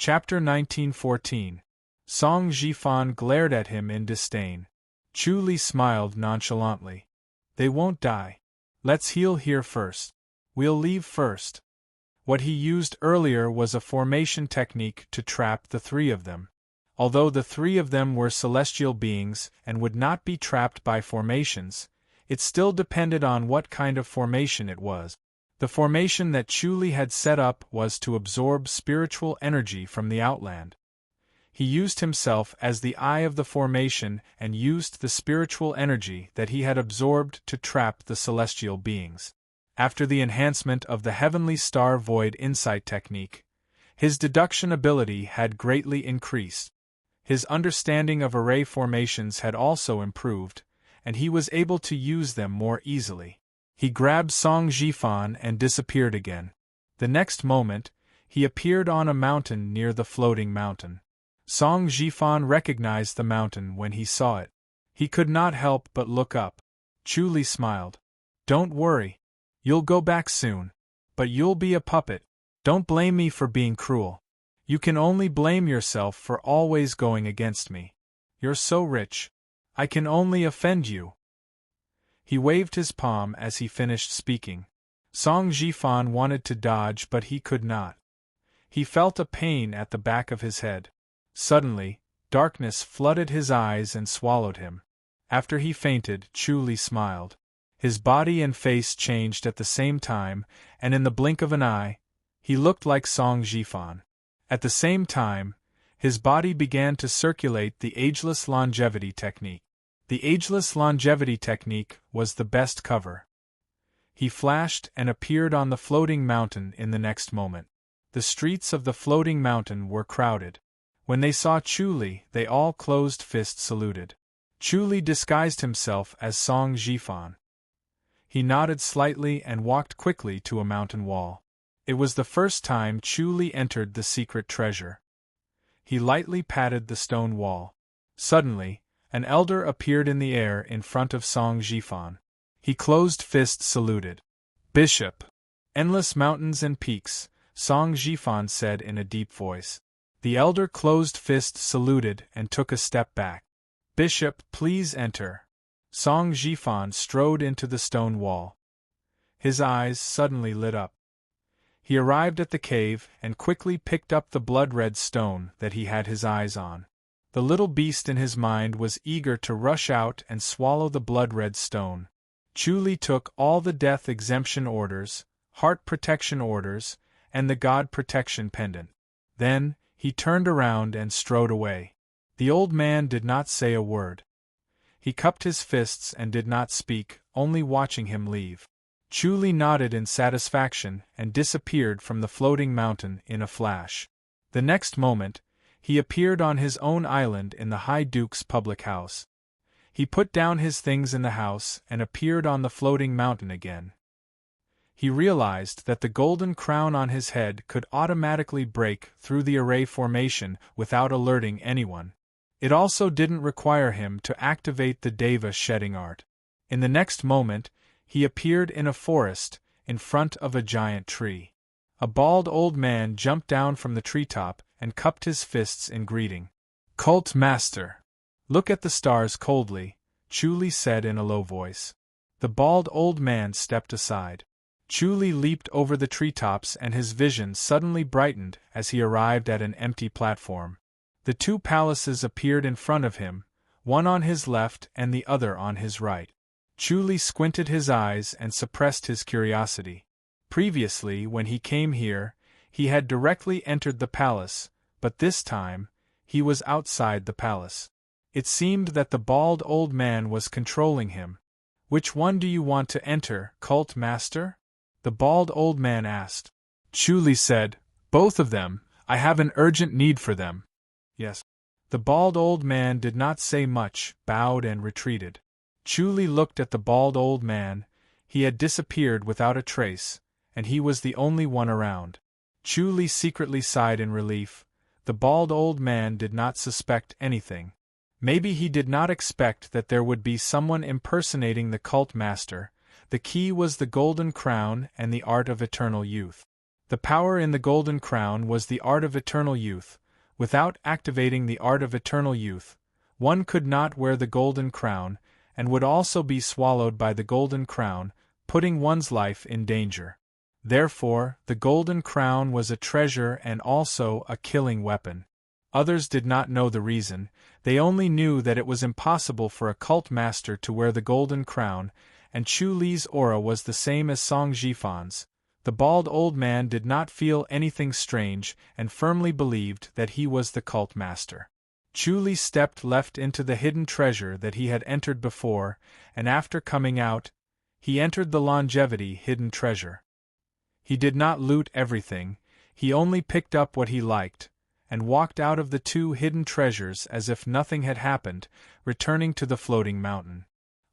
Chapter 1914. Song Jifan glared at him in disdain. Chu Li smiled nonchalantly. They won't die. Let's heal here first. We'll leave first. What he used earlier was a formation technique to trap the three of them. Although the three of them were celestial beings and would not be trapped by formations, it still depended on what kind of formation it was. The formation that Chu Li had set up was to absorb spiritual energy from the outland. He used himself as the eye of the formation and used the spiritual energy that he had absorbed to trap the celestial beings. After the enhancement of the Heavenly Star Void Insight technique, his deduction ability had greatly increased. His understanding of array formations had also improved, and he was able to use them more easily. He grabbed Song Jifan and disappeared again. The next moment, he appeared on a mountain near the floating mountain. Song Jifan recognized the mountain when he saw it. He could not help but look up. Chu Li smiled. Don't worry. You'll go back soon. But you'll be a puppet. Don't blame me for being cruel. You can only blame yourself for always going against me. You're so rich. I can only offend you. He waved his palm as he finished speaking. Song Jifan wanted to dodge, but he could not. He felt a pain at the back of his head. Suddenly, darkness flooded his eyes and swallowed him. After he fainted, Chu Li smiled. His body and face changed at the same time, and in the blink of an eye, he looked like Song Jifan. At the same time, his body began to circulate the ageless longevity technique. The ageless longevity technique was the best cover. He flashed and appeared on the floating mountain in the next moment. The streets of the floating mountain were crowded. When they saw Chu Li, they all closed-fist saluted. Chu Li disguised himself as Song Jifan. He nodded slightly and walked quickly to a mountain wall. It was the first time Chu Li entered the secret treasure. He lightly patted the stone wall. Suddenly, an elder appeared in the air in front of Song Jifan. He closed-fist saluted. Bishop. Endless mountains and peaks, Song Jifan said in a deep voice. The elder closed-fist saluted and took a step back. Bishop, please enter. Song Jifan strode into the stone wall. His eyes suddenly lit up. He arrived at the cave and quickly picked up the blood-red stone that he had his eyes on. The little beast in his mind was eager to rush out and swallow the blood-red stone. Chu Li took all the death exemption orders, heart protection orders, and the god protection pendant. Then, he turned around and strode away. The old man did not say a word. He cupped his fists and did not speak, only watching him leave. Chu Li nodded in satisfaction and disappeared from the floating mountain in a flash. The next moment, he appeared on his own island in the High Duke's public house. He put down his things in the house and appeared on the floating mountain again. He realized that the golden crown on his head could automatically break through the array formation without alerting anyone. It also didn't require him to activate the Deva shedding art. In the next moment, he appeared in a forest, in front of a giant tree. A bald old man jumped down from the treetop and cupped his fists in greeting. Cult Master. Look at the stars coldly, Chu Li said in a low voice. The bald old man stepped aside. Chu Li leaped over the treetops and his vision suddenly brightened as he arrived at an empty platform. The two palaces appeared in front of him, one on his left and the other on his right. Chu Li squinted his eyes and suppressed his curiosity. Previously, when he came here, he had directly entered the palace, but this time, he was outside the palace. It seemed that the bald old man was controlling him. Which one do you want to enter, Cult Master? The bald old man asked. Chu Li said, Both of them, I have an urgent need for them. Yes. The bald old man did not say much, bowed and retreated. Chu Li looked at the bald old man. He had disappeared without a trace, and he was the only one around. Chu Li secretly sighed in relief. The bald old man did not suspect anything. Maybe he did not expect that there would be someone impersonating the cult master. The key was the golden crown and the art of eternal youth. The power in the golden crown was the art of eternal youth. Without activating the art of eternal youth, one could not wear the golden crown, and would also be swallowed by the golden crown, putting one's life in danger. Therefore, the golden crown was a treasure and also a killing weapon. Others did not know the reason, they only knew that it was impossible for a cult master to wear the golden crown, and Chu Li's aura was the same as Song Jifan's. The bald old man did not feel anything strange and firmly believed that he was the cult master. Chu Li stepped left into the hidden treasure that he had entered before, and after coming out, he entered the longevity hidden treasure. He did not loot everything, he only picked up what he liked, and walked out of the two hidden treasures as if nothing had happened, returning to the floating mountain.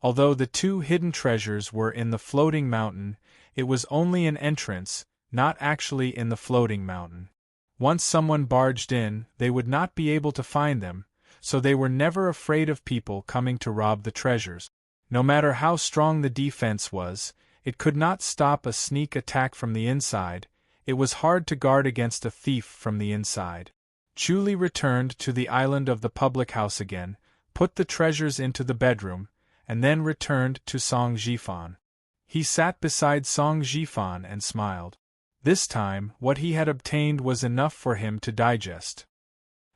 Although the two hidden treasures were in the floating mountain, it was only an entrance, not actually in the floating mountain. Once someone barged in, they would not be able to find them, so they were never afraid of people coming to rob the treasures. No matter how strong the defense was, it could not stop a sneak attack from the inside. It was hard to guard against a thief from the inside. Chu Li returned to the island of the public house again, put the treasures into the bedroom, and then returned to Song Jifan. He sat beside Song Jifan and smiled. This time, what he had obtained was enough for him to digest.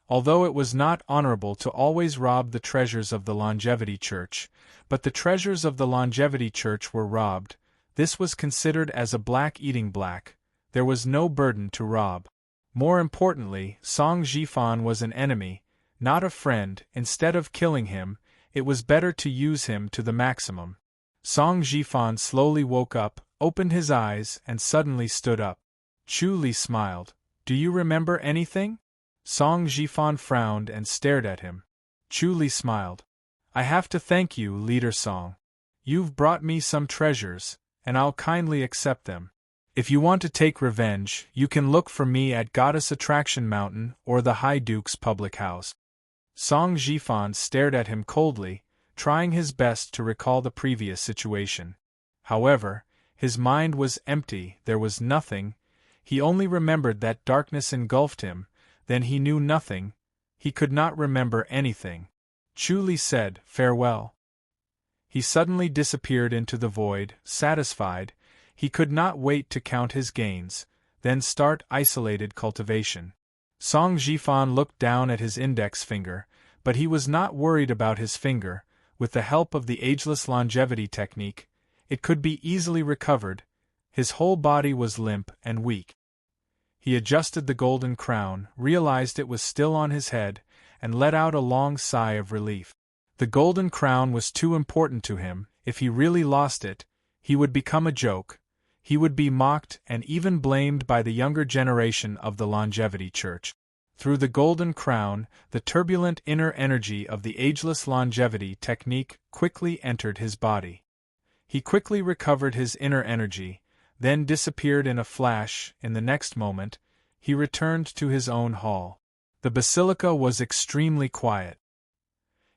Although it was not honorable to always rob the treasures of the Longevity Church, but the treasures of the Longevity Church were robbed, this was considered as a black eating black. There was no burden to rob. More importantly, Song Jifan was an enemy, not a friend. Instead of killing him, it was better to use him to the maximum. Song Jifan slowly woke up, opened his eyes, and suddenly stood up. Chu Li smiled. "Do you remember anything?" Song Jifan frowned and stared at him. Chu Li smiled. "I have to thank you, Leader Song. You've brought me some treasures, and I'll kindly accept them. If you want to take revenge, you can look for me at Goddess Attraction Mountain or the High Duke's public house." Song Jifan stared at him coldly, trying his best to recall the previous situation. However, his mind was empty, there was nothing. He only remembered that darkness engulfed him, then he knew nothing. He could not remember anything. Chu Li said, "Farewell." He suddenly disappeared into the void, satisfied. He could not wait to count his gains, then start isolated cultivation. Song Jifan looked down at his index finger, but he was not worried about his finger. With the help of the ageless longevity technique, it could be easily recovered. His whole body was limp and weak. He adjusted the golden crown, realized it was still on his head, and let out a long sigh of relief. The golden crown was too important to him. If he really lost it, he would become a joke. He would be mocked and even blamed by the younger generation of the Longevity Church. Through the golden crown, the turbulent inner energy of the ageless longevity technique quickly entered his body. He quickly recovered his inner energy, then disappeared in a flash. In the next moment, he returned to his own hall. The basilica was extremely quiet.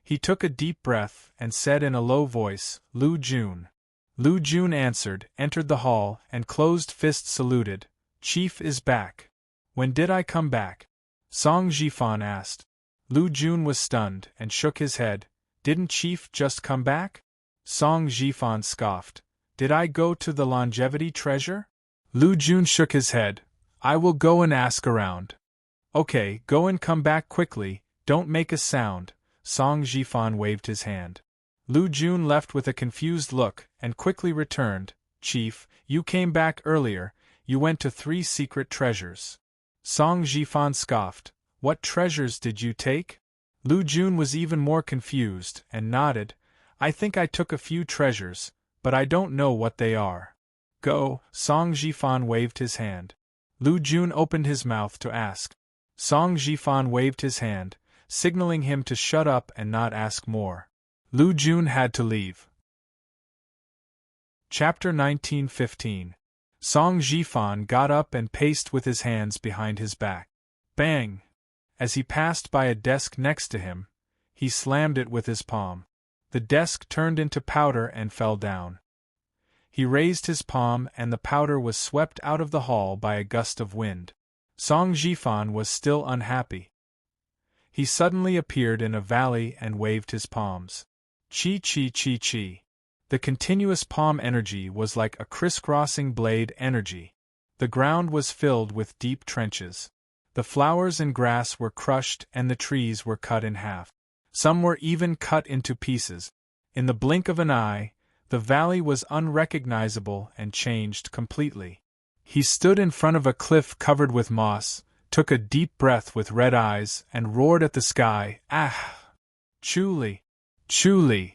He took a deep breath and said in a low voice, "Lu Jun." Lu Jun answered, entered the hall, and closed fist saluted. "Chief is back." "When did I come back?" Song Jifan asked. Lu Jun was stunned and shook his head. "Didn't Chief just come back?" Song Jifan scoffed. "Did I go to the longevity treasure?" Lu Jun shook his head. "I will go and ask around." "Okay, go and come back quickly, don't make a sound." Song Jifan waved his hand. Lu Jun left with a confused look, and quickly returned. "Chief, you came back earlier, you went to 3 secret treasures." Song Jifan scoffed. "What treasures did you take?" Lu Jun was even more confused, and nodded. "I think I took a few treasures, but I don't know what they are." "Go." Song Jifan waved his hand. Lu Jun opened his mouth to ask. Song Jifan waved his hand, signaling him to shut up and not ask more. Lu Jun had to leave. Chapter 1915. Song Jifan got up and paced with his hands behind his back. Bang! As he passed by a desk next to him, he slammed it with his palm. The desk turned into powder and fell down. He raised his palm and the powder was swept out of the hall by a gust of wind. Song Jifan was still unhappy. He suddenly appeared in a valley and waved his palms. Chi chi chi chi. The continuous palm energy was like a crisscrossing blade energy. The ground was filled with deep trenches. The flowers and grass were crushed and the trees were cut in half. Some were even cut into pieces. In the blink of an eye, the valley was unrecognizable and changed completely. He stood in front of a cliff covered with moss, took a deep breath with red eyes, and roared at the sky, "Ah! Chuli! Chuli!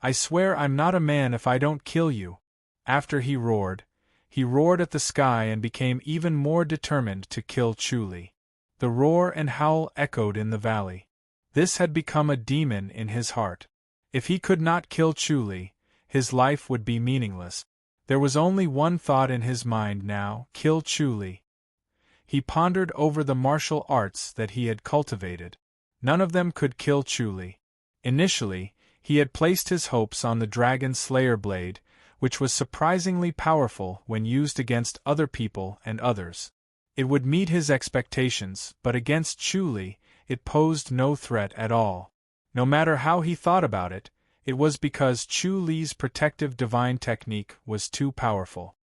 I swear I'm not a man if I don't kill you." After he roared at the sky and became even more determined to kill Chuli. The roar and howl echoed in the valley. This had become a demon in his heart. If he could not kill Chuli, his life would be meaningless. There was only one thought in his mind now: kill Chuli. He pondered over the martial arts that he had cultivated. None of them could kill Chuli. Initially, he had placed his hopes on the Dragon Slayer blade, which was surprisingly powerful when used against other people and others. It would meet his expectations, but against Chuli, it posed no threat at all. No matter how he thought about it, it was because Chuli's protective divine technique was too powerful.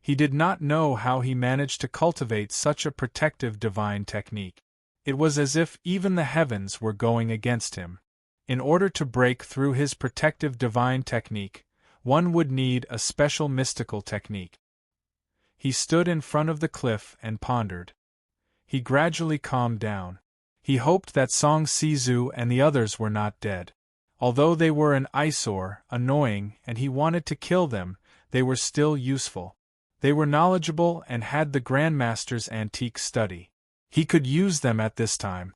He did not know how he managed to cultivate such a protective divine technique. It was as if even the heavens were going against him. In order to break through his protective divine technique, one would need a special mystical technique. He stood in front of the cliff and pondered. He gradually calmed down. He hoped that Song Sizu and the others were not dead. Although they were an eyesore, annoying, and he wanted to kill them, they were still useful. They were knowledgeable and had the Grandmaster's antique study. He could use them at this time.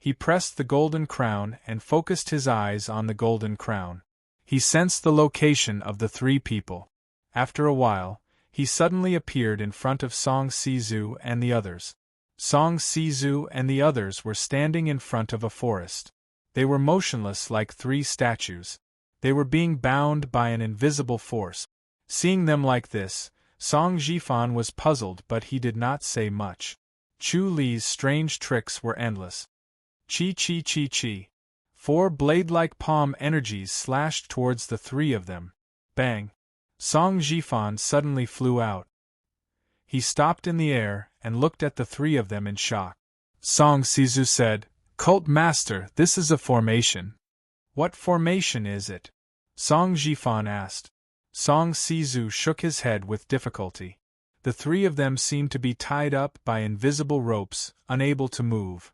He pressed the golden crown and focused his eyes on the golden crown. He sensed the location of the three people. After a while, he suddenly appeared in front of Song Sizu and the others. Song Sizu and the others were standing in front of a forest. They were motionless like three statues. They were being bound by an invisible force. Seeing them like this, Song Jifan was puzzled, but he did not say much. Chu Li's strange tricks were endless. Chi chi chi chi. 4 blade-like palm energies slashed towards the three of them. Bang! Song Jifan suddenly flew out. He stopped in the air and looked at the three of them in shock. Song Sizu said, "Cult Master, this is a formation." "What formation is it?" Song Jifan asked. Song Sizu shook his head with difficulty. The three of them seemed to be tied up by invisible ropes, unable to move.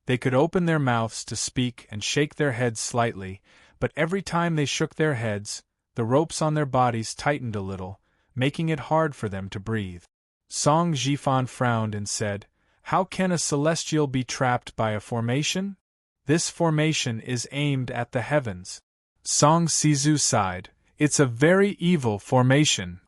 They could open their mouths to speak and shake their heads slightly, but every time they shook their heads, the ropes on their bodies tightened a little, making it hard for them to breathe. Song Jifan frowned and said, "How can a celestial be trapped by a formation? This formation is aimed at the heavens." Song Sizu sighed. "It's a very evil formation."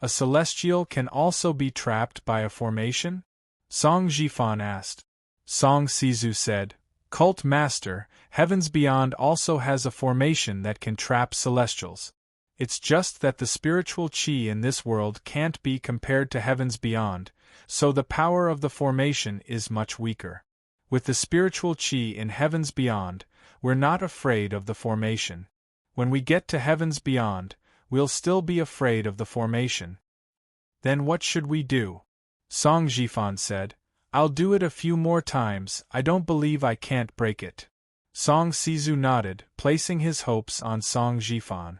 "A celestial can also be trapped by a formation?" Song Jifan asked. Song Sizu said, "Cult Master, Heavens Beyond also has a formation that can trap celestials. It's just that the spiritual chi in this world can't be compared to Heavens Beyond, so the power of the formation is much weaker. With the spiritual chi in Heavens Beyond, we're not afraid of the formation. When we get to Heavens Beyond, we'll still be afraid of the formation." "Then what should we do?" Song Jifan said. "I'll do it a few more times, I don't believe I can't break it." Song Sizu nodded, placing his hopes on Song Jifan.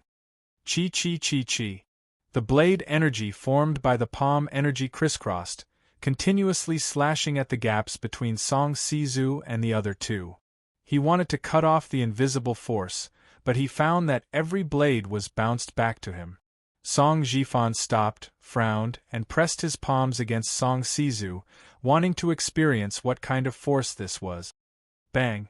Chi chi chi chi. The blade energy formed by the palm energy crisscrossed, continuously slashing at the gaps between Song Sizu and the other two. He wanted to cut off the invisible force, but he found that every blade was bounced back to him. Song Jifan stopped, frowned, and pressed his palms against Song Sizu, wanting to experience what kind of force this was. Bang!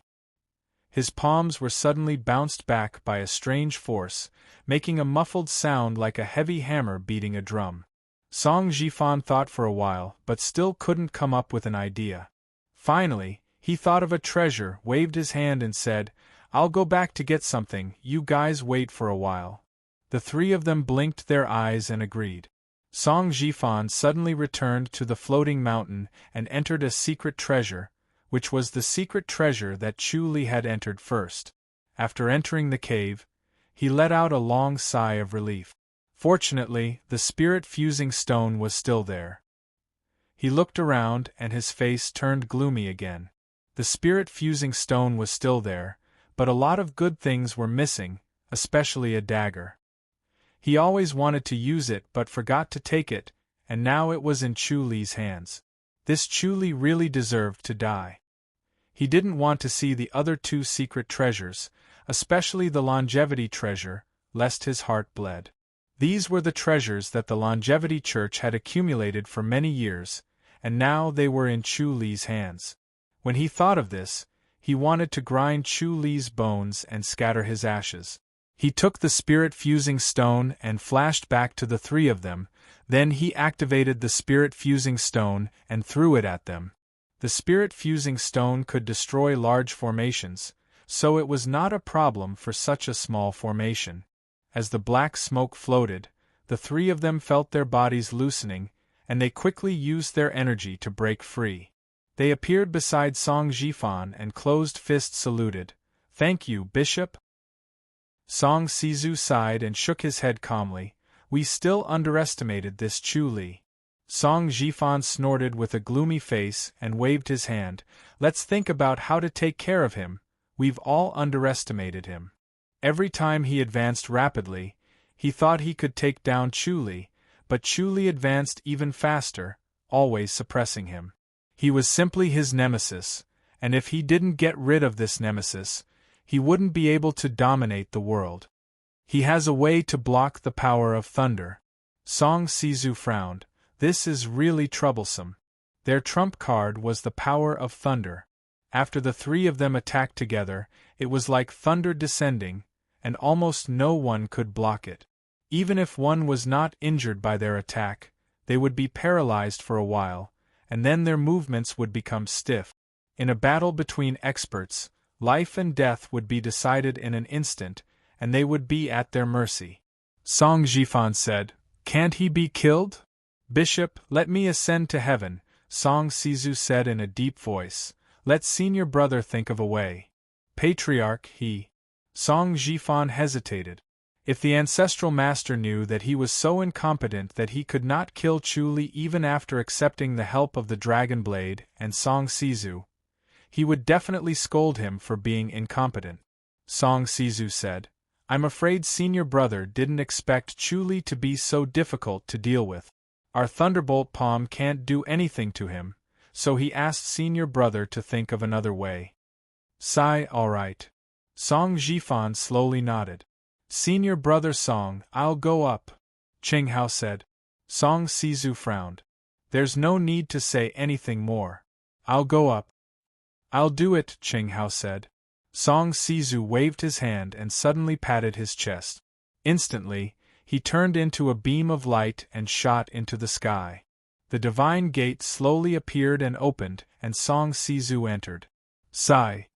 His palms were suddenly bounced back by a strange force, making a muffled sound like a heavy hammer beating a drum. Song Jifan thought for a while, but still couldn't come up with an idea. Finally, he thought of a treasure, waved his hand and said, "I'll go back to get something, you guys wait for a while." The three of them blinked their eyes and agreed. Song Jifan suddenly returned to the floating mountain and entered a secret treasure, which was the secret treasure that Chu Li had entered first. After entering the cave, he let out a long sigh of relief. Fortunately, the spirit-fusing stone was still there. He looked around and his face turned gloomy again. The spirit-fusing stone was still there, but a lot of good things were missing, especially a dagger. He always wanted to use it but forgot to take it, and now it was in Chu Li's hands. This Chu Li really deserved to die. He didn't want to see the other two secret treasures, especially the longevity treasure, lest his heart bled. These were the treasures that the longevity church had accumulated for many years, and now they were in Chu Li's hands. When he thought of this, he wanted to grind Chu Li's bones and scatter his ashes. He took the spirit-fusing stone and flashed back to the three of them, then he activated the spirit-fusing stone and threw it at them. The spirit-fusing stone could destroy large formations, so it was not a problem for such a small formation. As the black smoke floated, the three of them felt their bodies loosening, and they quickly used their energy to break free. They appeared beside Song Jifan and closed-fist saluted. "Thank you, Bishop." Song Sizu sighed and shook his head calmly. "We still underestimated this Chu Li." Song Jifan snorted with a gloomy face and waved his hand. "Let's think about how to take care of him. We've all underestimated him." Every time he advanced rapidly, he thought he could take down Chu Li, but Chu Li advanced even faster, always suppressing him. He was simply his nemesis, and if he didn't get rid of this nemesis, he wouldn't be able to dominate the world. He has a way to block the power of thunder. Song Sizu frowned. This is really troublesome. Their trump card was the power of thunder. After the three of them attacked together, it was like thunder descending, and almost no one could block it. Even if one was not injured by their attack, they would be paralyzed for a while, and then their movements would become stiff. In a battle between experts, life and death would be decided in an instant, and they would be at their mercy. Song Jifan said, "Can't he be killed?" "Bishop, let me ascend to heaven," Song Sizu said in a deep voice. "Let senior brother think of a way." "Patriarch, he..." Song Jifan hesitated. If the ancestral master knew that he was so incompetent that he could not kill Chu Li even after accepting the help of the Dragon Blade and Song Sizu, he would definitely scold him for being incompetent. Song Sizu said, "I'm afraid senior brother didn't expect Chu Li to be so difficult to deal with. Our Thunderbolt Palm can't do anything to him, so he asked senior brother to think of another way." Sigh, all right. Song Jifan slowly nodded. "Senior brother Song, I'll go up," Qing Hao said. Song Sizu frowned. "There's no need to say anything more. I'll go up." "I'll do it," Qing Hao said. Song Sizu waved his hand and suddenly patted his chest. Instantly, he turned into a beam of light and shot into the sky. The divine gate slowly appeared and opened, and Song Sizu entered. Sigh.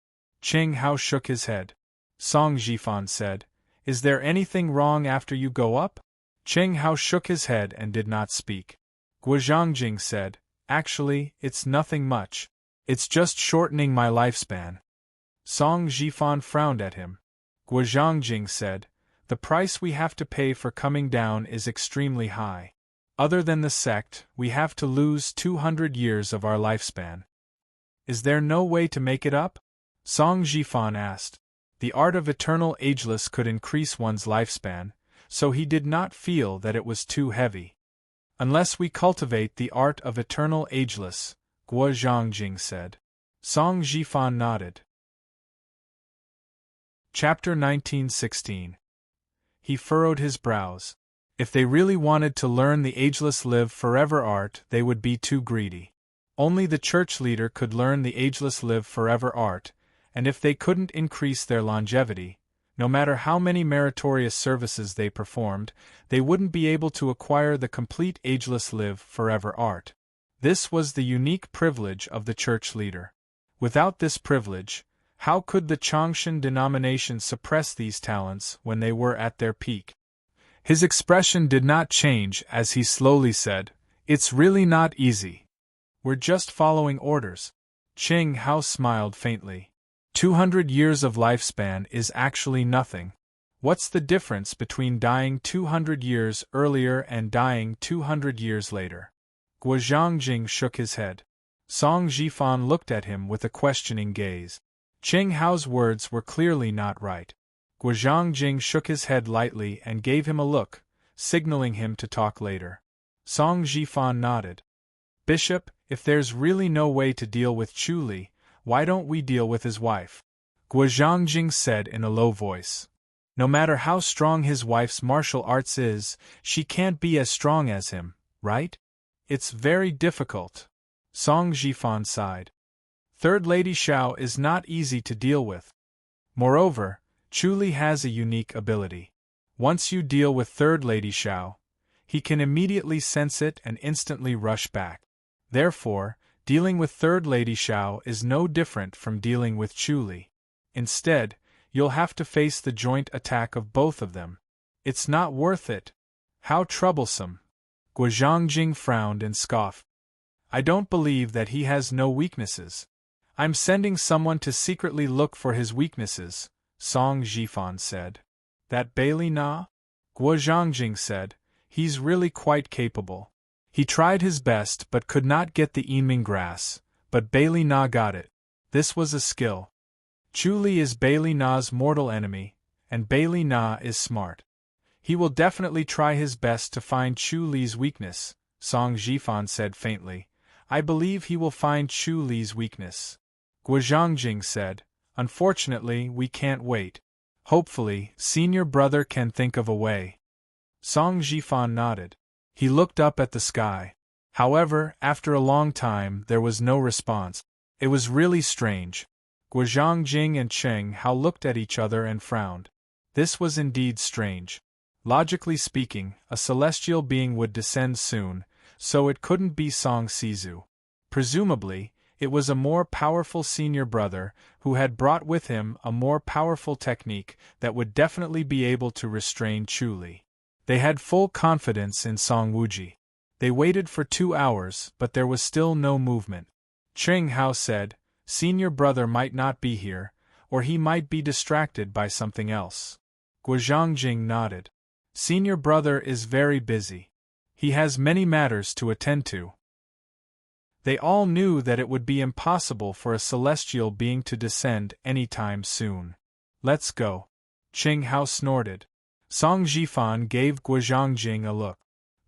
Qing Hao shook his head. Song Jifan said, "Is there anything wrong after you go up?" Qing Hao shook his head and did not speak. Guozhangjing said, "Actually, it's nothing much. It's just shortening my lifespan." Song Jifan frowned at him. Guozhangjing said, "The price we have to pay for coming down is extremely high. Other than the sect, we have to lose 200 years of our lifespan. Is there no way to make it up?" Song Jifan asked. The art of eternal ageless could increase one's lifespan, so he did not feel that it was too heavy. "Unless we cultivate the art of eternal ageless," Guozhangjing said. Song Jifan nodded. Chapter 1916. He furrowed his brows. If they really wanted to learn the ageless live forever art, they would be too greedy. Only the church leader could learn the ageless live forever art, and if they couldn't increase their longevity, no matter how many meritorious services they performed, they wouldn't be able to acquire the complete ageless live forever art. This was the unique privilege of the church leader. Without this privilege, how could the Chongshan denomination suppress these talents when they were at their peak? His expression did not change as he slowly said, "It's really not easy. We're just following orders." Ching Hao smiled faintly. 200 years of lifespan is actually nothing. What's the difference between dying 200 years earlier and dying 200 years later? Guo Zhangjing shook his head. Song Jifan looked at him with a questioning gaze. Ching Hao's words were clearly not right. Guo Zhangjing shook his head lightly and gave him a look, signaling him to talk later. Song Jifan nodded. "Bishop, if there's really no way to deal with Chu Li, why don't we deal with his wife?" Guo Zhangjing said in a low voice. "No matter how strong his wife's martial arts is, she can't be as strong as him, right? It's very difficult." Song Jifan sighed. "Third Lady Xiao is not easy to deal with. Moreover, Chu Li has a unique ability. Once you deal with Third Lady Xiao, he can immediately sense it and instantly rush back. Therefore, dealing with Third Lady Xiao is no different from dealing with Chu Li. Instead, you'll have to face the joint attack of both of them. It's not worth it. How troublesome." Guo Zhangjing frowned and scoffed. "I don't believe that he has no weaknesses. I'm sending someone to secretly look for his weaknesses," Song Jifan said. "That Bailey Na?" Guo Zhangjing said. "He's really quite capable. He tried his best but could not get the Yinming grass, but Bailey Na got it. This was a skill. Chu Li is Bailey Na's mortal enemy, and Bailey Na is smart. He will definitely try his best to find Chu Li's weakness," Song Jifan said faintly. "I believe he will find Chu Li's weakness." Guo Zhangjing said, "Unfortunately, we can't wait. Hopefully, senior brother can think of a way." Song Jifan nodded. He looked up at the sky. However, after a long time, there was no response. It was really strange. Guo Zhangjing and Cheng Hao looked at each other and frowned. This was indeed strange. Logically speaking, a celestial being would descend soon, so it couldn't be Song Sizu. Presumably, it was a more powerful senior brother who had brought with him a more powerful technique that would definitely be able to restrain Chu Li. They had full confidence in Song Wuji. They waited for 2 hours, but there was still no movement. Cheng Hao said, "Senior brother might not be here, or he might be distracted by something else." Guo Zhangjing nodded. "Senior brother is very busy. He has many matters to attend to." They all knew that it would be impossible for a celestial being to descend any time soon. "Let's go." Cheng Hao snorted. Song Jifan gave Guo Zhangjing a look.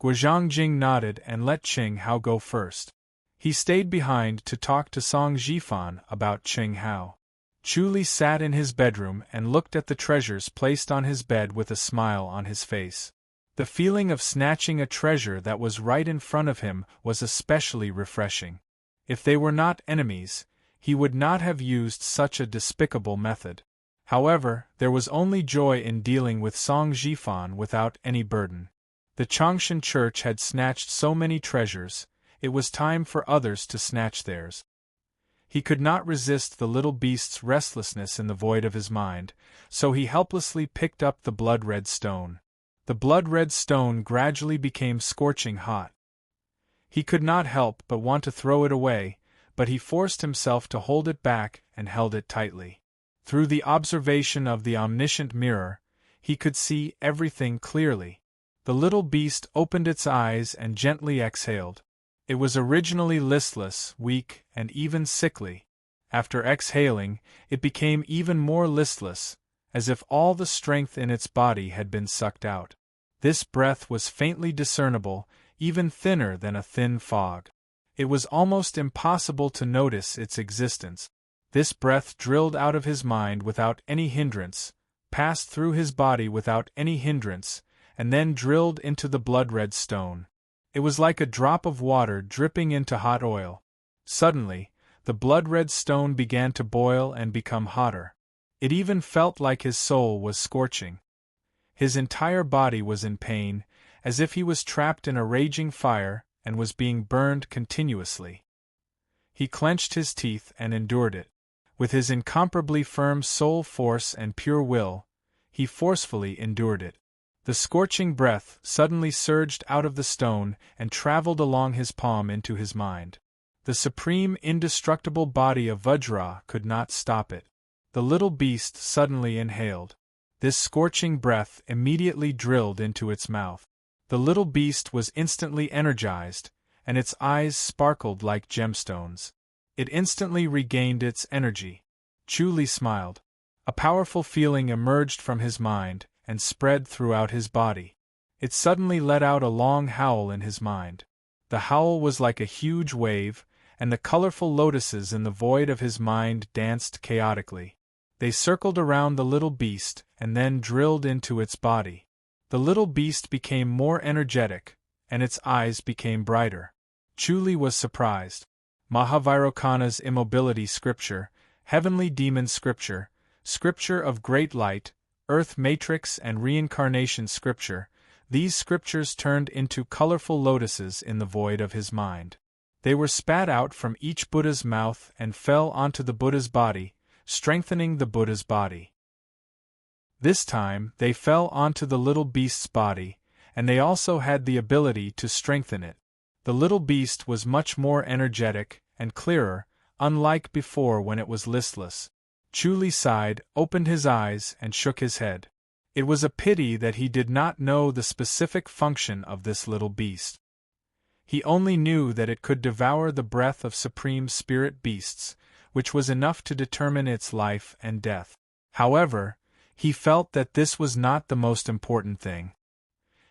Guo Zhangjing nodded and let Cheng Hao go first. He stayed behind to talk to Song Jifan about Cheng Hao. Chu Li sat in his bedroom and looked at the treasures placed on his bed with a smile on his face. The feeling of snatching a treasure that was right in front of him was especially refreshing. If they were not enemies, he would not have used such a despicable method. However, there was only joy in dealing with Song Jifan without any burden. The Changshan Church had snatched so many treasures, it was time for others to snatch theirs. He could not resist the little beast's restlessness in the void of his mind, so he helplessly picked up the blood-red stone. The blood-red stone gradually became scorching hot. He could not help but want to throw it away, but he forced himself to hold it back and held it tightly. Through the observation of the omniscient mirror, he could see everything clearly. The little beast opened its eyes and gently exhaled. It was originally listless, weak, and even sickly. After exhaling, it became even more listless, as if all the strength in its body had been sucked out. This breath was faintly discernible, even thinner than a thin fog. It was almost impossible to notice its existence. This breath drilled out of his mind without any hindrance, passed through his body without any hindrance, and then drilled into the blood-red stone. It was like a drop of water dripping into hot oil. Suddenly, the blood-red stone began to boil and become hotter. It even felt like his soul was scorching. His entire body was in pain, as if he was trapped in a raging fire and was being burned continuously. He clenched his teeth and endured it. With his incomparably firm soul force and pure will, he forcefully endured it. The scorching breath suddenly surged out of the stone and traveled along his palm into his mind. The supreme indestructible body of Vajra could not stop it. The little beast suddenly inhaled. This scorching breath immediately drilled into its mouth. The little beast was instantly energized, and its eyes sparkled like gemstones. It instantly regained its energy. Chu smiled. A powerful feeling emerged from his mind and spread throughout his body. It suddenly let out a long howl in his mind. The howl was like a huge wave, and the colorful lotuses in the void of his mind danced chaotically. They circled around the little beast and then drilled into its body. The little beast became more energetic, and its eyes became brighter. Chu was surprised. Mahavairokkana's immobility scripture, heavenly demon scripture, scripture of great light, earth matrix and reincarnation scripture, these scriptures turned into colorful lotuses in the void of his mind. They were spat out from each Buddha's mouth and fell onto the Buddha's body, strengthening the Buddha's body. This time, they fell onto the little beast's body, and they also had the ability to strengthen it. The little beast was much more energetic and clearer, unlike before when it was listless. Chu sighed, opened his eyes, and shook his head. It was a pity that he did not know the specific function of this little beast. He only knew that it could devour the breath of supreme spirit beasts, which was enough to determine its life and death. However, he felt that this was not the most important thing.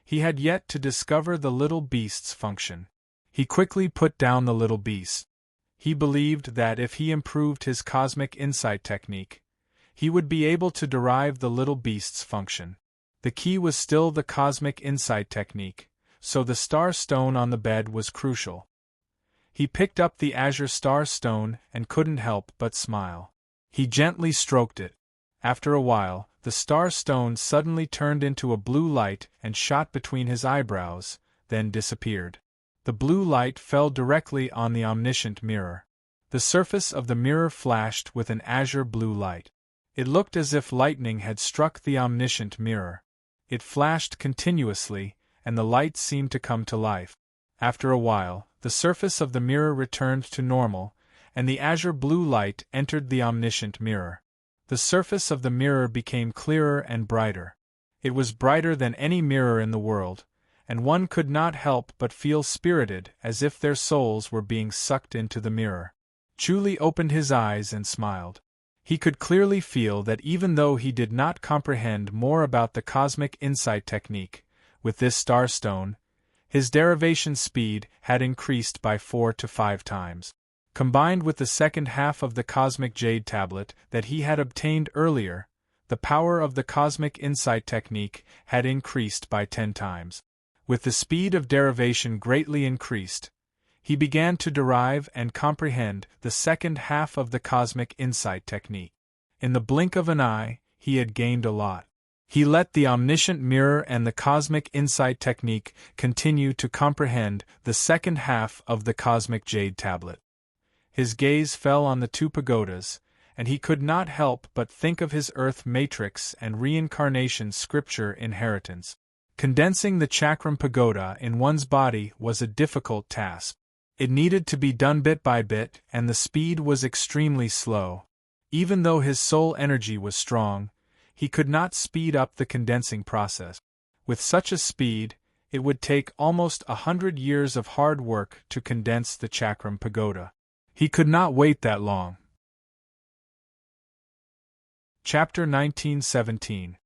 He had yet to discover the little beast's function. He quickly put down the little beast. He believed that if he improved his cosmic insight technique, he would be able to derive the little beast's function. The key was still the cosmic insight technique, so the star stone on the bed was crucial. He picked up the azure star stone and couldn't help but smile. He gently stroked it. After a while, the star stone suddenly turned into a blue light and shot between his eyebrows, then disappeared. The blue light fell directly on the omniscient mirror. The surface of the mirror flashed with an azure blue light. It looked as if lightning had struck the omniscient mirror. It flashed continuously, and the light seemed to come to life. After a while, the surface of the mirror returned to normal, and the azure blue light entered the omniscient mirror. The surface of the mirror became clearer and brighter. It was brighter than any mirror in the world, and one could not help but feel spirited as if their souls were being sucked into the mirror. Chu opened his eyes and smiled. He could clearly feel that even though he did not comprehend more about the cosmic insight technique, with this starstone, his derivation speed had increased by 4 to 5 times. Combined with the second half of the cosmic jade tablet that he had obtained earlier, the power of the cosmic insight technique had increased by 10 times. With the speed of derivation greatly increased, he began to derive and comprehend the second half of the cosmic insight technique. In the blink of an eye, he had gained a lot. He let the omniscient mirror and the cosmic insight technique continue to comprehend the second half of the cosmic jade tablet. His gaze fell on the 2 pagodas, and he could not help but think of his earth matrix and reincarnation scripture inheritance. Condensing the chakram pagoda in one's body was a difficult task. It needed to be done bit by bit, and the speed was extremely slow. Even though his soul energy was strong, he could not speed up the condensing process. With such a speed, it would take almost 100 years of hard work to condense the chakram pagoda. He could not wait that long. Chapter 1917.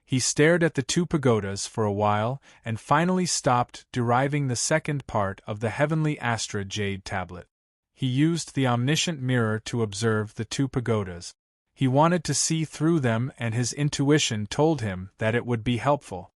He stared at the 2 pagodas for a while and finally stopped deriving the second part of the heavenly Astra jade tablet. He used the omniscient mirror to observe the 2 pagodas. He wanted to see through them, and his intuition told him that it would be helpful.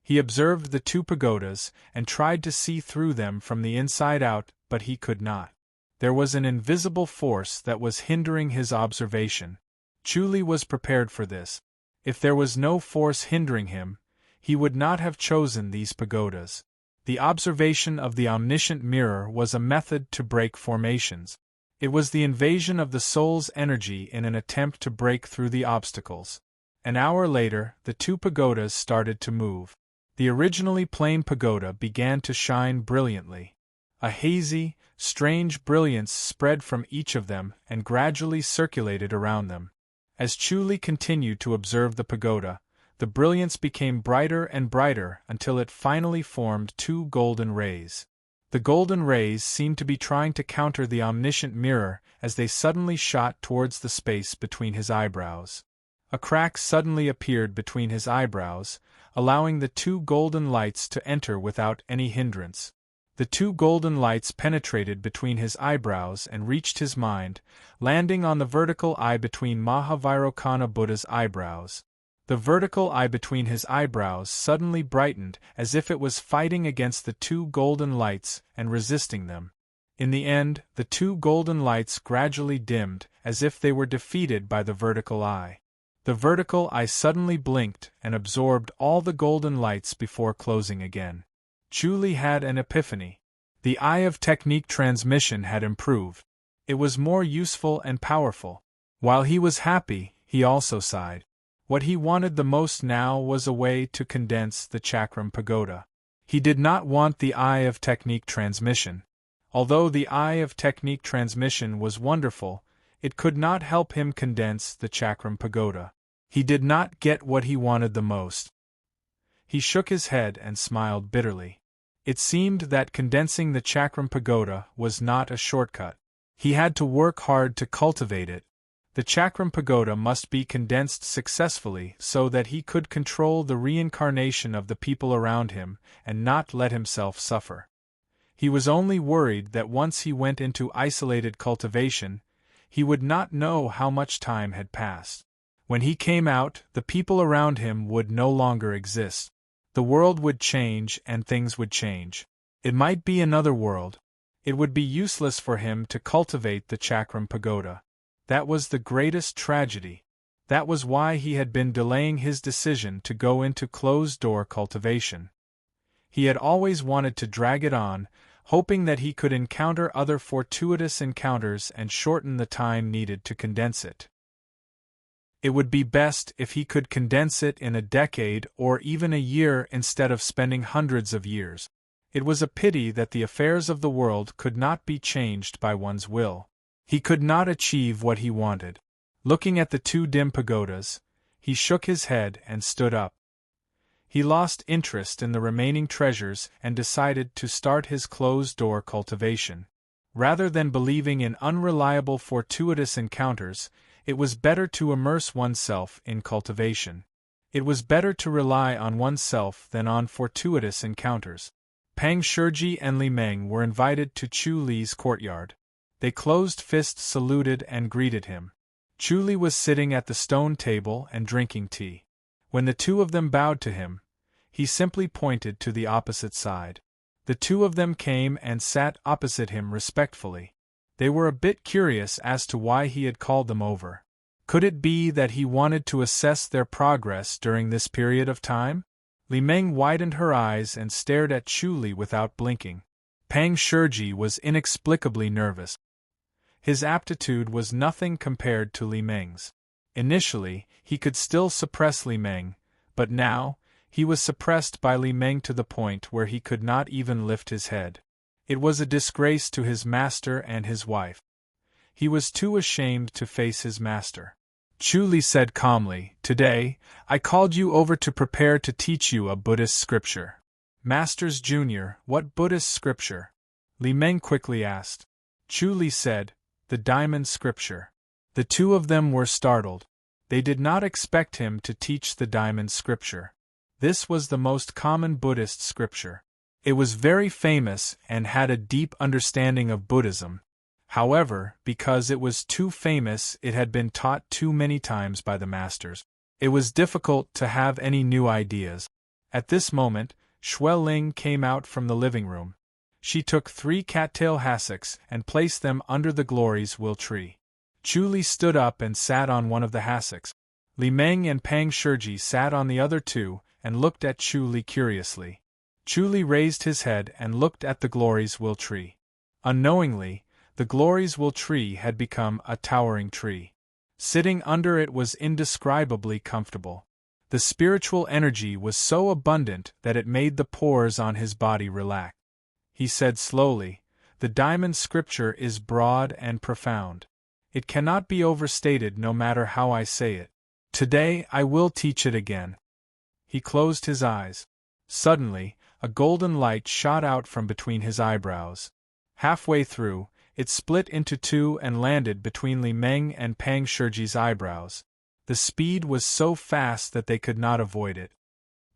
He observed the 2 pagodas and tried to see through them from the inside out, but he could not. There was an invisible force that was hindering his observation. Chu was prepared for this. If there was no force hindering him, he would not have chosen these pagodas. The observation of the omniscient mirror was a method to break formations. It was the invasion of the soul's energy in an attempt to break through the obstacles. An hour later, the two pagodas started to move. The originally plain pagoda began to shine brilliantly. A hazy, strange brilliance spread from each of them and gradually circulated around them. As Chu Li continued to observe the pagoda, the brilliance became brighter and brighter until it finally formed two golden rays. The golden rays seemed to be trying to counter the omniscient mirror as they suddenly shot towards the space between his eyebrows. A crack suddenly appeared between his eyebrows, allowing the two golden lights to enter without any hindrance. The two golden lights penetrated between his eyebrows and reached his mind, landing on the vertical eye between Mahavairokkana Buddha's eyebrows. The vertical eye between his eyebrows suddenly brightened as if it was fighting against the two golden lights and resisting them. In the end, the two golden lights gradually dimmed as if they were defeated by the vertical eye. The vertical eye suddenly blinked and absorbed all the golden lights before closing again. Chu Li had an epiphany. The eye of technique transmission had improved. It was more useful and powerful. While he was happy, he also sighed. What he wanted the most now was a way to condense the Chakram Pagoda. He did not want the eye of technique transmission. Although the eye of technique transmission was wonderful, it could not help him condense the Chakram Pagoda. He did not get what he wanted the most. He shook his head and smiled bitterly. It seemed that condensing the Chakram Pagoda was not a shortcut. He had to work hard to cultivate it. The Chakram Pagoda must be condensed successfully so that he could control the reincarnation of the people around him and not let himself suffer. He was only worried that once he went into isolated cultivation, he would not know how much time had passed. When he came out, the people around him would no longer exist. The world would change and things would change. It might be another world. It would be useless for him to cultivate the Chakram Pagoda. That was the greatest tragedy. That was why he had been delaying his decision to go into closed-door cultivation. He had always wanted to drag it on, hoping that he could encounter other fortuitous encounters and shorten the time needed to condense it. It would be best if he could condense it in a decade or even a year instead of spending hundreds of years. It was a pity that the affairs of the world could not be changed by one's will. He could not achieve what he wanted. Looking at the two dim pagodas, he shook his head and stood up. He lost interest in the remaining treasures and decided to start his closed-door cultivation. Rather than believing in unreliable fortuitous encounters, it was better to immerse oneself in cultivation. It was better to rely on oneself than on fortuitous encounters. Pang Shurji and Li Meng were invited to Chu Li's courtyard. They closed-fist saluted and greeted him. Chu Li was sitting at the stone table and drinking tea. When the two of them bowed to him, he simply pointed to the opposite side. The two of them came and sat opposite him respectfully. They were a bit curious as to why he had called them over. Could it be that he wanted to assess their progress during this period of time? Li Meng widened her eyes and stared at Chu Li without blinking. Pang Shurji was inexplicably nervous. His aptitude was nothing compared to Li Meng's. Initially, he could still suppress Li Meng, but now, he was suppressed by Li Meng to the point where he could not even lift his head. It was a disgrace to his master and his wife. He was too ashamed to face his master. Chu Li said calmly, "Today, I called you over to prepare to teach you a Buddhist scripture." "Masters Junior, what Buddhist scripture?" Li Meng quickly asked. Chu Li said, "The Diamond Scripture." The two of them were startled. They did not expect him to teach the Diamond Scripture. This was the most common Buddhist scripture. It was very famous and had a deep understanding of Buddhism. However, because it was too famous, it had been taught too many times by the masters. It was difficult to have any new ideas. At this moment, Xue Ling came out from the living room. She took 3 cattail hassocks and placed them under the Glory's Will tree. Chu Li stood up and sat on one of the hassocks. Li Meng and Pang Shurji sat on the other 2 and looked at Chu Li curiously. Chu Li raised his head and looked at the Glory's Will tree. Unknowingly, the Glory's Will tree had become a towering tree. Sitting under it was indescribably comfortable. The spiritual energy was so abundant that it made the pores on his body relax. He said slowly, "The diamond scripture is broad and profound. It cannot be overstated no matter how I say it. Today I will teach it again." He closed his eyes. Suddenly, a golden light shot out from between his eyebrows. Halfway through, it split into two and landed between Li Meng and Pang Shirji's eyebrows. The speed was so fast that they could not avoid it.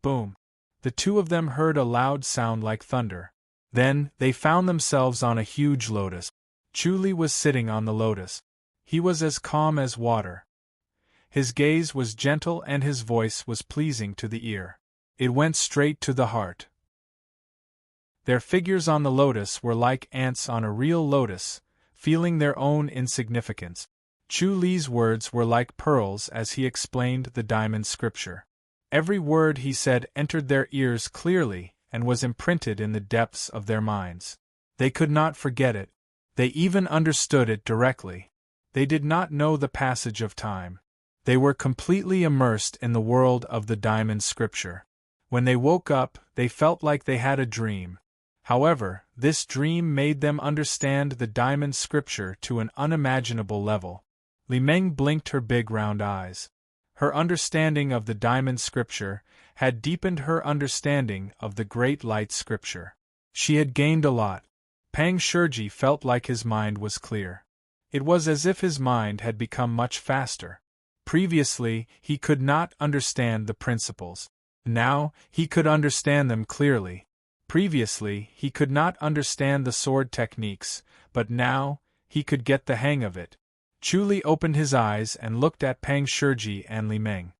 Boom! The two of them heard a loud sound like thunder. Then, they found themselves on a huge lotus. Chu Li was sitting on the lotus. He was as calm as water. His gaze was gentle and his voice was pleasing to the ear. It went straight to the heart. Their figures on the lotus were like ants on a real lotus, feeling their own insignificance. Chu Li's words were like pearls as he explained the diamond scripture. Every word he said entered their ears clearly and was imprinted in the depths of their minds. They could not forget it. They even understood it directly. They did not know the passage of time. They were completely immersed in the world of the diamond scripture. When they woke up, they felt like they had a dream. However, this dream made them understand the diamond scripture to an unimaginable level. Li Meng blinked her big round eyes. Her understanding of the diamond scripture had deepened her understanding of the great light scripture. She had gained a lot. Pang Shirji felt like his mind was clear. It was as if his mind had become much faster. Previously, he could not understand the principles. Now, he could understand them clearly. Previously, he could not understand the sword techniques, but now, he could get the hang of it. Chu Li opened his eyes and looked at Pang Shirji and Li Meng.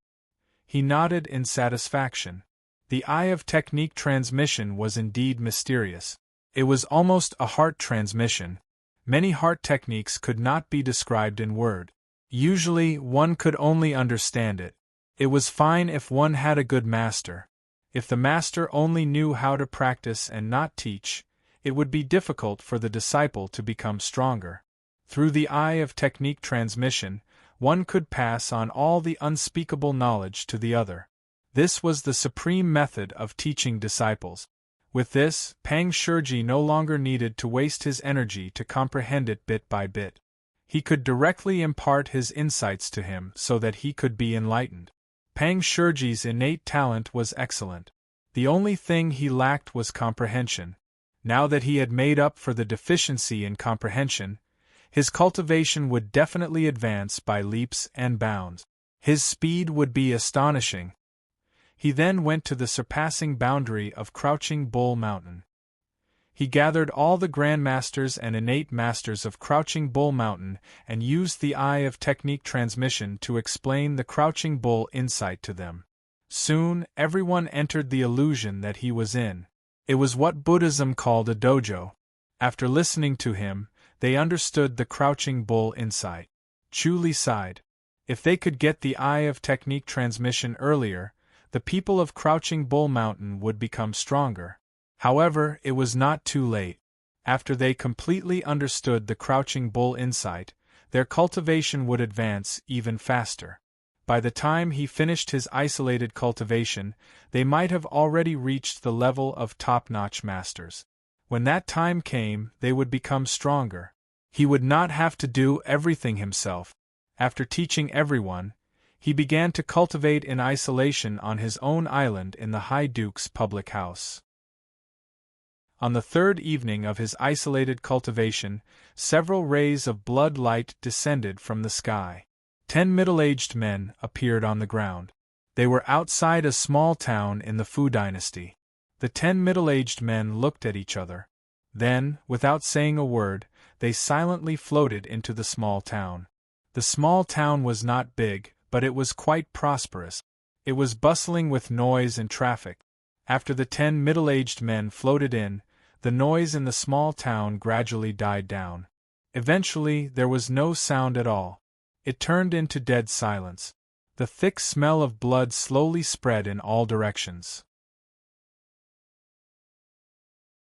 He nodded in satisfaction. The eye of technique transmission was indeed mysterious. It was almost a heart transmission. Many heart techniques could not be described in word. Usually, one could only understand it. It was fine if one had a good master. If the master only knew how to practice and not teach, it would be difficult for the disciple to become stronger. Through the eye of technique transmission, one could pass on all the unspeakable knowledge to the other. This was the supreme method of teaching disciples. With this, Pang Shirji no longer needed to waste his energy to comprehend it bit by bit. He could directly impart his insights to him so that he could be enlightened. Pang Shirji's innate talent was excellent. The only thing he lacked was comprehension. Now that he had made up for the deficiency in comprehension, his cultivation would definitely advance by leaps and bounds. His speed would be astonishing. He then went to the surpassing boundary of Crouching Bull Mountain. He gathered all the grandmasters and innate masters of Crouching Bull Mountain and used the eye of technique transmission to explain the Crouching Bull insight to them. Soon, everyone entered the illusion that he was in. It was what Buddhism called a dojo. After listening to him, they understood the Crouching Bull insight. Chu Li sighed. If they could get the eye of technique transmission earlier, the people of Crouching Bull Mountain would become stronger. However, it was not too late. After they completely understood the Crouching Bull insight, their cultivation would advance even faster. By the time he finished his isolated cultivation, they might have already reached the level of top-notch masters. When that time came, they would become stronger. He would not have to do everything himself. After teaching everyone, he began to cultivate in isolation on his own island in the High Duke's public house. On the third evening of his isolated cultivation, several rays of blood light descended from the sky. 10 middle-aged men appeared on the ground. They were outside a small town in the Fu dynasty. The 10 middle-aged men looked at each other. Then, without saying a word, they silently floated into the small town. The small town was not big, but it was quite prosperous. It was bustling with noise and traffic. After the 10 middle-aged men floated in, the noise in the small town gradually died down. Eventually, there was no sound at all. It turned into dead silence. The thick smell of blood slowly spread in all directions.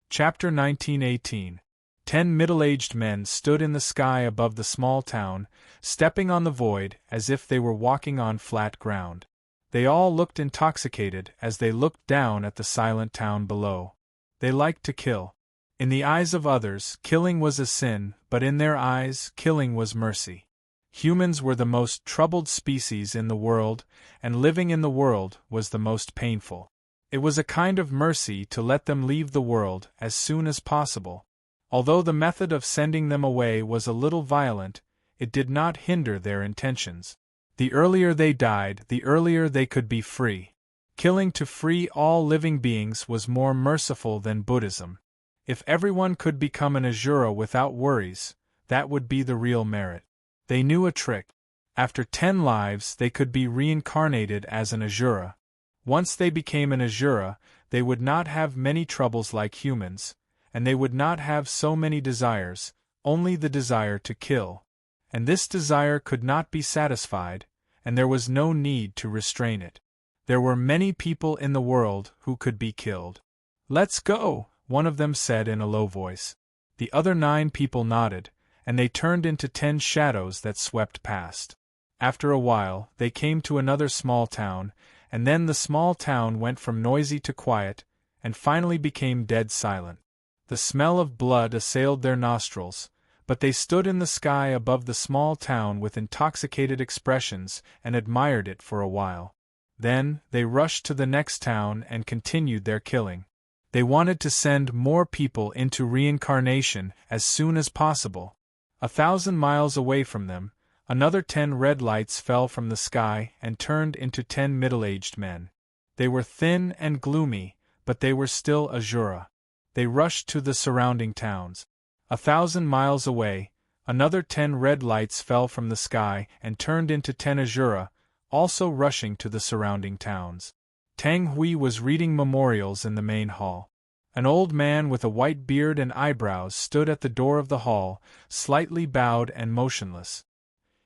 Chapter 1918. 10 middle-aged men stood in the sky above the small town, stepping on the void as if they were walking on flat ground. They all looked intoxicated as they looked down at the silent town below. They liked to kill. In the eyes of others, killing was a sin, but in their eyes, killing was mercy. Humans were the most troubled species in the world, and living in the world was the most painful. It was a kind of mercy to let them leave the world as soon as possible. Although the method of sending them away was a little violent, it did not hinder their intentions. The earlier they died, the earlier they could be free. Killing to free all living beings was more merciful than Buddhism. If everyone could become an Asura without worries, that would be the real merit. They knew a trick. After 10 lives they could be reincarnated as an Asura. Once they became an Asura, they would not have many troubles like humans, and they would not have so many desires, only the desire to kill. And this desire could not be satisfied, and there was no need to restrain it. There were many people in the world who could be killed. "Let's go," one of them said in a low voice. The other 9 people nodded, and they turned into 10 shadows that swept past. After a while, they came to another small town, and then the small town went from noisy to quiet, and finally became dead silent. The smell of blood assailed their nostrils, but they stood in the sky above the small town with intoxicated expressions and admired it for a while. Then, they rushed to the next town and continued their killing. They wanted to send more people into reincarnation as soon as possible. 1,000 miles away from them, another 10 red lights fell from the sky and turned into 10 middle-aged men. They were thin and gloomy, but they were still Asura. They rushed to the surrounding towns. 1,000 miles away, another 10 red lights fell from the sky and turned into 10 Asura, also rushing to the surrounding towns. Tang Hui was reading memorials in the main hall. An old man with a white beard and eyebrows stood at the door of the hall, slightly bowed and motionless.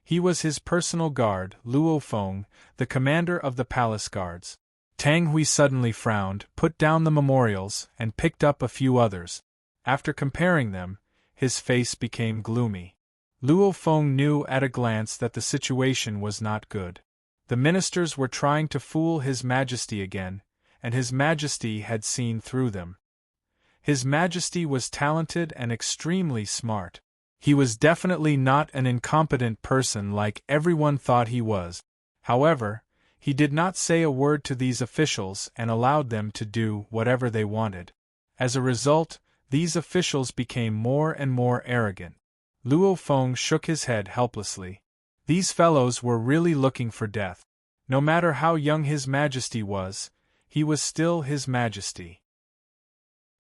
He was his personal guard, Luo Feng, the commander of the palace guards. Tang Hui suddenly frowned, put down the memorials, and picked up a few others. After comparing them, his face became gloomy. Luo Feng knew at a glance that the situation was not good. The ministers were trying to fool His Majesty again, and His Majesty had seen through them. His Majesty was talented and extremely smart. He was definitely not an incompetent person like everyone thought he was. However, he did not say a word to these officials and allowed them to do whatever they wanted. As a result, these officials became more and more arrogant. Luo Feng shook his head helplessly. These fellows were really looking for death. No matter how young His Majesty was, he was still His Majesty.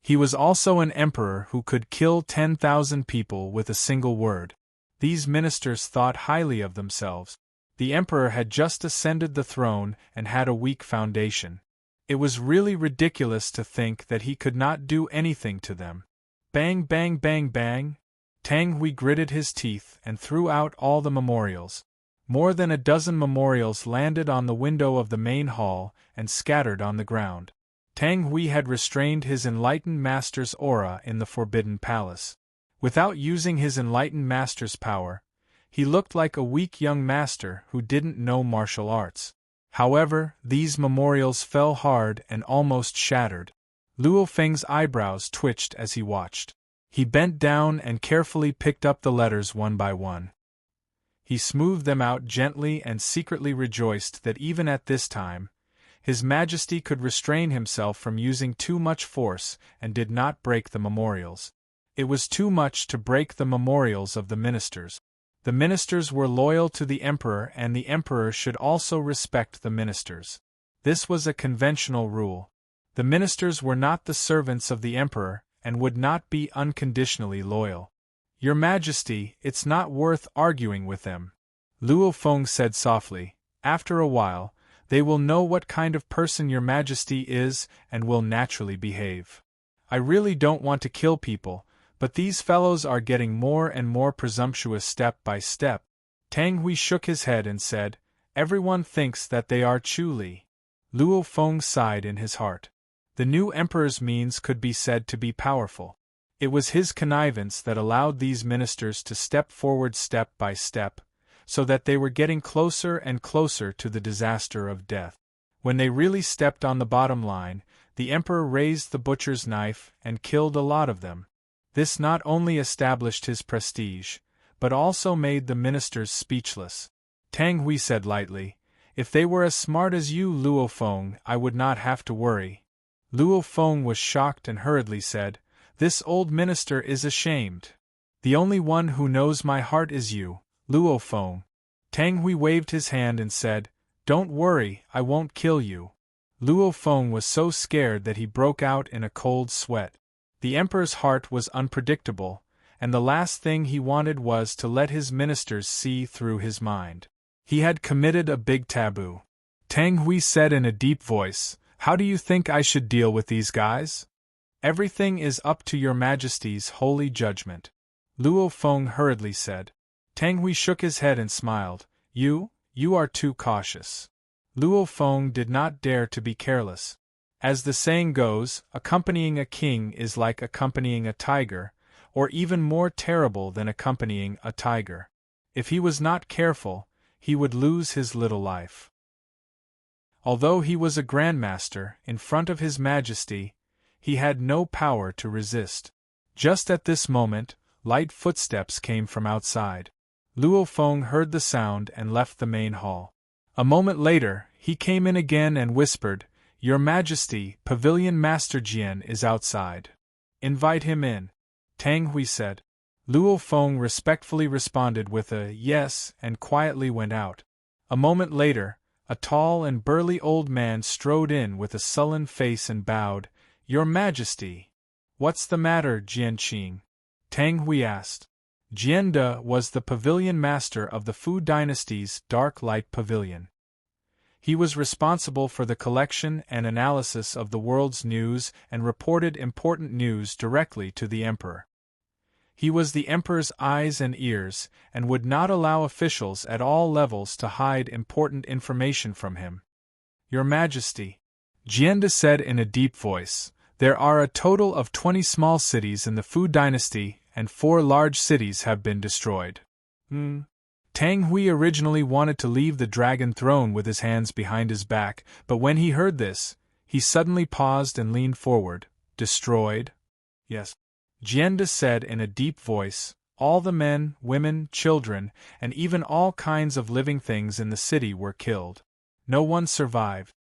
He was also an emperor who could kill 10,000 people with a single word. These ministers thought highly of themselves. The emperor had just ascended the throne and had a weak foundation. It was really ridiculous to think that he could not do anything to them. Bang, bang, bang, bang! Tang Hui gritted his teeth and threw out all the memorials. More than a dozen memorials landed on the window of the main hall and scattered on the ground. Tang Hui had restrained his enlightened master's aura in the Forbidden Palace. Without using his enlightened master's power, he looked like a weak young master who didn't know martial arts. However, these memorials fell hard and almost shattered. Luo Feng's eyebrows twitched as he watched. He bent down and carefully picked up the letters one by one. He smoothed them out gently and secretly rejoiced that even at this time, His Majesty could restrain himself from using too much force and did not break the memorials. It was too much to break the memorials of the ministers. The ministers were loyal to the emperor and the emperor should also respect the ministers. This was a conventional rule. The ministers were not the servants of the emperor and would not be unconditionally loyal. Your Majesty, it's not worth arguing with them, Luo Feng said softly. After a while, they will know what kind of person Your Majesty is and will naturally behave. I really don't want to kill people, but these fellows are getting more and more presumptuous step by step. Tang Hui shook his head and said, Everyone thinks that they are Chu Li. Luo Feng sighed in his heart. The new emperor's means could be said to be powerful. It was his connivance that allowed these ministers to step forward step by step, so that they were getting closer and closer to the disaster of death. When they really stepped on the bottom line, the emperor raised the butcher's knife and killed a lot of them. This not only established his prestige, but also made the ministers speechless. Tang Hui said lightly, "If they were as smart as you, Luo Feng, I would not have to worry." Luo Feng was shocked and hurriedly said, "This old minister is ashamed. The only one who knows my heart is you, Luo Feng." Tang Hui waved his hand and said, "Don't worry, I won't kill you." Luo Feng was so scared that he broke out in a cold sweat. The emperor's heart was unpredictable, and the last thing he wanted was to let his ministers see through his mind. He had committed a big taboo. Tang Hui said in a deep voice, "How do you think I should deal with these guys?" "Everything is up to your majesty's holy judgment," Luo Feng hurriedly said. Tang Hui shook his head and smiled. You are too cautious." Luo Feng did not dare to be careless. As the saying goes, accompanying a king is like accompanying a tiger, or even more terrible than accompanying a tiger. If he was not careful, he would lose his little life. Although he was a grandmaster in front of his majesty, he had no power to resist. Just at this moment, light footsteps came from outside. Luo Feng heard the sound and left the main hall. A moment later, he came in again and whispered, "Your Majesty, Pavilion Master Jian is outside. Invite him in," Tang Hui said. Luo Feng respectfully responded with a yes and quietly went out. A moment later, a tall and burly old man strode in with a sullen face and bowed. "Your Majesty." "What's the matter, Jian Qing?" Tang Hui asked. Jian De was the pavilion master of the Fu dynasty's Dark Light Pavilion. He was responsible for the collection and analysis of the world's news and reported important news directly to the emperor. He was the emperor's eyes and ears, and would not allow officials at all levels to hide important information from him. "Your Majesty," Jian De said in a deep voice, "there are a total of 20 small cities in the Fu dynasty, and 4 large cities have been destroyed." Tang Hui originally wanted to leave the dragon throne with his hands behind his back, but when he heard this, he suddenly paused and leaned forward. "Destroyed?" "Yes," Jian De said in a deep voice, "all the men, women, children, and even all kinds of living things in the city were killed. No one survived."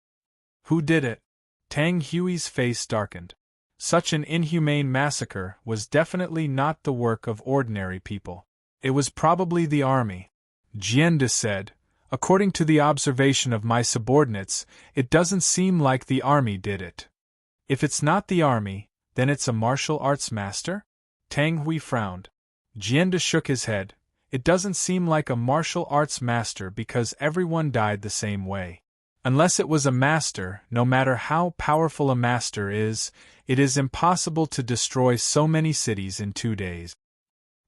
"Who did it?" Tang Hui's face darkened. Such an inhumane massacre was definitely not the work of ordinary people. It was probably the army. Jian De said, "According to the observation of my subordinates, it doesn't seem like the army did it." "If it's not the army, then it's a martial arts master?" Tang Hui frowned. Jian De shook his head. "It doesn't seem like a martial arts master because everyone died the same way. Unless it was a master, no matter how powerful a master is, it is impossible to destroy so many cities in 2 days."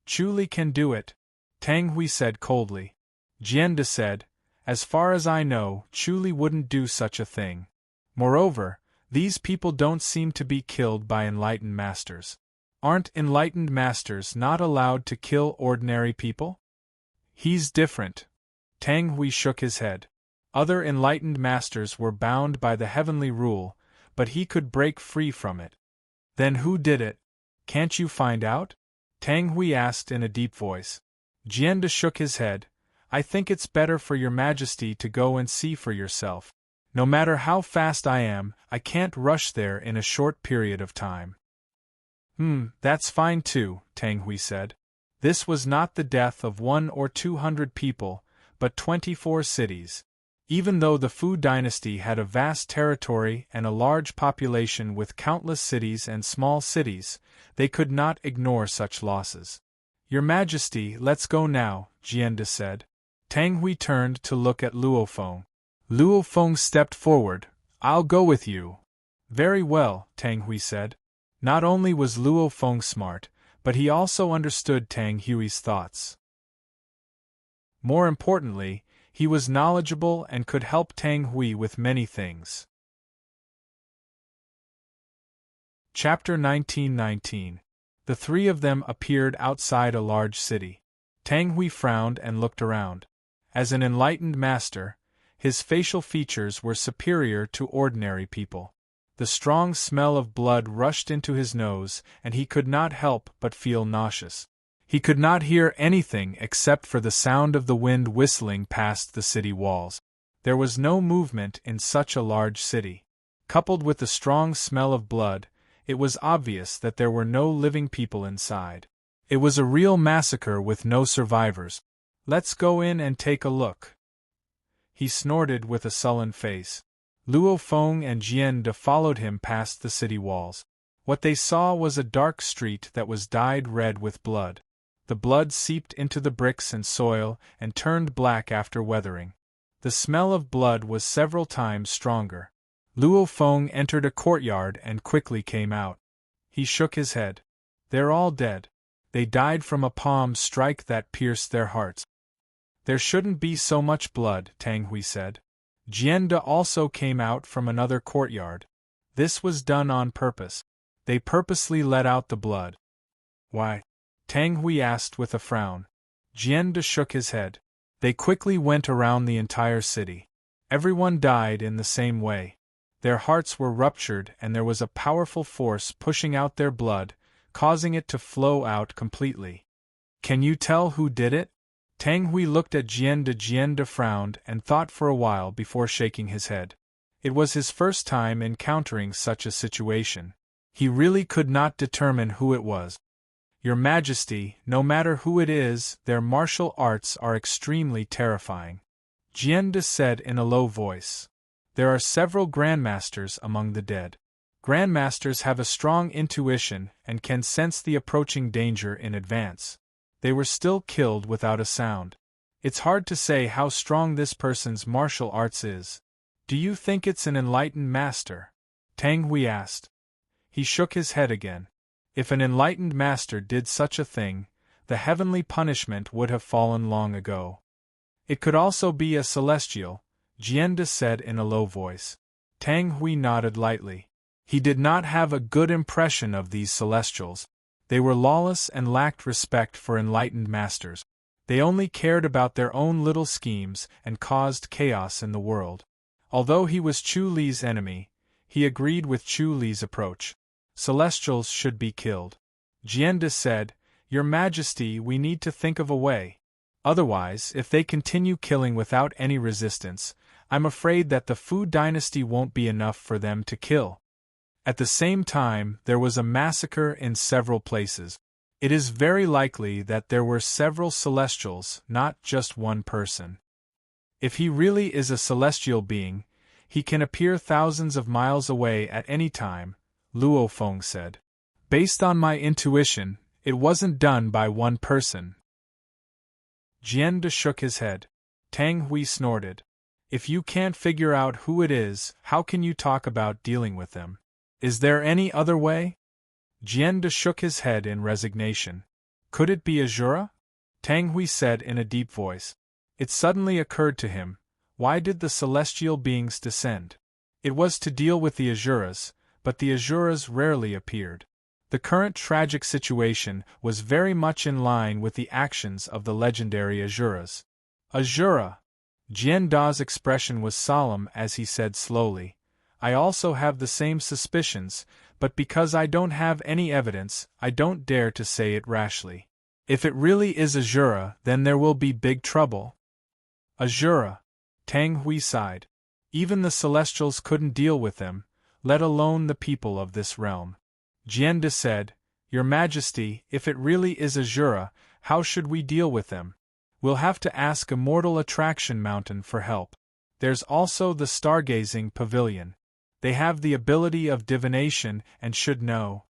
"Chu Li can do it," Tang Hui said coldly. Jian De said, "As far as I know, Chu Li wouldn't do such a thing. Moreover, these people don't seem to be killed by enlightened masters. Aren't enlightened masters not allowed to kill ordinary people?" "He's different." Tang Hui shook his head. Other enlightened masters were bound by the heavenly rule, but he could break free from it. "Then who did it? Can't you find out?" Tang Hui asked in a deep voice. Jian De shook his head. "I think it's better for your Majesty to go and see for yourself. No matter how fast I am, I can't rush there in a short period of time." That's fine too," Tang Hui said. "This was not the death of 100 or 200 people, but 24 cities. Even though the Fu dynasty had a vast territory and a large population with countless cities and small cities, they could not ignore such losses." "Your Majesty, let's go now," Jian De said. Tang Hui turned to look at Luo Feng. Luo Feng stepped forward. "I'll go with you." "Very well," Tang Hui said. Not only was Luo Feng smart, but he also understood Tang Hui's thoughts. More importantly, he was knowledgeable and could help Tang Hui with many things. Chapter 1919. The three of them appeared outside a large city. Tang Hui frowned and looked around. As an enlightened master, his facial features were superior to ordinary people. The strong smell of blood rushed into his nose, and he could not help but feel nauseous. He could not hear anything except for the sound of the wind whistling past the city walls. There was no movement in such a large city. Coupled with the strong smell of blood, it was obvious that there were no living people inside. It was a real massacre with no survivors. "Let's go in and take a look," he snorted with a sullen face. Luo Feng and Jian De followed him past the city walls. What they saw was a dark street that was dyed red with blood. The blood seeped into the bricks and soil and turned black after weathering. The smell of blood was several times stronger. Luo Feng entered a courtyard and quickly came out. He shook his head. "They're all dead. They died from a palm strike that pierced their hearts." "There shouldn't be so much blood," Tang Hui said. Jian De also came out from another courtyard. "This was done on purpose. They purposely let out the blood." "Why?" Tang Hui asked with a frown. Jian De shook his head. "They quickly went around the entire city. Everyone died in the same way. Their hearts were ruptured and there was a powerful force pushing out their blood, causing it to flow out completely." "Can you tell who did it?" Tang Hui looked at Jian De. Jian De frowned and thought for a while before shaking his head. It was his first time encountering such a situation. He really could not determine who it was. "Your Majesty, no matter who it is, their martial arts are extremely terrifying," Jian De said in a low voice. "There are several grandmasters among the dead. Grandmasters have a strong intuition and can sense the approaching danger in advance. They were still killed without a sound. It's hard to say how strong this person's martial arts is." "Do you think it's an enlightened master?" Tang Hui asked. He shook his head again. If an enlightened master did such a thing, the heavenly punishment would have fallen long ago. "It could also be a celestial," Jian De said in a low voice. Tang Hui nodded lightly. He did not have a good impression of these celestials. They were lawless and lacked respect for enlightened masters. They only cared about their own little schemes and caused chaos in the world. Although he was Chu Li's enemy, he agreed with Chu Li's approach. Celestials should be killed. Jian De said, "Your Majesty, we need to think of a way. Otherwise, if they continue killing without any resistance, I'm afraid that the Fu dynasty won't be enough for them to kill." At the same time, there was a massacre in several places. It is very likely that there were several celestials, not just one person. If he really is a celestial being, he can appear thousands of miles away at any time, Luo Feng said. "Based on my intuition, it wasn't done by one person." Jian De shook his head. Tang Hui snorted. "If you can't figure out who it is, how can you talk about dealing with them? Is there any other way?" Jian De shook his head in resignation. "Could it be Azura?" Tang Hui said in a deep voice. It suddenly occurred to him, why did the celestial beings descend? It was to deal with the Azuras, but the Azuras rarely appeared. The current tragic situation was very much in line with the actions of the legendary Azuras. "Azura!" Jian Da's expression was solemn as he said slowly, "I also have the same suspicions, but because I don't have any evidence, I don't dare to say it rashly. If it really is Azura, then there will be big trouble." "Azura!" Tang Hui sighed. "Even the Celestials couldn't deal with them, let alone the people of this realm." Jian De said, "Your Majesty, if it really is Azura, how should we deal with them? We'll have to ask Immortal Attraction Mountain for help. There's also the Stargazing Pavilion. They have the ability of divination and should know."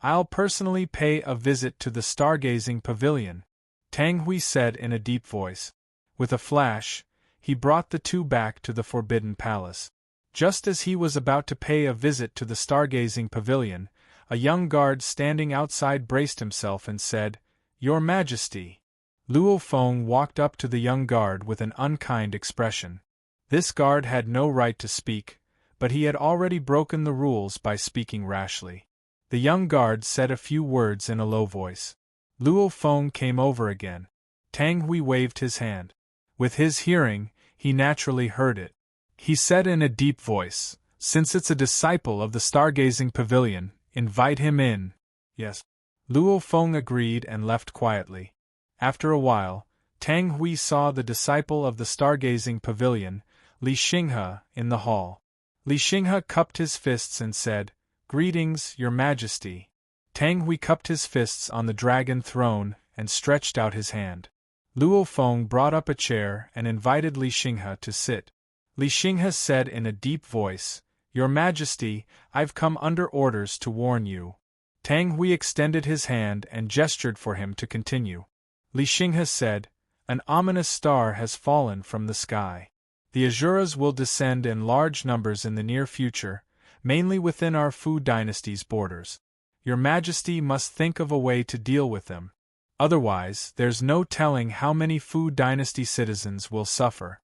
"I'll personally pay a visit to the Stargazing Pavilion," Tang Hui said in a deep voice. With a flash, he brought the two back to the Forbidden Palace. Just as he was about to pay a visit to the Stargazing Pavilion, a young guard standing outside braced himself and said, "Your Majesty." Luo Feng walked up to the young guard with an unkind expression. This guard had no right to speak, but he had already broken the rules by speaking rashly. The young guard said a few words in a low voice. Luo Feng came over again. Tang Hui waved his hand. With his hearing, he naturally heard it. He said in a deep voice, "Since it's a disciple of the stargazing pavilion, invite him in." Yes. Luo Feng agreed and left quietly. After a while, Tang Hui saw the disciple of the stargazing pavilion, Li Xinghe, in the hall. Li Xinghe cupped his fists and said, "Greetings, Your Majesty." Tang Hui cupped his fists on the dragon throne and stretched out his hand. Luo Feng brought up a chair and invited Li Xinghe to sit. Li Xinghe said in a deep voice, "Your Majesty, I've come under orders to warn you." Tang Hui extended his hand and gestured for him to continue. Li Xinghe said, "An ominous star has fallen from the sky. The Asuras will descend in large numbers in the near future, mainly within our Fu dynasty's borders. Your Majesty must think of a way to deal with them. Otherwise, there's no telling how many Fu dynasty citizens will suffer."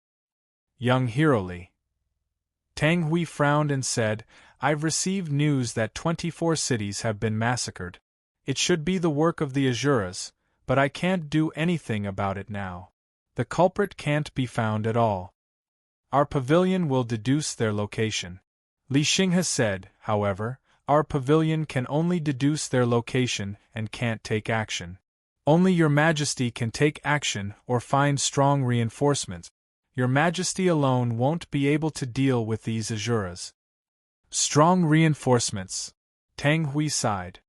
Young Hero Li. Tang Hui frowned and said, "I've received news that 24 cities have been massacred. It should be the work of the Asuras, but I can't do anything about it now. The culprit can't be found at all. Our pavilion will deduce their location." Li Xinghe said, "However, our pavilion can only deduce their location and can't take action. Only Your Majesty can take action or find strong reinforcements. Your Majesty alone won't be able to deal with these Asuras." Strong reinforcements. Tang Hui sighed.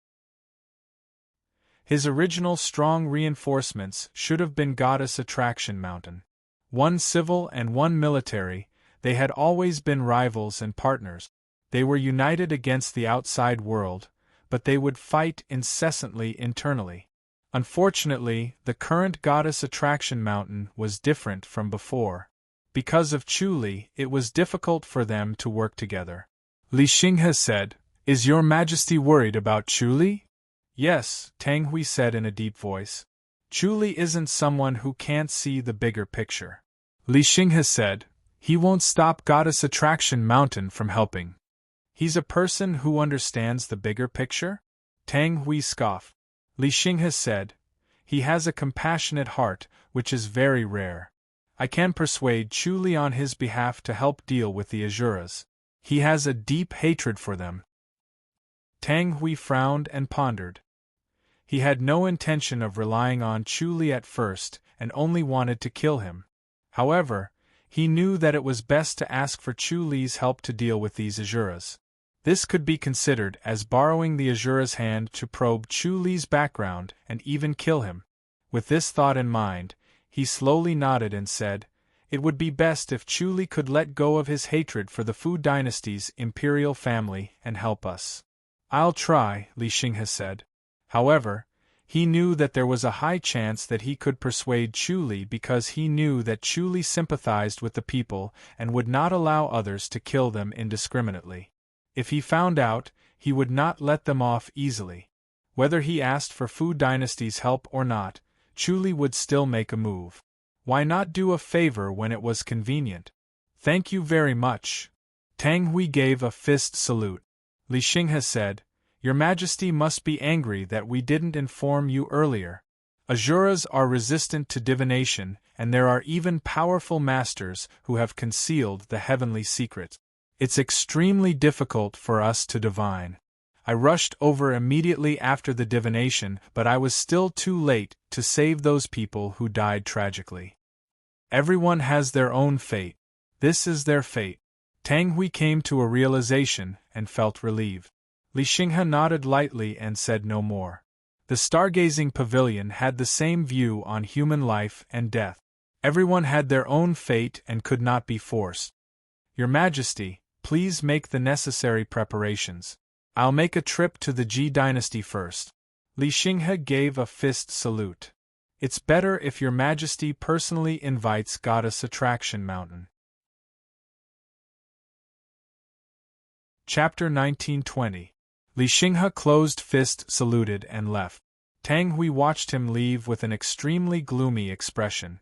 His original strong reinforcements should have been Goddess Attraction Mountain. One civil and one military, they had always been rivals and partners. They were united against the outside world, but they would fight incessantly internally. Unfortunately, the current Goddess Attraction Mountain was different from before. Because of Chu Li, it was difficult for them to work together. Li Xinghe said, "Is Your Majesty worried about Chu Li?" "Yes," Tang Hui said in a deep voice. "Chu Li isn't someone who can't see the bigger picture." Li Xinghe said, "He won't stop Goddess Attraction Mountain from helping. He's a person who understands the bigger picture?" Tang Hui scoffed. Li Xinghe said, "He has a compassionate heart, which is very rare. I can persuade Chu Li on his behalf to help deal with the Asuras. He has a deep hatred for them." Tang Hui frowned and pondered. He had no intention of relying on Chu Li at first and only wanted to kill him. However, he knew that it was best to ask for Chu Li's help to deal with these Asuras. This could be considered as borrowing the Asura's hand to probe Chu Li's background and even kill him. With this thought in mind, he slowly nodded and said, "It would be best if Chu Li could let go of his hatred for the Fu dynasty's imperial family and help us." "I'll try," Li Xinghe said. However, he knew that there was a high chance that he could persuade Chu Li because he knew that Chu Li sympathized with the people and would not allow others to kill them indiscriminately. If he found out, he would not let them off easily. Whether he asked for Fu dynasty's help or not, Chu Li would still make a move. Why not do a favor when it was convenient? "Thank you very much." Tang Hui gave a fist salute. Li Xinghe said, "Your Majesty must be angry that we didn't inform you earlier. Asuras are resistant to divination, and there are even powerful masters who have concealed the heavenly secret. It's extremely difficult for us to divine. I rushed over immediately after the divination, but I was still too late to save those people who died tragically. Everyone has their own fate. This is their fate." Tang Hui came to a realization and felt relieved. Li Xinghe nodded lightly and said no more. The stargazing pavilion had the same view on human life and death. Everyone had their own fate and could not be forced. "Your Majesty, please make the necessary preparations. I'll make a trip to the Ji dynasty first." Li Xinghe gave a fist salute. "It's better if Your Majesty personally invites Goddess Attraction Mountain." Chapter 1920. Li Xinghe closed fist saluted and left. Tang Hui watched him leave with an extremely gloomy expression.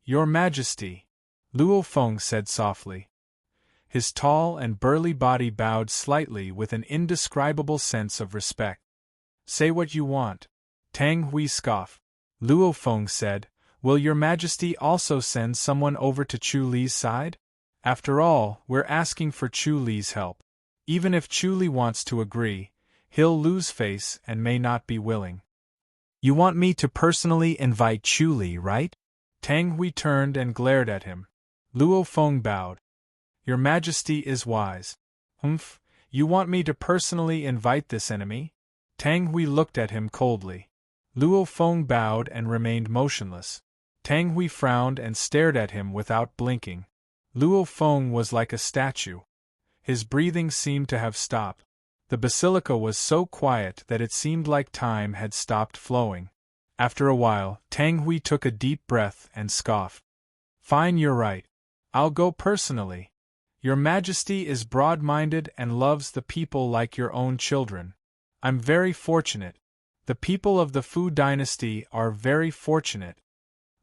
"Your Majesty," Luo Feng said softly. His tall and burly body bowed slightly with an indescribable sense of respect. Say what you want. Tang Hui scoffed. Luo Feng said, Will your majesty also send someone over to Chu Li's side? After all, we're asking for Chu Li's help. Even if Chu Li wants to agree, he'll lose face and may not be willing. You want me to personally invite Chu Li, right? Tang Hui turned and glared at him. Luo Feng bowed. Your majesty is wise. Humph, you want me to personally invite this enemy? Tang Hui looked at him coldly. Luo Feng bowed and remained motionless. Tang Hui frowned and stared at him without blinking. Luo Feng was like a statue. His breathing seemed to have stopped. The basilica was so quiet that it seemed like time had stopped flowing. After a while, Tang Hui took a deep breath and scoffed. Fine, you're right. I'll go personally. Your Majesty is broad-minded and loves the people like your own children. I'm very fortunate. The people of the Fu dynasty are very fortunate.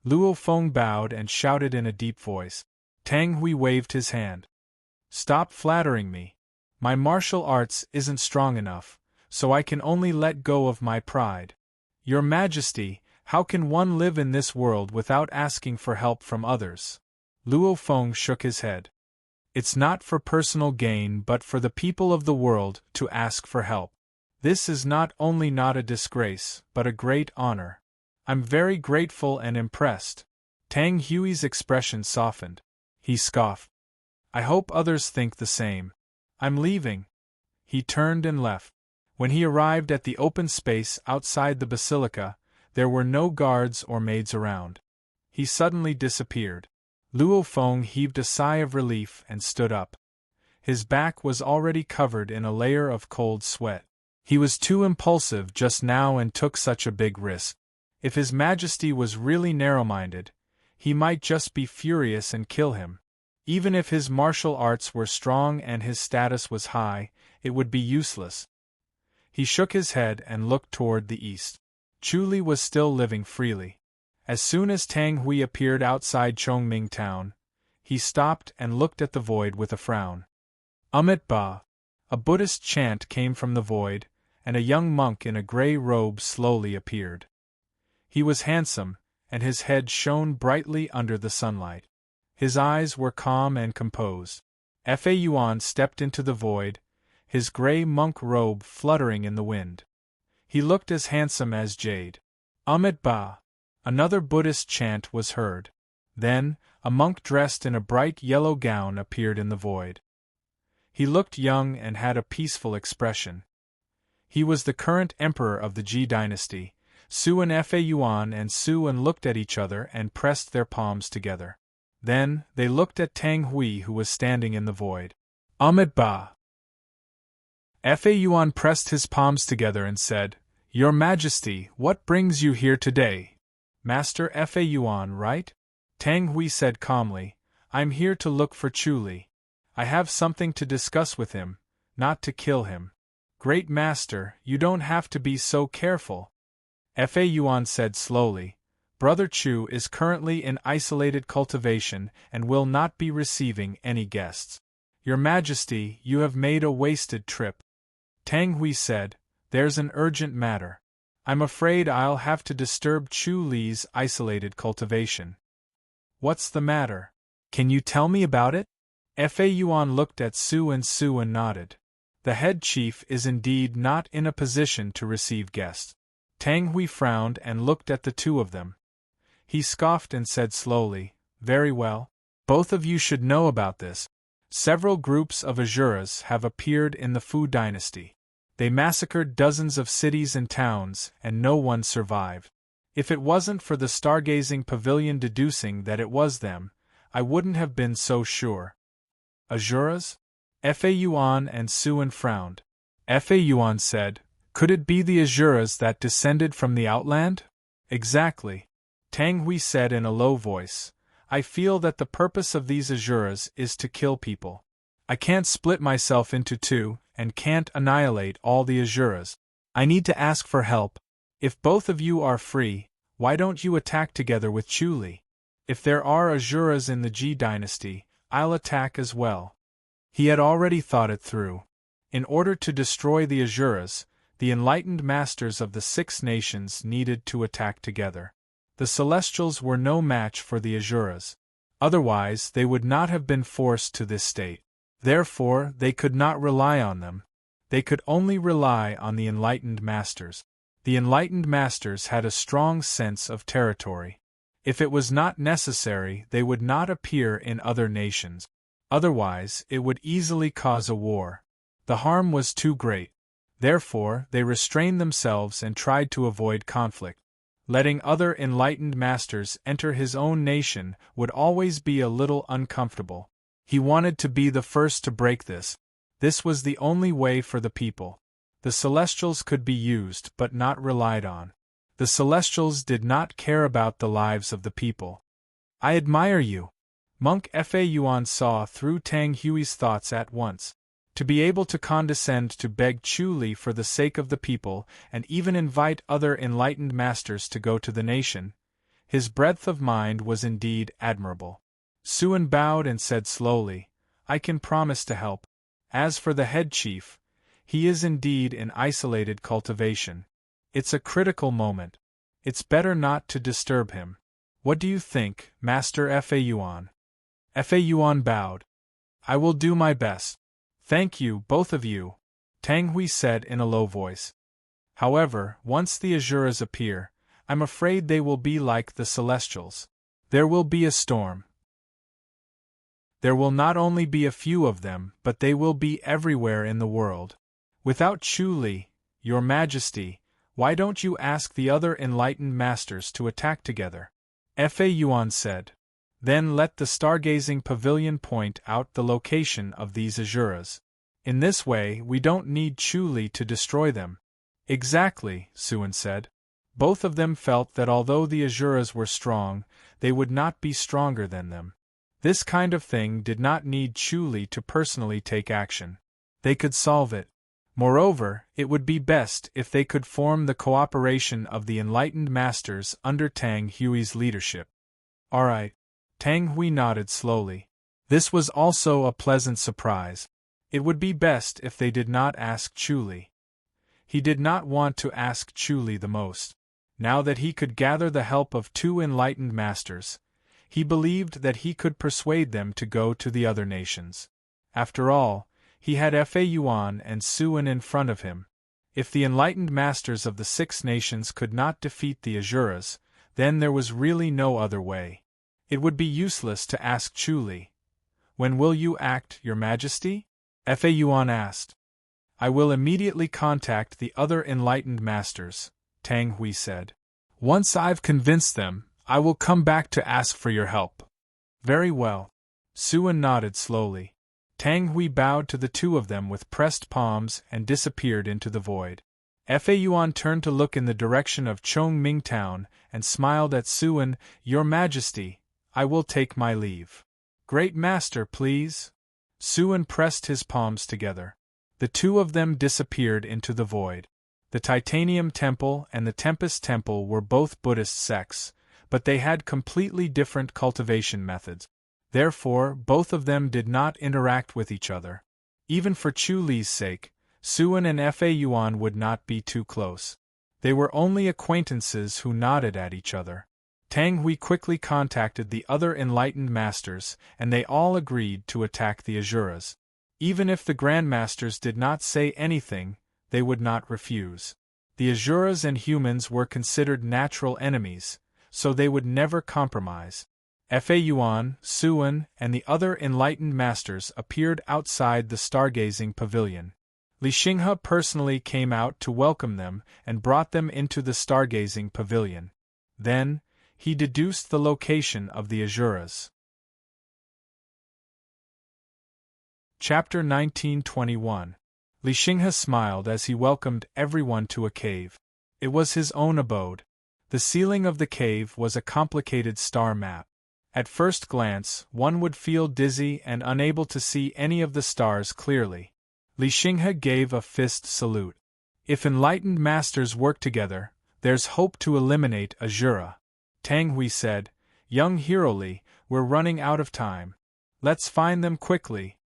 Luo Feng bowed and shouted in a deep voice. Tang Hui waved his hand. Stop flattering me. My martial arts isn't strong enough, so I can only let go of my pride. Your Majesty, how can one live in this world without asking for help from others? Luo Feng shook his head. It's not for personal gain but for the people of the world to ask for help. This is not only not a disgrace, but a great honor. I'm very grateful and impressed. Tang Hui's expression softened. He scoffed. I hope others think the same. I'm leaving. He turned and left. When he arrived at the open space outside the basilica, there were no guards or maids around. He suddenly disappeared. Luo Feng heaved a sigh of relief and stood up. His back was already covered in a layer of cold sweat. He was too impulsive just now and took such a big risk. If His Majesty was really narrow-minded, he might just be furious and kill him. Even if his martial arts were strong and his status was high, it would be useless. He shook his head and looked toward the east. Chu Li was still living freely. As soon as Tang Hui appeared outside Chongming town, he stopped and looked at the void with a frown. Amit Ba. A Buddhist chant came from the void, and a young monk in a gray robe slowly appeared. He was handsome, and his head shone brightly under the sunlight. His eyes were calm and composed. Fa Yuan stepped into the void, his gray monk robe fluttering in the wind. He looked as handsome as jade. Amit Ba. Another Buddhist chant was heard. Then, a monk dressed in a bright yellow gown appeared in the void. He looked young and had a peaceful expression. He was the current emperor of the Ji dynasty. Su and Fa Yuan and Su-an looked at each other and pressed their palms together. Then, they looked at Tang Hui who was standing in the void. Amit Ba. Fa Yuan pressed his palms together and said, Your Majesty, what brings you here today? Master Fa Yuan, right? Tang Hui said calmly, I'm here to look for Chu Li. I have something to discuss with him, not to kill him. Great Master, you don't have to be so careful. Fa Yuan said slowly, Brother Chu is currently in isolated cultivation and will not be receiving any guests. Your Majesty, you have made a wasted trip. Tang Hui said, There's an urgent matter. I'm afraid I'll have to disturb Chu Li's isolated cultivation. What's the matter? Can you tell me about it? Fa Yuan looked at Su and nodded. The head chief is indeed not in a position to receive guests. Tang Hui frowned and looked at the two of them. He scoffed and said slowly, Very well. Both of you should know about this. Several groups of Asuras have appeared in the Fu dynasty. They massacred dozens of cities and towns, and no one survived. If it wasn't for the stargazing pavilion deducing that it was them, I wouldn't have been so sure. Asuras? Fa Yuan and Su-an frowned. Fa Yuan said, Could it be the Asuras that descended from the outland? Exactly. Tang Hui said in a low voice, I feel that the purpose of these Asuras is to kill people. I can't split myself into two, and can't annihilate all the Asuras. I need to ask for help. If both of you are free, why don't you attack together with Chu Li? If there are Asuras in the Ji dynasty, I'll attack as well. He had already thought it through. In order to destroy the Asuras, The enlightened masters of the 6 nations needed to attack together. The Celestials were no match for the Asuras. Otherwise, they would not have been forced to this state. Therefore, they could not rely on them. They could only rely on the enlightened masters. The enlightened masters had a strong sense of territory. If it was not necessary, they would not appear in other nations. Otherwise, it would easily cause a war. The harm was too great. Therefore, they restrained themselves and tried to avoid conflict. Letting other enlightened masters enter his own nation would always be a little uncomfortable. He wanted to be the first to break this. This was the only way for the people. The Celestials could be used but not relied on. The Celestials did not care about the lives of the people. I admire you. Monk Fa Yuan saw through Tang Hui's thoughts at once. To be able to condescend to beg Chu Li for the sake of the people and even invite other enlightened masters to go to the nation, his breadth of mind was indeed admirable. Suan bowed and said slowly, I can promise to help. As for the head chief, he is indeed in isolated cultivation. It's a critical moment. It's better not to disturb him. What do you think, Master Fa Yuan? Fa Yuan bowed. I will do my best. Thank you, both of you, Tang Hui said in a low voice. However, once the Asuras appear, I'm afraid they will be like the Celestials. There will be a storm. There will not only be a few of them, but they will be everywhere in the world. Without Chu Li, Your Majesty, why don't you ask the other enlightened masters to attack together? Fa Yuan said. Then let the stargazing pavilion point out the location of these Asuras. In this way, we don't need Chu Li to destroy them. Exactly, Suan said. Both of them felt that although the Asuras were strong, they would not be stronger than them. This kind of thing did not need Chu Li to personally take action. They could solve it. Moreover, it would be best if they could form the cooperation of the enlightened masters under Tang Hui's leadership. All right. Tang Hui nodded slowly. This was also a pleasant surprise. It would be best if they did not ask Chu Li. He did not want to ask Chu Li the most. Now that he could gather the help of 2 enlightened masters, he believed that he could persuade them to go to the other nations. After all, he had Fa Yuan and Suan in front of him. If the enlightened masters of the 6 nations could not defeat the Asuras, then there was really no other way. It would be useless to ask Chu Li. When will you act, Your Majesty? Fa Yuan asked. I will immediately contact the other enlightened masters, Tang Hui said. Once I've convinced them, I will come back to ask for your help. Very well. Suan nodded slowly. Tang Hui bowed to the 2 of them with pressed palms and disappeared into the void. Fa Yuan turned to look in the direction of Chongming Town and smiled at Suan. Your Majesty, I will take my leave. Great Master, please. Suan pressed his palms together. The 2 of them disappeared into the void. The Titanium Temple and the Tempest Temple were both Buddhist sects, but they had completely different cultivation methods. Therefore, both of them did not interact with each other. Even for Chu Li's sake, Suan and Fa Yuan would not be too close. They were only acquaintances who nodded at each other. Tang Hui quickly contacted the other enlightened masters, and they all agreed to attack the Asuras. Even if the Grandmasters did not say anything, they would not refuse. The Asuras and humans were considered natural enemies, so they would never compromise. Fa Yuan, Suan, and the other enlightened masters appeared outside the stargazing pavilion. Li Xinghe personally came out to welcome them and brought them into the stargazing pavilion. Then, he deduced the location of the Asuras. Chapter 1921. Li Xinghe smiled as he welcomed everyone to a cave. It was his own abode. The ceiling of the cave was a complicated star map. At first glance, one would feel dizzy and unable to see any of the stars clearly. Li Xinghe gave a fist salute. If enlightened masters work together, there's hope to eliminate Asura. Tang Hui said, Young Hero Li, we're running out of time. Let's find them quickly.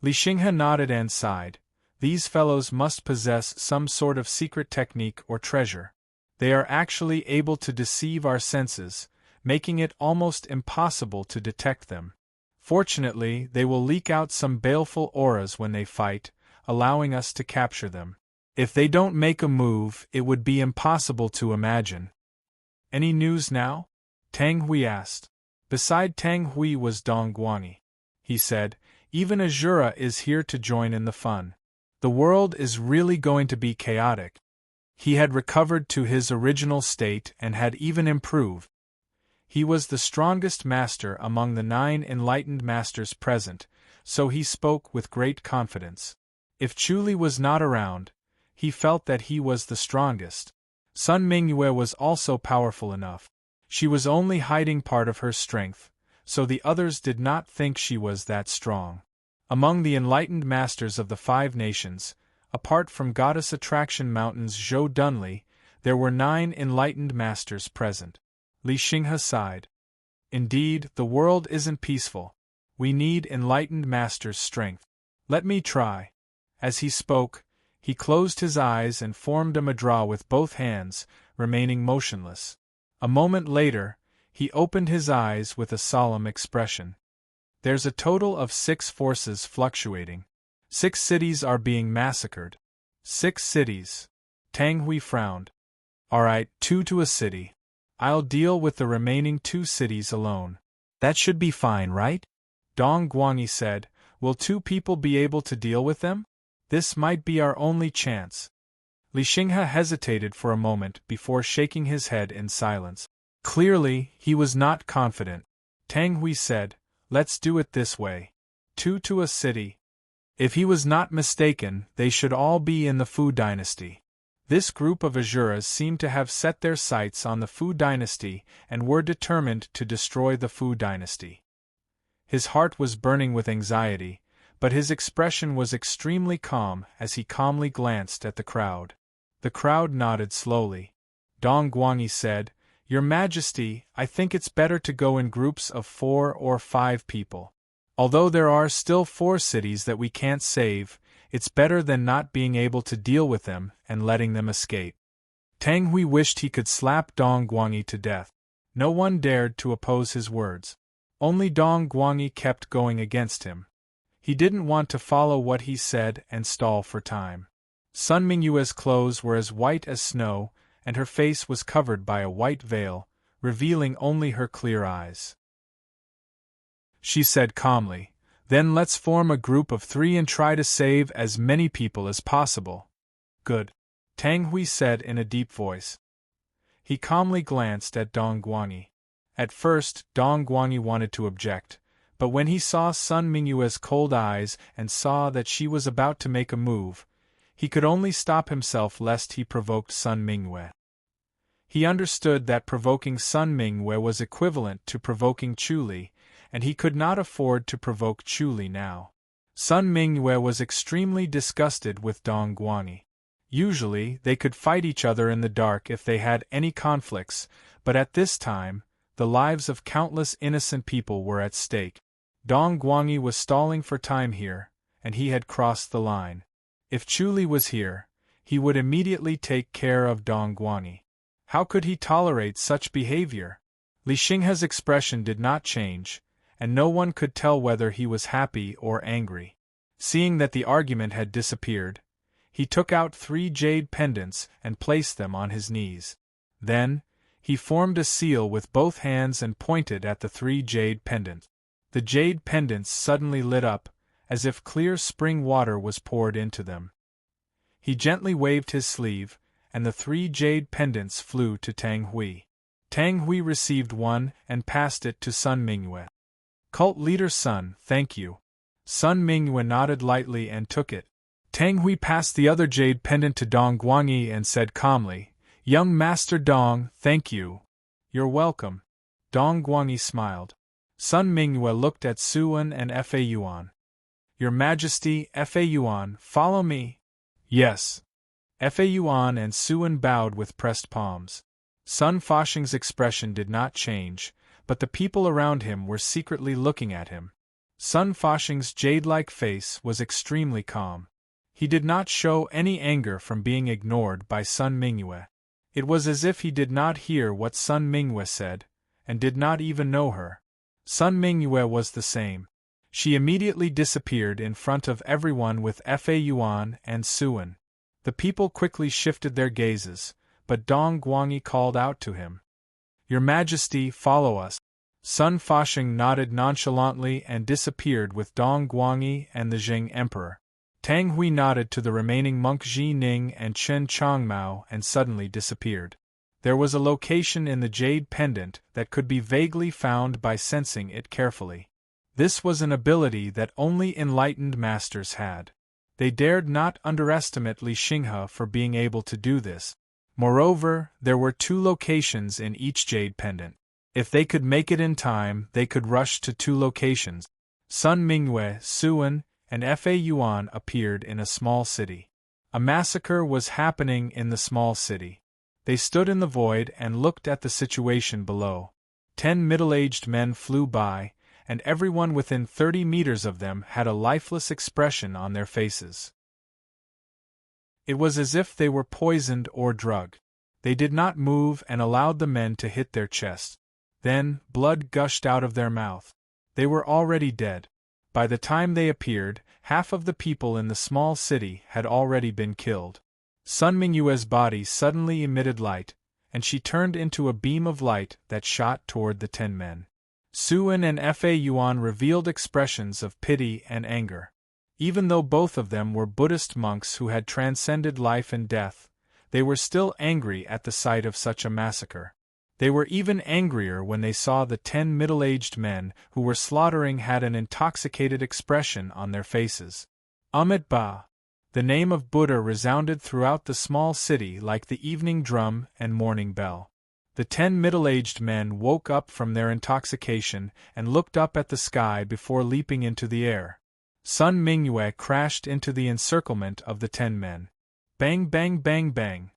Li Xinghe nodded and sighed. These fellows must possess some sort of secret technique or treasure. They are actually able to deceive our senses, making it almost impossible to detect them. Fortunately, they will leak out some baleful auras when they fight, allowing us to capture them. If they don't make a move, it would be impossible to imagine. Any news now? Tang Hui asked. Beside Tang Hui was Dong Guanyi. He said, even Azura is here to join in the fun. The world is really going to be chaotic. He had recovered to his original state and had even improved. He was the strongest master among the 9 enlightened masters present, so he spoke with great confidence. If Chuli was not around, he felt that he was the strongest. Sun Mingyue was also powerful enough. She was only hiding part of her strength, so the others did not think she was that strong. Among the enlightened masters of the 5 nations, apart from Goddess Attraction Mountain's Zhou Dunli, there were 9 enlightened masters present. Li Xinghe sighed. Indeed, the world isn't peaceful. We need enlightened masters' strength. Let me try. As he spoke, he closed his eyes and formed a mudra with both hands, remaining motionless. A moment later, he opened his eyes with a solemn expression. There's a total of 6 forces fluctuating. 6 cities are being massacred. 6 cities. Tang Hui frowned. Alright, 2 to a city. I'll deal with the remaining 2 cities alone. That should be fine, right? Dong Guanyi said, will 2 people be able to deal with them? This might be our only chance. Li Xinghe hesitated for a moment before shaking his head in silence. Clearly, he was not confident. Tang Hui said, let's do it this way. 2 to a city. If he was not mistaken, they should all be in the Fu dynasty. This group of Azuras seemed to have set their sights on the Fu dynasty and were determined to destroy the Fu dynasty. His heart was burning with anxiety, but his expression was extremely calm as he calmly glanced at the crowd. The crowd nodded slowly. Dong Guanyi said, Your Majesty, I think it's better to go in groups of 4 or 5 people. Although there are still 4 cities that we can't save, it's better than not being able to deal with them and letting them escape. Tang Hui wished he could slap Dong Guanyi to death. No one dared to oppose his words. Only Dong Guanyi kept going against him. He didn't want to follow what he said and stall for time. Sun Mingyue's clothes were as white as snow, and her face was covered by a white veil, revealing only her clear eyes. She said calmly, Then let's form a group of 3 and try to save as many people as possible. Good. Tang Hui said in a deep voice. He calmly glanced at Dong Guanyi. At first, Dong Guanyi wanted to object, but when he saw Sun Mingyue's cold eyes and saw that she was about to make a move, he could only stop himself lest he provoked Sun Mingyue. He understood that provoking Sun Mingyue was equivalent to provoking Chuli, and he could not afford to provoke Chuli now. Sun Mingyue was extremely disgusted with Dong Guanyi. Usually, they could fight each other in the dark if they had any conflicts, but at this time, the lives of countless innocent people were at stake. Dong Guanyi was stalling for time here, and he had crossed the line. If Chuli was here, he would immediately take care of Dong Guanyi. How could he tolerate such behavior? Li Xinghe's expression did not change, and no one could tell whether he was happy or angry. Seeing that the argument had disappeared, he took out 3 jade pendants and placed them on his knees. Then, he formed a seal with both hands and pointed at the 3 jade pendants. The jade pendants suddenly lit up, as if clear spring water was poured into them. He gently waved his sleeve, and the 3 jade pendants flew to Tang Hui. Tang Hui received one and passed it to Sun Mingyue. Cult Leader Sun, thank you. Sun Mingyue nodded lightly and took it. Tang Hui passed the other jade pendant to Dong Guanyi and said calmly, Young Master Dong, thank you. You're welcome. Dong Guanyi smiled. Sun Mingyue looked at Suan and Fa Yuan. Your Majesty, Fa Yuan, follow me. Yes. Fa Yuan and Suan bowed with pressed palms. Sun Faxing's expression did not change, but the people around him were secretly looking at him. Sun Faxing's jade-like face was extremely calm. He did not show any anger from being ignored by Sun Mingyue. It was as if he did not hear what Sun Mingyue said, and did not even know her. Sun Mingyue was the same. She immediately disappeared in front of everyone with Fa Yuan and Suan. The people quickly shifted their gazes, but Dong Guangyi called out to him. "Your Majesty, follow us." Sun Fashing nodded nonchalantly and disappeared with Dong Guangyi and the Jing Emperor. Tang Hui nodded to the remaining monk Ji Ning and Chen Changmao and suddenly disappeared. There was a location in the jade pendant that could be vaguely found by sensing it carefully. This was an ability that only enlightened masters had. They dared not underestimate Li Xinghe for being able to do this. Moreover, there were 2 locations in each jade pendant. If they could make it in time, they could rush to 2 locations. Sun Mingyue, Suan, and Fa Yuan appeared in a small city. A massacre was happening in the small city. They stood in the void and looked at the situation below. 10 middle-aged men flew by, and everyone within 30 meters of them had a lifeless expression on their faces. It was as if they were poisoned or drugged. They did not move and allowed the men to hit their chest. Then, blood gushed out of their mouth. They were already dead. By the time they appeared, half of the people in the small city had already been killed. Sun Mingyue's body suddenly emitted light, and she turned into a beam of light that shot toward the 10 men. Suan and Fa Yuan revealed expressions of pity and anger. Even though both of them were Buddhist monks who had transcended life and death, they were still angry at the sight of such a massacre. They were even angrier when they saw the 10 middle-aged men who were slaughtering had an intoxicated expression on their faces. Amit Ba. The name of Buddha resounded throughout the small city like the evening drum and morning bell. The 10 middle-aged men woke up from their intoxication and looked up at the sky before leaping into the air. Sun Mingyue crashed into the encirclement of the 10 men. Bang bang bang bang.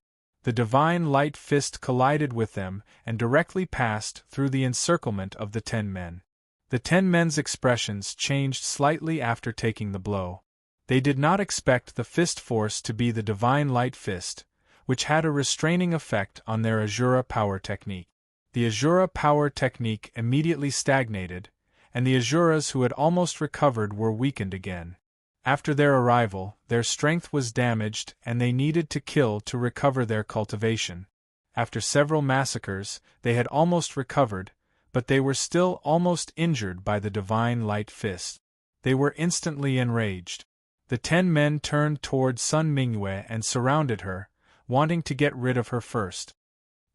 The divine light fist collided with them and directly passed through the encirclement of the 10 men. The 10 men's expressions changed slightly after taking the blow. They did not expect the fist force to be the divine light fist, which had a restraining effect on their Azura power technique. The Azura power technique immediately stagnated, and the Azuras who had almost recovered were weakened again. After their arrival, their strength was damaged and they needed to kill to recover their cultivation. After several massacres, they had almost recovered, but they were still almost injured by the divine light fist. They were instantly enraged. The 10 men turned toward Sun Mingyue and surrounded her, wanting to get rid of her first.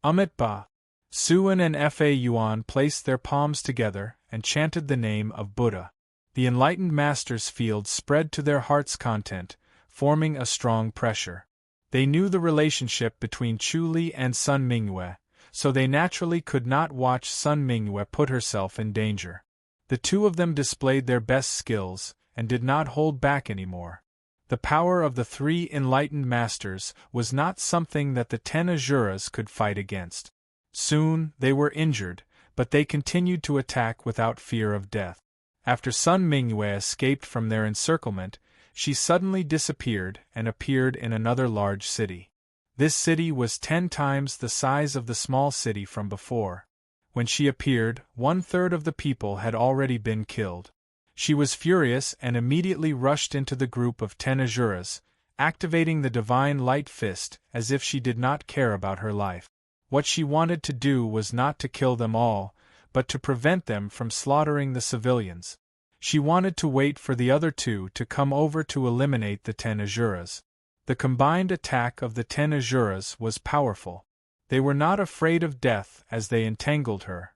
Amit Ba. Suan and Fa Yuan placed their palms together and chanted the name of Buddha. The enlightened master's field spread to their heart's content, forming a strong pressure. They knew the relationship between Chu Li and Sun Mingyue, so they naturally could not watch Sun Mingyue put herself in danger. The 2 of them displayed their best skills, and did not hold back anymore. The power of the 3 enlightened masters was not something that the 10 Azuras could fight against. Soon, they were injured, but they continued to attack without fear of death. After Sun Mingyue escaped from their encirclement, she suddenly disappeared and appeared in another large city. This city was 10 times the size of the small city from before. When she appeared, 1/3 of the people had already been killed. She was furious and immediately rushed into the group of 10 Azuras, activating the divine light fist as if she did not care about her life. What she wanted to do was not to kill them all, but to prevent them from slaughtering the civilians. She wanted to wait for the other 2 to come over to eliminate the 10 Azuras. The combined attack of the 10 Azuras was powerful. They were not afraid of death as they entangled her.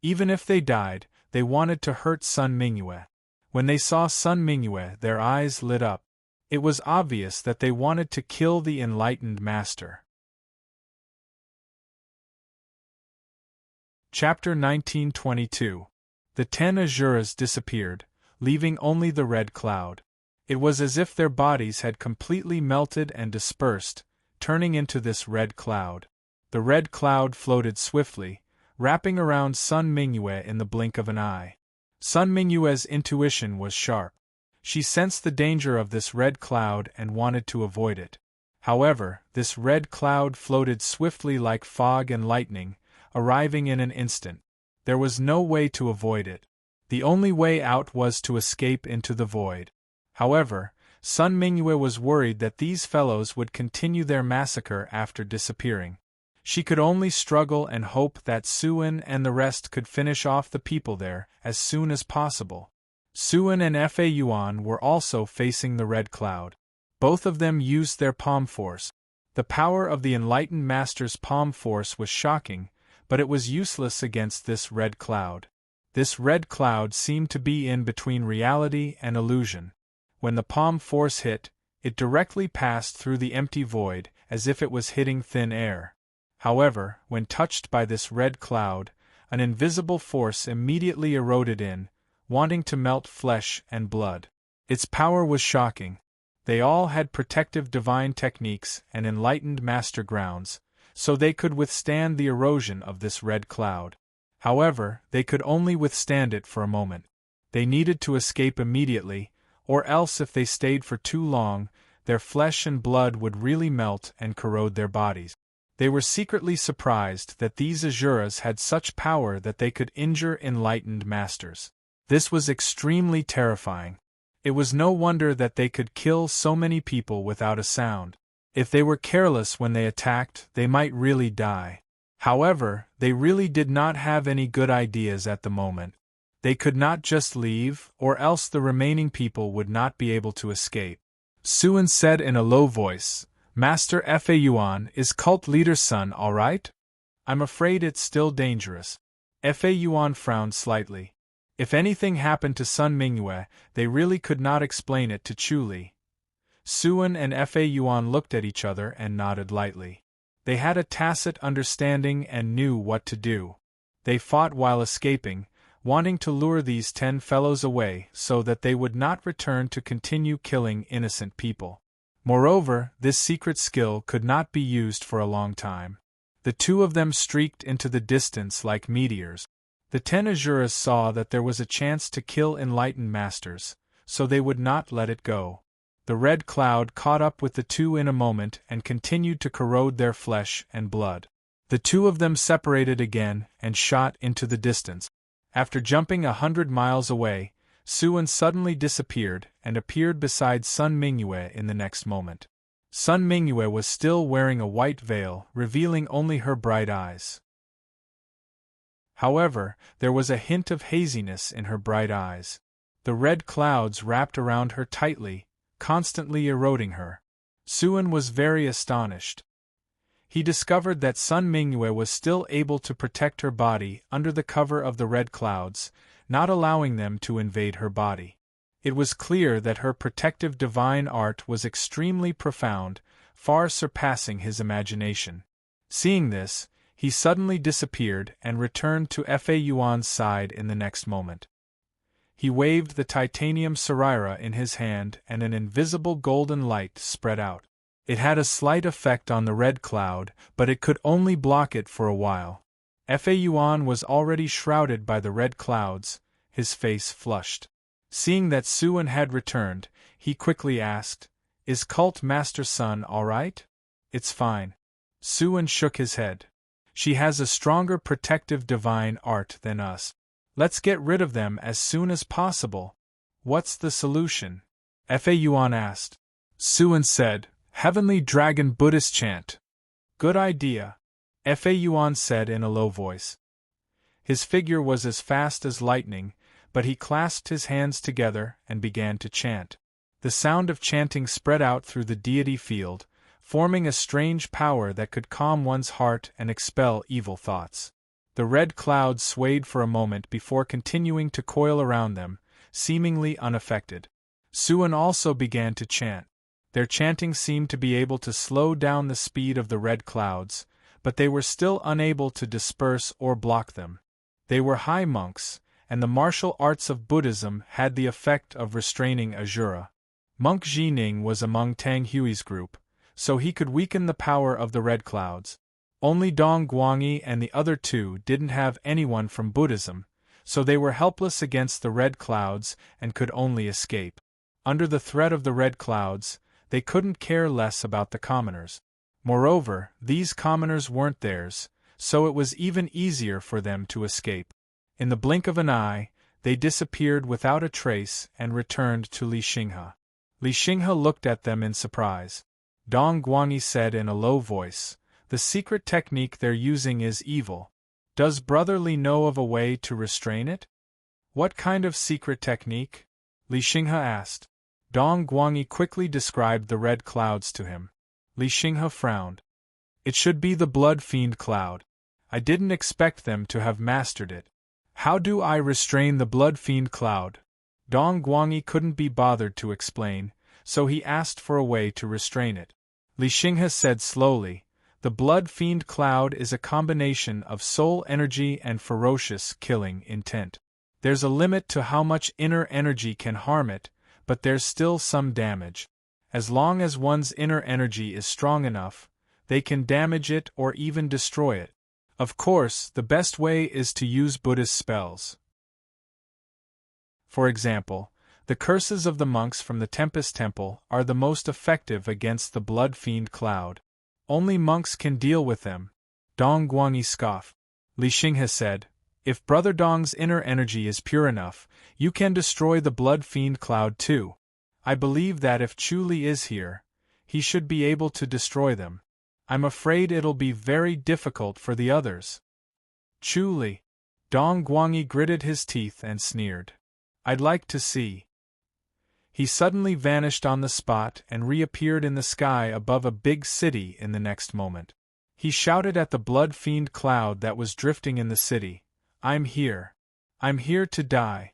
Even if they died, they wanted to hurt Sun Mingyue. When they saw Sun Mingyue, their eyes lit up. It was obvious that they wanted to kill the enlightened master. Chapter 1922. The 10 Azuras disappeared, leaving only the red cloud. It was as if their bodies had completely melted and dispersed, turning into this red cloud. The red cloud floated swiftly, wrapping around Sun Mingyue in the blink of an eye. Sun Mingyue's intuition was sharp. She sensed the danger of this red cloud and wanted to avoid it. However, this red cloud floated swiftly like fog and lightning, arriving in an instant. There was no way to avoid it. The only way out was to escape into the void. However, Sun Mingyue was worried that these fellows would continue their massacre after disappearing. She could only struggle and hope that Suin and the rest could finish off the people there as soon as possible. Suin and Fa Yuan were also facing the red cloud. Both of them used their palm force. The power of the enlightened master's palm force was shocking, but it was useless against this red cloud. This red cloud seemed to be in between reality and illusion. When the palm force hit, it directly passed through the empty void, as if it was hitting thin air. However, when touched by this red cloud, an invisible force immediately eroded in, wanting to melt flesh and blood. Its power was shocking. They all had protective divine techniques and enlightened master grounds, so they could withstand the erosion of this red cloud. However, they could only withstand it for a moment. They needed to escape immediately, or else if they stayed for too long, their flesh and blood would really melt and corrode their bodies. They were secretly surprised that these Asuras had such power that they could injure enlightened masters. This was extremely terrifying. It was no wonder that they could kill so many people without a sound. If they were careless when they attacked, they might really die. However, they really did not have any good ideas at the moment. They could not just leave, or else the remaining people would not be able to escape. Suin said in a low voice, "Master Fa Yuan, is cult leader's son all right? I'm afraid it's still dangerous." Fa Yuan frowned slightly. If anything happened to Sun Mingyue, they really could not explain it to Chu Li. Suin and Fa Yuan looked at each other and nodded lightly. They had a tacit understanding and knew what to do. They fought while escaping, wanting to lure these 10 fellows away so that they would not return to continue killing innocent people. Moreover, this secret skill could not be used for a long time. The two of them streaked into the distance like meteors. The 10 Asuras saw that there was a chance to kill enlightened masters, so they would not let it go. The red cloud caught up with the two in a moment and continued to corrode their flesh and blood. The two of them separated again and shot into the distance. After jumping 100 miles away, Suin suddenly disappeared and appeared beside Sun Mingyue in the next moment. Sun Mingyue was still wearing a white veil, revealing only her bright eyes. However, there was a hint of haziness in her bright eyes. The red clouds wrapped around her tightly, constantly eroding her. Suin was very astonished. He discovered that Sun Mingyue was still able to protect her body under the cover of the red clouds, not allowing them to invade her body. It was clear that her protective divine art was extremely profound, far surpassing his imagination. Seeing this, he suddenly disappeared and returned to Fa Yuan's side in the next moment. He waved the titanium saraira in his hand and an invisible golden light spread out. It had a slight effect on the red cloud, but it could only block it for a while. Fa Yuan was already shrouded by the red clouds, his face flushed. Seeing that Suin had returned, he quickly asked, "Is Cult Master Sun all right?" "It's fine." Suin shook his head. "She has a stronger protective divine art than us. Let's get rid of them as soon as possible." "What's the solution?" Fa Yuan asked. Suin said, "Heavenly Dragon Buddhist chant." "Good idea," Fa Yuan said in a low voice. His figure was as fast as lightning, but he clasped his hands together and began to chant. The sound of chanting spread out through the deity field, forming a strange power that could calm one's heart and expel evil thoughts. The red clouds swayed for a moment before continuing to coil around them, seemingly unaffected. Suin also began to chant. Their chanting seemed to be able to slow down the speed of the red clouds, but they were still unable to disperse or block them. They were high monks, and the martial arts of Buddhism had the effect of restraining Asura. Monk Jining was among Tang Hui's group, so he could weaken the power of the red clouds. Only Dong Guangyi and the other two didn't have anyone from Buddhism, so they were helpless against the red clouds and could only escape. Under the threat of the red clouds, they couldn't care less about the commoners. Moreover, these commoners weren't theirs, so it was even easier for them to escape. In the blink of an eye, they disappeared without a trace and returned to Li Xinghe. Li Xinghe looked at them in surprise. Dong Guangyi said in a low voice, "The secret technique they're using is evil. Does Brother Li know of a way to restrain it?" "What kind of secret technique?" Li Xinghe asked. Dong Guangyi quickly described the red clouds to him. Li Xinghe frowned. "It should be the blood fiend cloud. I didn't expect them to have mastered it. How do I restrain the blood fiend cloud?" Dong Guangyi couldn't be bothered to explain, so he asked for a way to restrain it. Li Xinghe said slowly, "The blood fiend cloud is a combination of soul energy and ferocious killing intent. There's a limit to how much inner energy can harm it, but there's still some damage. As long as one's inner energy is strong enough, they can damage it or even destroy it. Of course, the best way is to use Buddhist spells. For example, the curses of the monks from the Tempest Temple are the most effective against the blood fiend cloud. Only monks can deal with them." Dong Guangyi scoffed. Li Xinghe said, "If Brother Dong's inner energy is pure enough, you can destroy the blood fiend cloud too. I believe that if Chu Li is here, he should be able to destroy them. I'm afraid it'll be very difficult for the others." "Chu Li?" Dong Guangyi gritted his teeth and sneered. "I'd like to see." He suddenly vanished on the spot and reappeared in the sky above a big city in the next moment. He shouted at the blood fiend cloud that was drifting in the city, "I'm here. I'm here to die."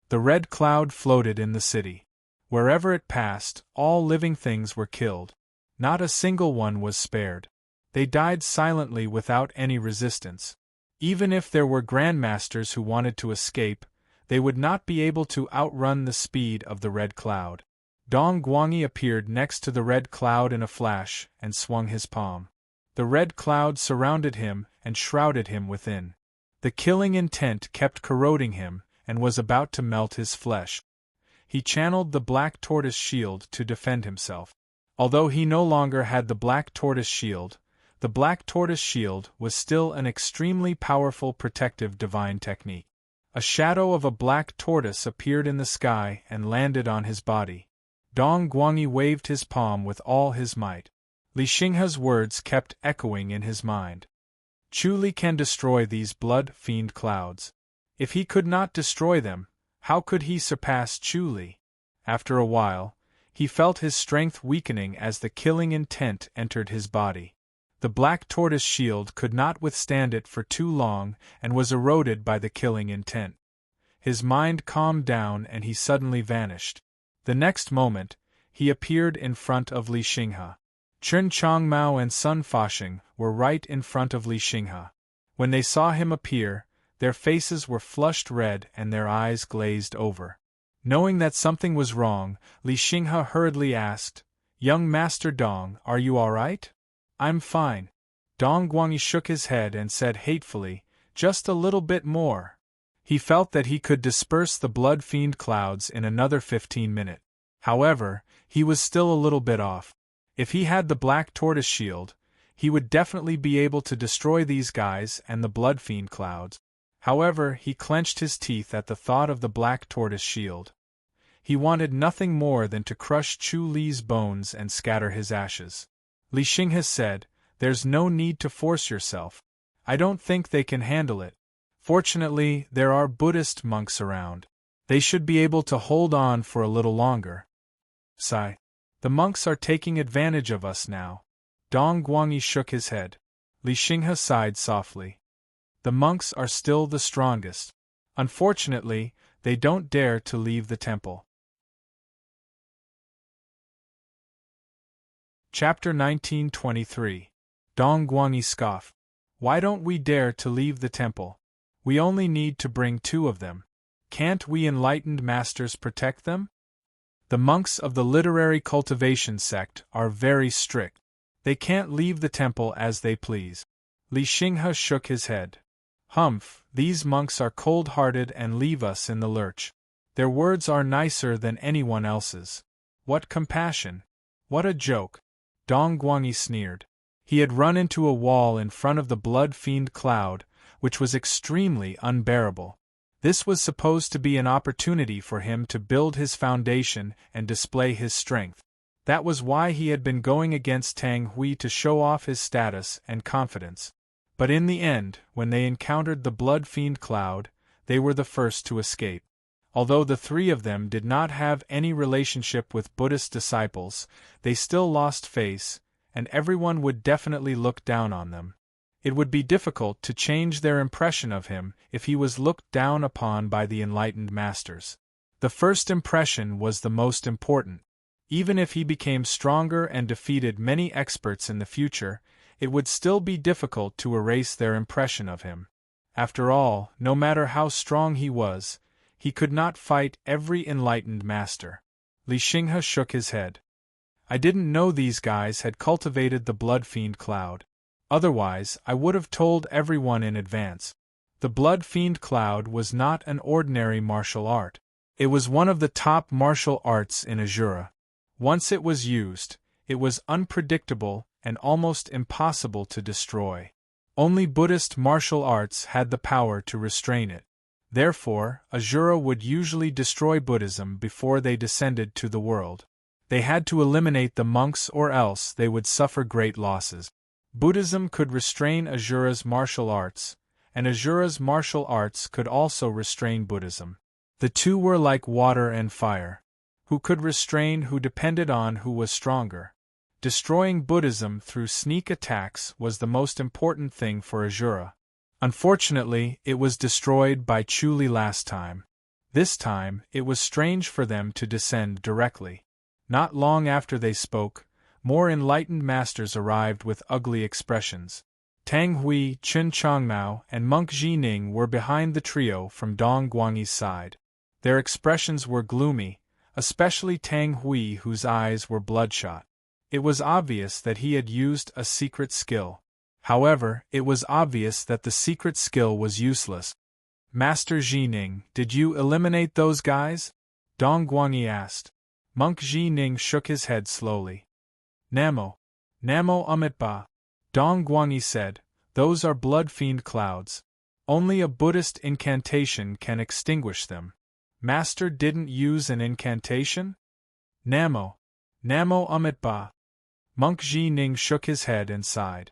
The red cloud floated in the city. Wherever it passed, all living things were killed. Not a single one was spared. They died silently without any resistance. Even if there were grandmasters who wanted to escape, they would not be able to outrun the speed of the red cloud. Dong Guangyi appeared next to the red cloud in a flash and swung his palm. The red cloud surrounded him and shrouded him within. The killing intent kept corroding him and was about to melt his flesh. He channeled the black tortoise shield to defend himself. Although he no longer had the black tortoise shield, the black tortoise shield was still an extremely powerful protective divine technique. A shadow of a black tortoise appeared in the sky and landed on his body. Dong Guangyi waved his palm with all his might. Li Xinghe's words kept echoing in his mind. Chu Li can destroy these blood fiend clouds. If he could not destroy them, how could he surpass Chu Li? After a while, he felt his strength weakening as the killing intent entered his body. The black tortoise shield could not withstand it for too long and was eroded by the killing intent. His mind calmed down and he suddenly vanished. The next moment, he appeared in front of Li Xinghe. Chen Chongmao and Sun Faxing were right in front of Li Xinghe. When they saw him appear, their faces were flushed red and their eyes glazed over. Knowing that something was wrong, Li Xinghe hurriedly asked, "Young Master Dong, are you all right?" "I'm fine." Dong Guangyi shook his head and said hatefully, "Just a little bit more." He felt that he could disperse the blood fiend clouds in another 15 minutes. However, he was still a little bit off. If he had the black tortoise shield, he would definitely be able to destroy these guys and the blood fiend clouds. However, he clenched his teeth at the thought of the black tortoise shield. He wanted nothing more than to crush Chu Li's bones and scatter his ashes. Li Xinghe said, "There's no need to force yourself. I don't think they can handle it. Fortunately, there are Buddhist monks around. They should be able to hold on for a little longer." Sigh. "The monks are taking advantage of us now." Dong Guangyi shook his head. Li Xinghe sighed softly. "The monks are still the strongest. Unfortunately, they don't dare to leave the temple." Chapter 1923. Dong Guangyi scoffed. "Why don't we dare to leave the temple? We only need to bring 2 of them. Can't we enlightened masters protect them?" "The monks of the literary cultivation sect are very strict. They can't leave the temple as they please." Li Xinghe shook his head. "Humph, these monks are cold-hearted and leave us in the lurch. Their words are nicer than anyone else's. What compassion! What a joke! Dong Guangyi sneered. He had run into a wall in front of the blood-fiend Cloud, which was extremely unbearable. This was supposed to be an opportunity for him to build his foundation and display his strength. That was why he had been going against Tang Hui, to show off his status and confidence. But in the end, when they encountered the blood-fiend Cloud, they were the first to escape. Although the three of them did not have any relationship with Buddhist disciples, they still lost face, and everyone would definitely look down on them. It would be difficult to change their impression of him if he was looked down upon by the enlightened masters. The first impression was the most important. Even if he became stronger and defeated many experts in the future, it would still be difficult to erase their impression of him. After all, no matter how strong he was, he could not fight every enlightened master. Li Xinghe shook his head. I didn't know these guys had cultivated the blood-fiend Cloud. Otherwise, I would have told everyone in advance. The blood-fiend Cloud was not an ordinary martial art. It was one of the top martial arts in Azura. Once it was used, it was unpredictable and almost impossible to destroy. Only Buddhist martial arts had the power to restrain it. Therefore, Azura would usually destroy Buddhism before they descended to the world. They had to eliminate the monks, or else they would suffer great losses. Buddhism could restrain Azura's martial arts, and Azura's martial arts could also restrain Buddhism. The two were like water and fire. Who could restrain who depended on who was stronger. Destroying Buddhism through sneak attacks was the most important thing for Azura. Unfortunately, it was destroyed by Chu Li last time. This time, it was strange for them to descend directly. Not long after they spoke, more enlightened masters arrived with ugly expressions. Tang Hui, Chen Changmao, and Monk Ji Ning were behind the trio from Dong Guangyi's side. Their expressions were gloomy, especially Tang Hui, whose eyes were bloodshot. It was obvious that he had used a secret skill. However, it was obvious that the secret skill was useless. Master Ji Ning, did you eliminate those guys? Dong Guangyi asked. Monk Ji Ning shook his head slowly. Namo Amitba, Dong Guangyi said, those are blood-fiend clouds. Only a Buddhist incantation can extinguish them. Master didn't use an incantation? Namo Amitba. Monk Ji Ning shook his head and sighed.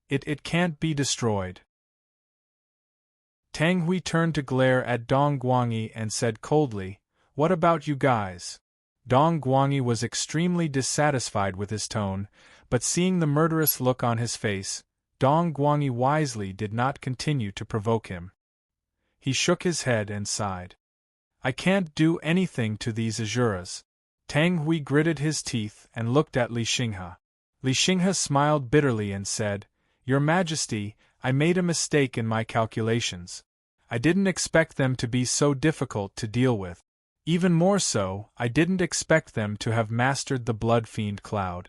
It can't be destroyed. Tang Hui turned to glare at Dong Guangyi and said coldly, what about you guys? Dong Guangyi was extremely dissatisfied with his tone, but seeing the murderous look on his face, Dong Guangyi wisely did not continue to provoke him. He shook his head and sighed. I can't do anything to these Azuras. Tang Hui gritted his teeth and looked at Li Xinghe. Li Xinghe smiled bitterly and said, Your Majesty, I made a mistake in my calculations. I didn't expect them to be so difficult to deal with. Even more so, I didn't expect them to have mastered the blood-fiend Cloud.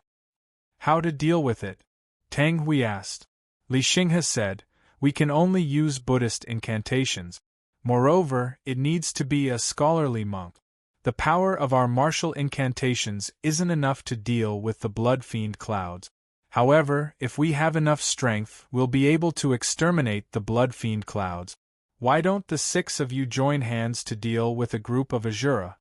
How to deal with it? Tang Hui asked. Li Xinghe said, we can only use Buddhist incantations. Moreover, it needs to be a scholarly monk. The power of our martial incantations isn't enough to deal with the blood-fiend clouds. However, if we have enough strength, we'll be able to exterminate the blood-fiend clouds. Why don't the 6 of you join hands to deal with a group of Azura?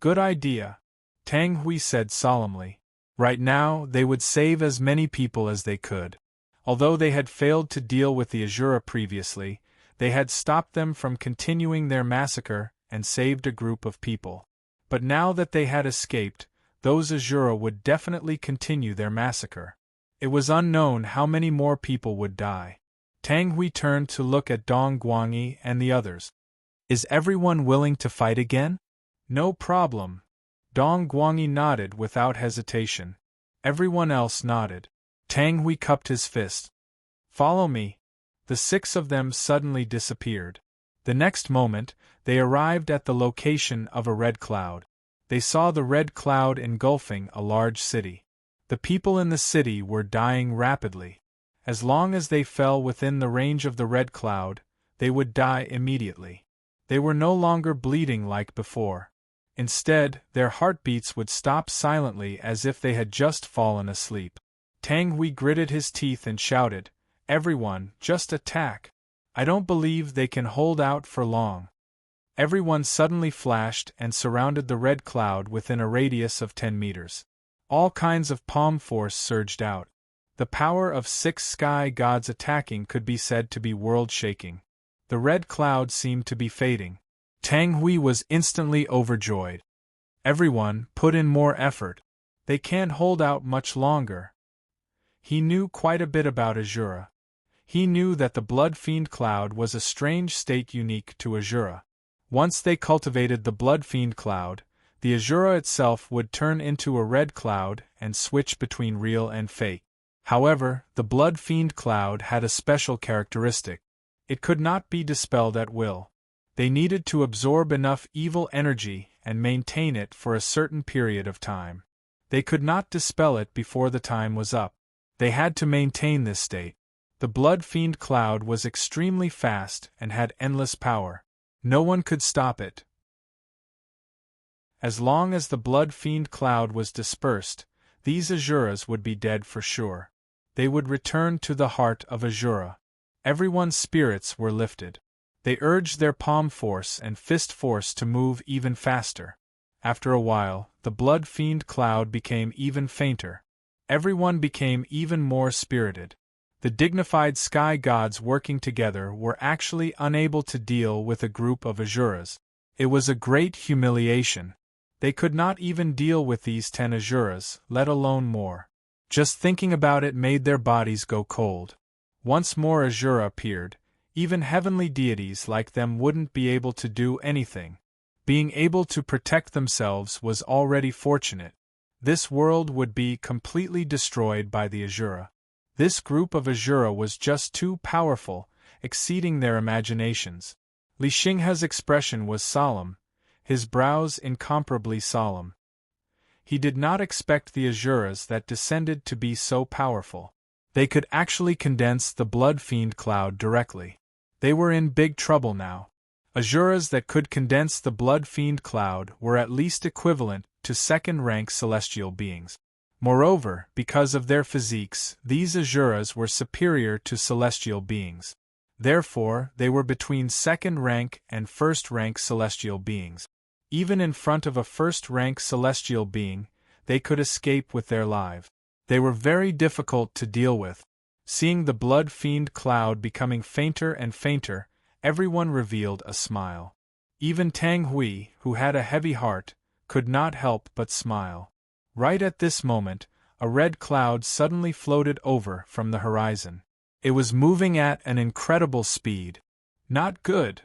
Good idea, Tang Hui said solemnly. Right now, they would save as many people as they could. Although they had failed to deal with the Azura previously, they had stopped them from continuing their massacre and saved a group of people. But now that they had escaped, those Azura would definitely continue their massacre. It was unknown how many more people would die. Tang Hui turned to look at Dong Guangyi and the others. Is everyone willing to fight again? No problem. Dong Guangyi nodded without hesitation. Everyone else nodded. Tang Hui cupped his fist. Follow me. The 6 of them suddenly disappeared. The next moment, they arrived at the location of a red cloud. They saw the red cloud engulfing a large city. The people in the city were dying rapidly. As long as they fell within the range of the red cloud, they would die immediately. They were no longer bleeding like before. Instead, their heartbeats would stop silently as if they had just fallen asleep. Tang Hui gritted his teeth and shouted, "Everyone, just attack! I don't believe they can hold out for long." Everyone suddenly flashed and surrounded the red cloud within a radius of 10 meters. All kinds of palm force surged out. The power of 6 sky gods attacking could be said to be world-shaking. The red cloud seemed to be fading. Tang Hui was instantly overjoyed. "Everyone, put in more effort. They can't hold out much longer." He knew quite a bit about Azura. He knew that the Blood Fiend Cloud was a strange state unique to Azura. Once they cultivated the Blood Fiend Cloud, the Azura itself would turn into a red cloud and switch between real and fake. However, the Blood Fiend Cloud had a special characteristic. It could not be dispelled at will. They needed to absorb enough evil energy and maintain it for a certain period of time. They could not dispel it before the time was up. They had to maintain this state. The Blood Fiend Cloud was extremely fast and had endless power. No one could stop it. As long as the Blood Fiend Cloud was dispersed, these Azuras would be dead for sure. They would return to the heart of Azura. Everyone's spirits were lifted. They urged their palm force and fist force to move even faster. After a while, the Blood Fiend Cloud became even fainter. Everyone became even more spirited. The dignified sky gods working together were actually unable to deal with a group of Azuras. It was a great humiliation. They could not even deal with these 10 Azuras, let alone more. Just thinking about it made their bodies go cold. Once more Azura appeared. Even heavenly deities like them wouldn't be able to do anything. Being able to protect themselves was already fortunate. This world would be completely destroyed by the Azura. This group of Azura was just too powerful, exceeding their imaginations. Li Xinghe's expression was solemn, his brows incomparably solemn. He did not expect the Azuras that descended to be so powerful. They could actually condense the Blood Fiend Cloud directly. They were in big trouble now. Azuras that could condense the Blood Fiend Cloud were at least equivalent to second-rank celestial beings. Moreover, because of their physiques, these Azuras were superior to celestial beings. Therefore, they were between second-rank and first-rank celestial beings. Even in front of a first-rank celestial being, they could escape with their lives. They were very difficult to deal with. Seeing the Blood Fiend Cloud becoming fainter and fainter, everyone revealed a smile. Even Tang Hui, who had a heavy heart, could not help but smile. Right at this moment, a red cloud suddenly floated over from the horizon. It was moving at an incredible speed. "Not good!"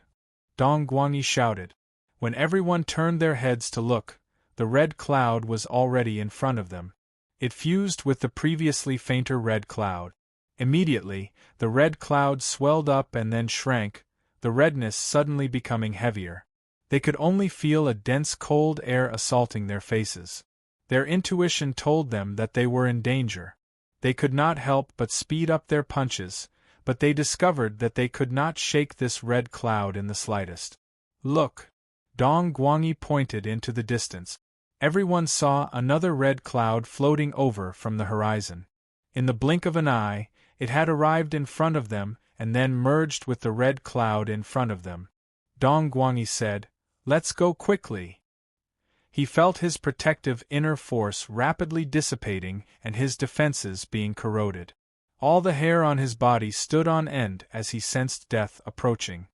Dong Guangyi shouted. When everyone turned their heads to look, the red cloud was already in front of them. It fused with the previously fainter red cloud. Immediately, the red cloud swelled up and then shrank, the redness suddenly becoming heavier. They could only feel a dense cold air assaulting their faces. Their intuition told them that they were in danger. They could not help but speed up their punches, but they discovered that they could not shake this red cloud in the slightest. "Look!" Dong Guangyi pointed into the distance. Everyone saw another red cloud floating over from the horizon. In the blink of an eye, it had arrived in front of them and then merged with the red cloud in front of them. Dong Guangyi said, "Let's go quickly." He felt his protective inner force rapidly dissipating and his defenses being corroded. All the hair on his body stood on end as he sensed death approaching.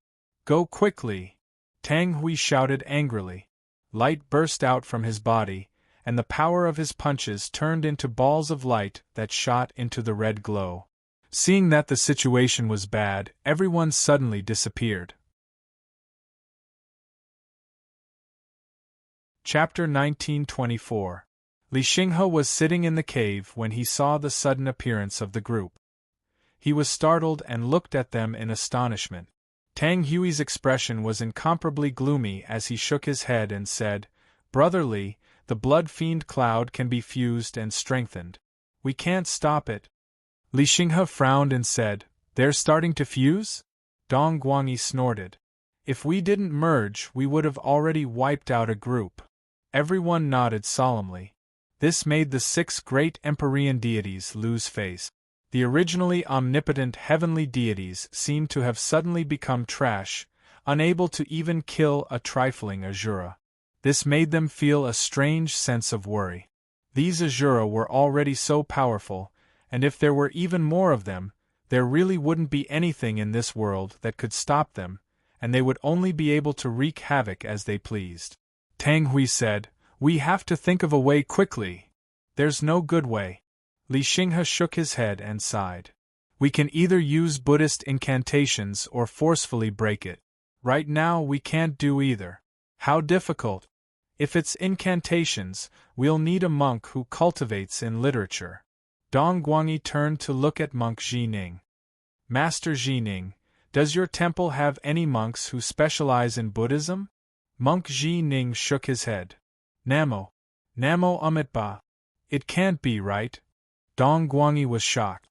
"Go quickly!" Tang Hui shouted angrily. Light burst out from his body, and the power of his punches turned into balls of light that shot into the red glow. Seeing that the situation was bad, everyone suddenly disappeared. Chapter 1924. Li Xinghe was sitting in the cave when he saw the sudden appearance of the group. He was startled and looked at them in astonishment. Tang Hui's expression was incomparably gloomy as he shook his head and said, "Brother Li, the Blood Fiend Cloud can be fused and strengthened. We can't stop it." Li Xinghe frowned and said, "They're starting to fuse?" Dong Guangyi snorted. If we didn't merge, we would have already wiped out a group. Everyone nodded solemnly. This made the 6 great Empyrean deities lose face. The originally omnipotent heavenly deities seemed to have suddenly become trash, unable to even kill a trifling Asura. This made them feel a strange sense of worry. These Asura were already so powerful, and if there were even more of them, there really wouldn't be anything in this world that could stop them, and they would only be able to wreak havoc as they pleased. Tang Hui said, "We have to think of a way quickly." "There's no good way." Li Xinghe shook his head and sighed. "We can either use Buddhist incantations or forcefully break it. Right now we can't do either." "How difficult." "If it's incantations, we'll need a monk who cultivates in literature." Dong Guangyi turned to look at monk Ji Ning. "Master Ji Ning, does your temple have any monks who specialize in Buddhism?" Monk Ji Ning shook his head. Namo Amitabha. It can't be right." Dong Guangyi was shocked.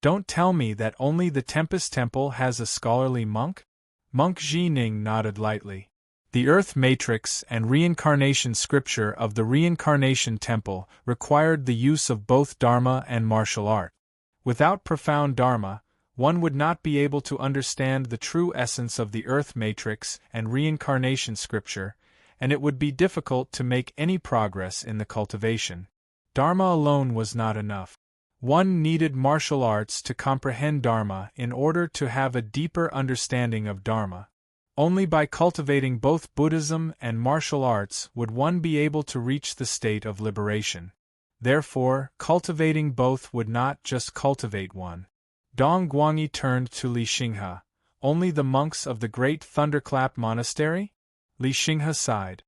"Don't tell me that only the Tempest Temple has a scholarly monk?" Monk Ji Ning nodded lightly. The Earth Matrix and Reincarnation Scripture of the Reincarnation Temple required the use of both Dharma and martial art. Without profound Dharma, one would not be able to understand the true essence of the Earth Matrix and Reincarnation Scripture, and it would be difficult to make any progress in the cultivation. Dharma alone was not enough. One needed martial arts to comprehend Dharma in order to have a deeper understanding of Dharma. Only by cultivating both Buddhism and martial arts would one be able to reach the state of liberation. Therefore, cultivating both would not just cultivate one. Dong Guangyi turned to Li Xinghe. "Only the monks of the Great Thunderclap Monastery?" Li Xinghe sighed.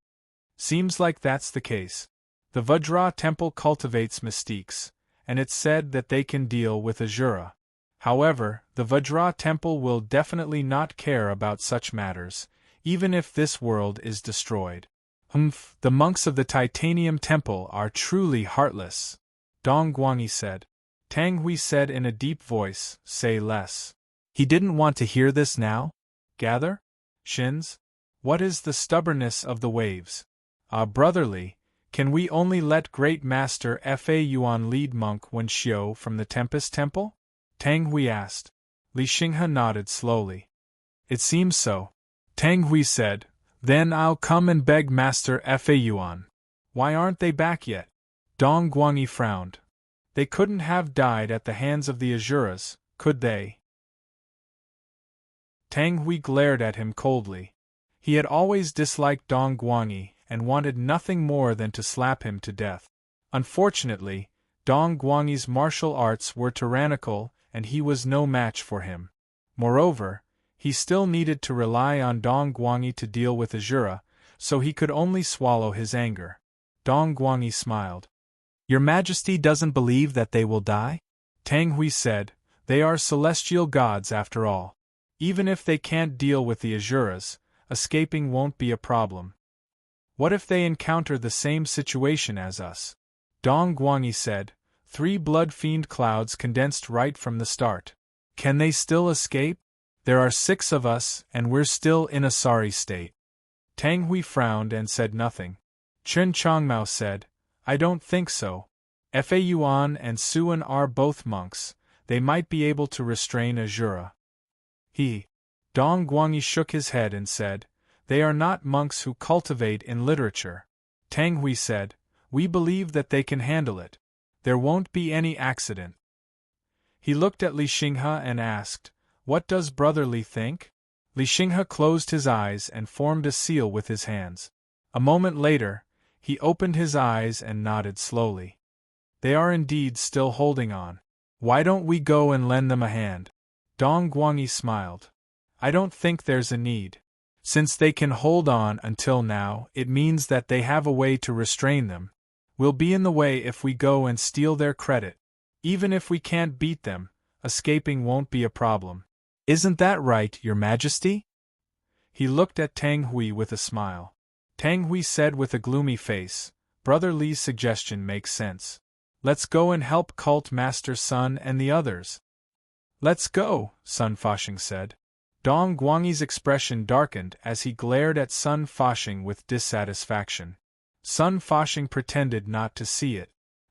"Seems like that's the case. The Vajra Temple cultivates mystiques, and it's said that they can deal with Asura. However, the Vajra Temple will definitely not care about such matters, even if this world is destroyed." The monks of the Titanium Temple are truly heartless," Dong Guangyi said. Tang Hui said in a deep voice, "Say less." He didn't want to hear this now. "Gather? Shins? What is the stubbornness of the waves? Brotherly, can we only let Great Master Fa Yuan lead monk Wen Xiu from the Tempest Temple?" Tang Hui asked. Li Xinghe nodded slowly. "It seems so." Tang Hui said, "Then I'll come and beg Master Fa Yuan." "Why aren't they back yet?" Dong Guangyi frowned. "They couldn't have died at the hands of the Asuras, could they?" Tang Hui glared at him coldly. He had always disliked Dong Guangyi and wanted nothing more than to slap him to death. Unfortunately, Dong Guangyi's martial arts were tyrannical and he was no match for him. Moreover, he still needed to rely on Dong Guangyi to deal with Asura, so he could only swallow his anger. Dong Guangyi smiled. "Your Majesty doesn't believe that they will die?" Tang Hui said, "They are celestial gods after all. Even if they can't deal with the Asuras, escaping won't be a problem." "What if they encounter the same situation as us?" Dong Guangyi said, "3 blood fiend clouds condensed right from the start. Can they still escape? There are 6 of us, and we're still in a sorry state." Tang Hui frowned and said nothing. Chen Chongmao said, "I don't think so. Fa Yuan and Suan are both monks, they might be able to restrain Asura." Dong Guangyi shook his head and said, "They are not monks who cultivate in literature." Tang Hui said, "We believe that they can handle it. There won't be any accident." He looked at Li Xinghe and asked, "What does Brother Li think?" Li Xinghe closed his eyes and formed a seal with his hands. A moment later, he opened his eyes and nodded slowly. "They are indeed still holding on. Why don't we go and lend them a hand?" Dong Guangyi smiled. "I don't think there's a need. Since they can hold on until now, it means that they have a way to restrain them. We'll be in the way if we go and steal their credit. Even if we can't beat them, escaping won't be a problem. Isn't that right, Your Majesty?" He looked at Tang Hui with a smile. Tang Hui said with a gloomy face, "Brother Li's suggestion makes sense. Let's go and help Cult Master Sun and the others." "Let's go," Sun Fashing said. Dong Guangyi's expression darkened as he glared at Sun Fashing with dissatisfaction. Sun Fashing pretended not to see it.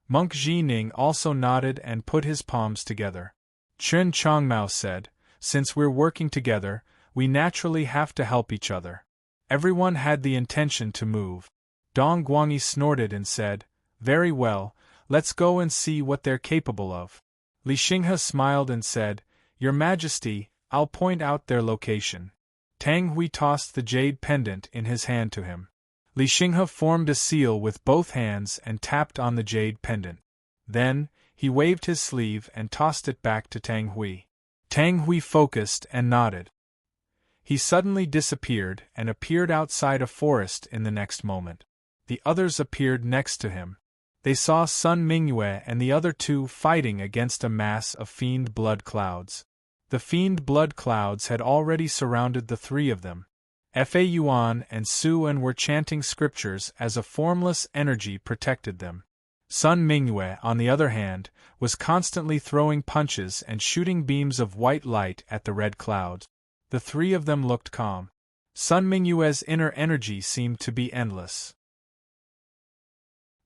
Monk Jining also nodded and put his palms together. Chen Chongmao said, "Since we're working together, we naturally have to help each other." Everyone had the intention to move. Dong Guangyi snorted and said, "Very well, let's go and see what they're capable of." Li Xinghe smiled and said, "Your Majesty, I'll point out their location." Tang Hui tossed the jade pendant in his hand to him. Li Xinghe formed a seal with both hands and tapped on the jade pendant. Then, he waved his sleeve and tossed it back to Tang Hui. Tang Hui focused and nodded. He suddenly disappeared and appeared outside a forest in the next moment. The others appeared next to him. They saw Sun Mingyue and the other two fighting against a mass of fiend blood clouds. The fiend blood clouds had already surrounded the three of them. Fa Yuan and Su En were chanting scriptures as a formless energy protected them. Sun Mingyue, on the other hand, was constantly throwing punches and shooting beams of white light at the red clouds. The three of them looked calm. Sun Mingyue's inner energy seemed to be endless.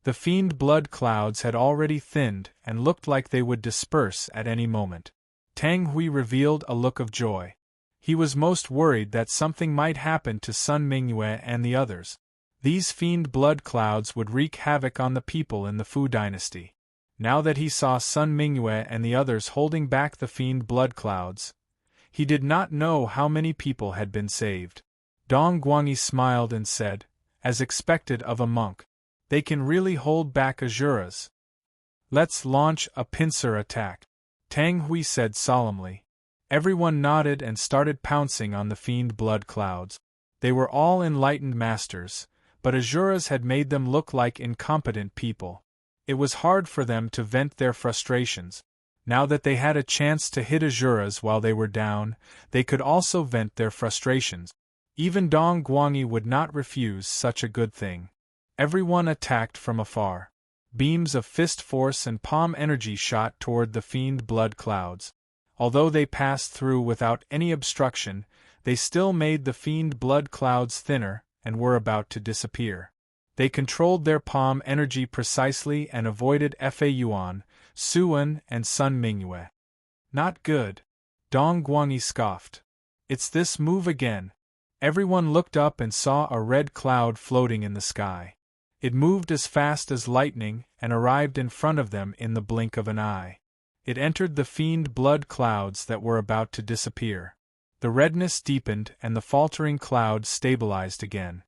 The fiend blood clouds had already thinned and looked like they would disperse at any moment. Tang Hui revealed a look of joy. He was most worried that something might happen to Sun Mingyue and the others. These fiend blood clouds would wreak havoc on the people in the Fu dynasty. Now that he saw Sun Mingyue and the others holding back the fiend blood clouds, he did not know how many people had been saved. Dong Guangyi smiled and said, as expected of a monk, "They can really hold back Azuras. Let's launch a pincer attack." Tang Hui said solemnly. Everyone nodded and started pouncing on the fiend blood clouds. They were all enlightened masters, but Azuras had made them look like incompetent people. It was hard for them to vent their frustrations. Now that they had a chance to hit Azuras while they were down, they could also vent their frustrations. Even Dong Guangyi would not refuse such a good thing. Everyone attacked from afar. Beams of fist force and palm energy shot toward the fiend blood clouds. Although they passed through without any obstruction, they still made the fiend blood clouds thinner and were about to disappear. They controlled their palm energy precisely and avoided Fa Yuan, Su En, and Sun Mingyue. "Not good," Dong Guangyi scoffed. "It's this move again." Everyone looked up and saw a red cloud floating in the sky. It moved as fast as lightning and arrived in front of them in the blink of an eye. It entered the fiend blood clouds that were about to disappear. The redness deepened and the faltering cloud stabilized again.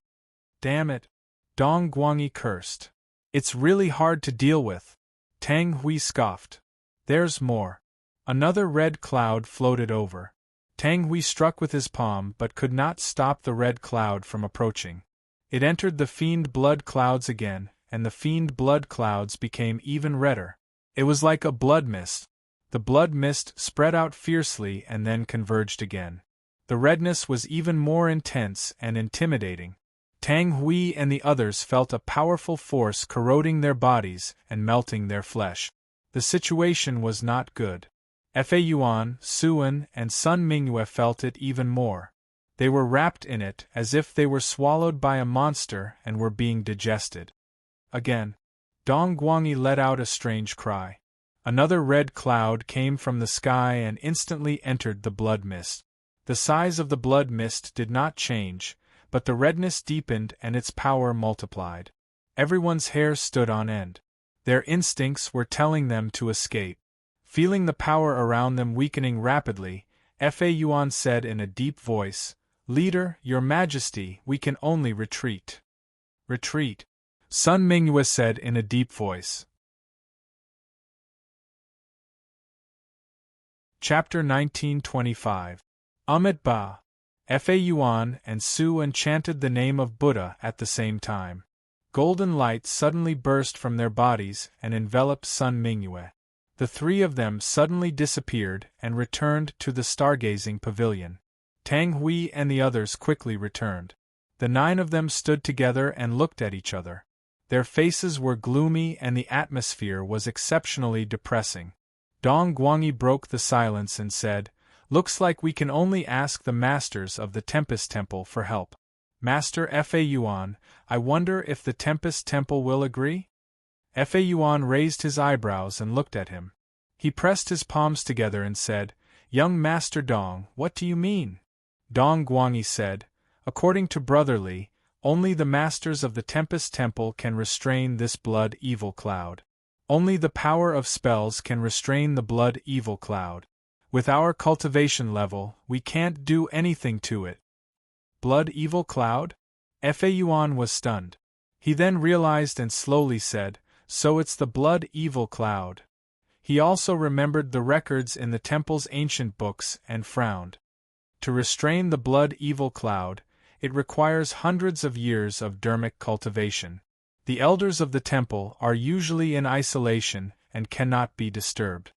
"Damn it!" Dong Guangyi cursed. "It's really hard to deal with." Tang Hui scoffed. "There's more." Another red cloud floated over. Tang Hui struck with his palm but could not stop the red cloud from approaching. It entered the fiend blood clouds again, and the fiend blood clouds became even redder. It was like a blood mist. The blood mist spread out fiercely and then converged again. The redness was even more intense and intimidating. Tang Hui and the others felt a powerful force corroding their bodies and melting their flesh. The situation was not good. Fa Yuan, Su En, and Sun Mingyue felt it even more. They were wrapped in it as if they were swallowed by a monster and were being digested. Again, Dong Guangyi let out a strange cry. Another red cloud came from the sky and instantly entered the blood mist. The size of the blood mist did not change, but the redness deepened and its power multiplied. Everyone's hair stood on end. Their instincts were telling them to escape. Feeling the power around them weakening rapidly, Fa Yuan said in a deep voice, "Leader, Your Majesty, we can only retreat." "Retreat," Sun Mingyue said in a deep voice. Chapter 1925. Amit Ba. Fa Yuan and Su En chanted the name of Buddha at the same time. Golden light suddenly burst from their bodies and enveloped Sun Mingyue. The three of them suddenly disappeared and returned to the stargazing pavilion. Tang Hui and the others quickly returned. The 9 of them stood together and looked at each other. Their faces were gloomy and the atmosphere was exceptionally depressing. Dong Guangyi broke the silence and said, Looks like we can only ask the masters of the Tempest Temple for help. Master Fa Yuan, I wonder if the Tempest Temple will agree? Fa Yuan raised his eyebrows and looked at him. He pressed his palms together and said, Young Master Dong, what do you mean? Dong Guanyi said, According to Brotherly, only the masters of the Tempest Temple can restrain this blood evil cloud. Only the power of spells can restrain the blood evil cloud. With our cultivation level, we can't do anything to it. Blood evil cloud? Fa Yuan was stunned. He then realized and slowly said, So it's the blood evil cloud. He also remembered the records in the temple's ancient books and frowned. To restrain the blood evil cloud, it requires hundreds of years of dermic cultivation. The elders of the temple are usually in isolation and cannot be disturbed.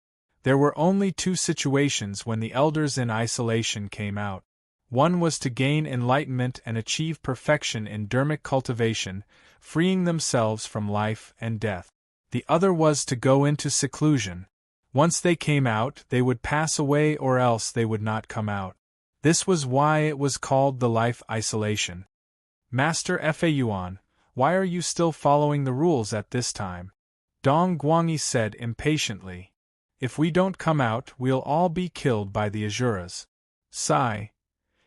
There were only 2 situations when the elders in isolation came out. One was to gain enlightenment and achieve perfection in dermic cultivation, freeing themselves from life and death. The other was to go into seclusion. Once they came out, they would pass away or else they would not come out. This was why it was called the life isolation. Master Fa Yuan, why are you still following the rules at this time? Dong Guanyi said impatiently. If we don't come out, we'll all be killed by the Asuras. Sigh.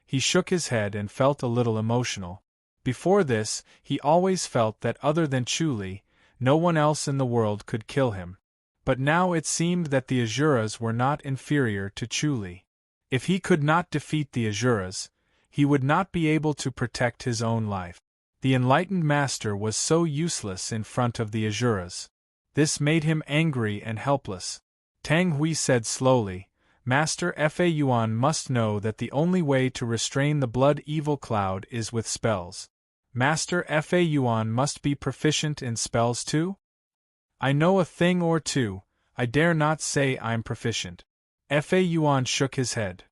He shook his head and felt a little emotional. Before this, he always felt that other than Chuli, no one else in the world could kill him. But now it seemed that the Asuras were not inferior to Chuli. If he could not defeat the Asuras, he would not be able to protect his own life. The enlightened master was so useless in front of the Asuras. This made him angry and helpless. Tang Hui said slowly, Master Fa Yuan must know that the only way to restrain the blood evil cloud is with spells. Master Fa Yuan must be proficient in spells too? I know a thing or two, I dare not say I'm proficient. Fa Yuan shook his head.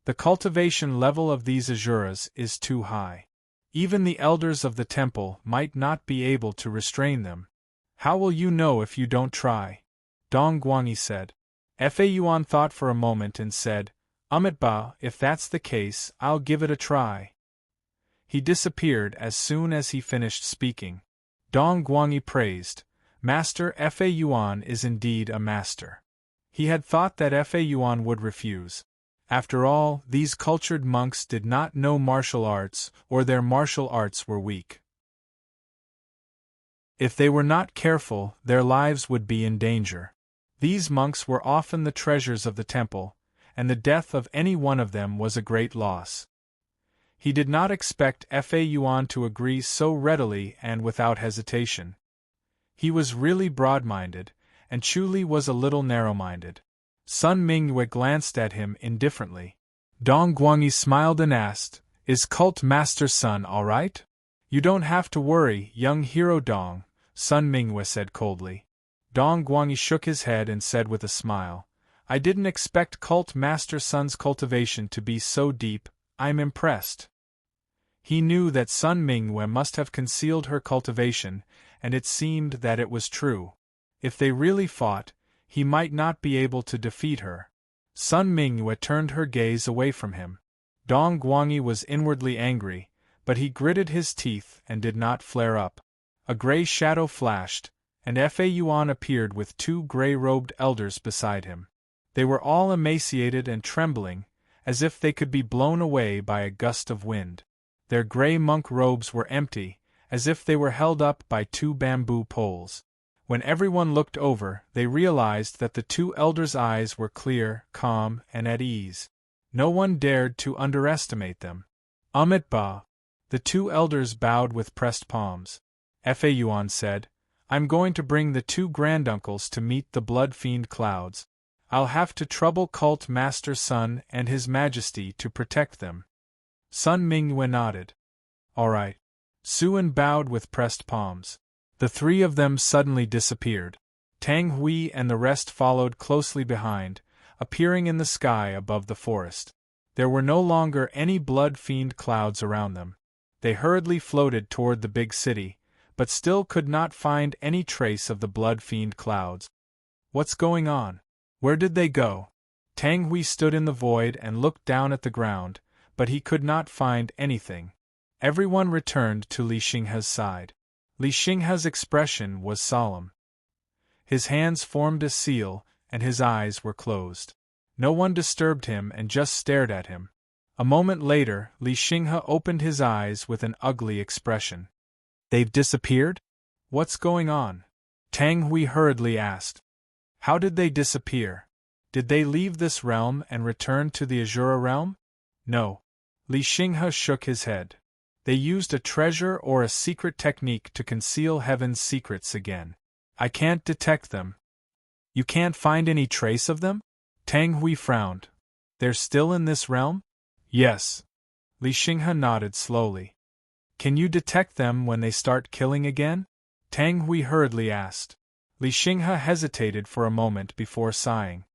The cultivation level of these Asuras is too high. Even the elders of the temple might not be able to restrain them. How will you know if you don't try? Dong Guanyi said. Fa Yuan thought for a moment and said, Ba, if that's the case, I'll give it a try. He disappeared as soon as he finished speaking. Dong Guanyi praised, Master Fa Yuan is indeed a master. He had thought that Fa Yuan would refuse. After all, these cultured monks did not know martial arts, or their martial arts were weak. If they were not careful, their lives would be in danger. These monks were often the treasures of the temple, and the death of any one of them was a great loss. He did not expect Fa Yuan to agree so readily and without hesitation. He was really broad-minded, and Chuli was a little narrow-minded. Sun Mingyue glanced at him indifferently. Dong Guanyi smiled and asked, Is Cult Master Sun all right? You don't have to worry, young hero Dong, Sun Mingyue said coldly. Dong Guanyi shook his head and said with a smile, I didn't expect Cult Master Sun's cultivation to be so deep, I'm impressed. He knew that Sun Mingyue must have concealed her cultivation, and it seemed that it was true. If they really fought, he might not be able to defeat her. Sun Mingyue turned her gaze away from him. Dong Guanyi was inwardly angry, but he gritted his teeth and did not flare up. A gray shadow flashed, and Fa Yuan appeared with 2 gray-robed elders beside him. They were all emaciated and trembling, as if they could be blown away by a gust of wind. Their gray monk robes were empty, as if they were held up by 2 bamboo poles. When everyone looked over, they realized that the 2 elders' eyes were clear, calm, and at ease. No one dared to underestimate them. Ba. The 2 elders bowed with pressed palms. Fa Yuan said, I'm going to bring the 2 granduncles to meet the blood fiend clouds. I'll have to trouble Cult Master Sun and His Majesty to protect them. Sun Mingyue nodded. All right. Suan bowed with pressed palms. The 3 of them suddenly disappeared. Tang Hui and the rest followed closely behind, appearing in the sky above the forest. There were no longer any blood fiend clouds around them. They hurriedly floated toward the big city, but still could not find any trace of the blood fiend clouds. What's going on? Where did they go? Tang Hui stood in the void and looked down at the ground, but he could not find anything. Everyone returned to Li Xinghe's side. Li Xinghe's expression was solemn. His hands formed a seal, and his eyes were closed. No one disturbed him and just stared at him. A moment later, Li Xinghe opened his eyes with an ugly expression. They've disappeared? What's going on? Tang Hui hurriedly asked. How did they disappear? Did they leave this realm and return to the Azura realm? No. Li Xinghe shook his head. They used a treasure or a secret technique to conceal heaven's secrets again. I can't detect them. You can't find any trace of them? Tang Hui frowned. They're still in this realm? Yes. Li Xinghe nodded slowly. Can you detect them when they start killing again? Tang Hui hurriedly asked. Li Xinghe hesitated for a moment before sighing.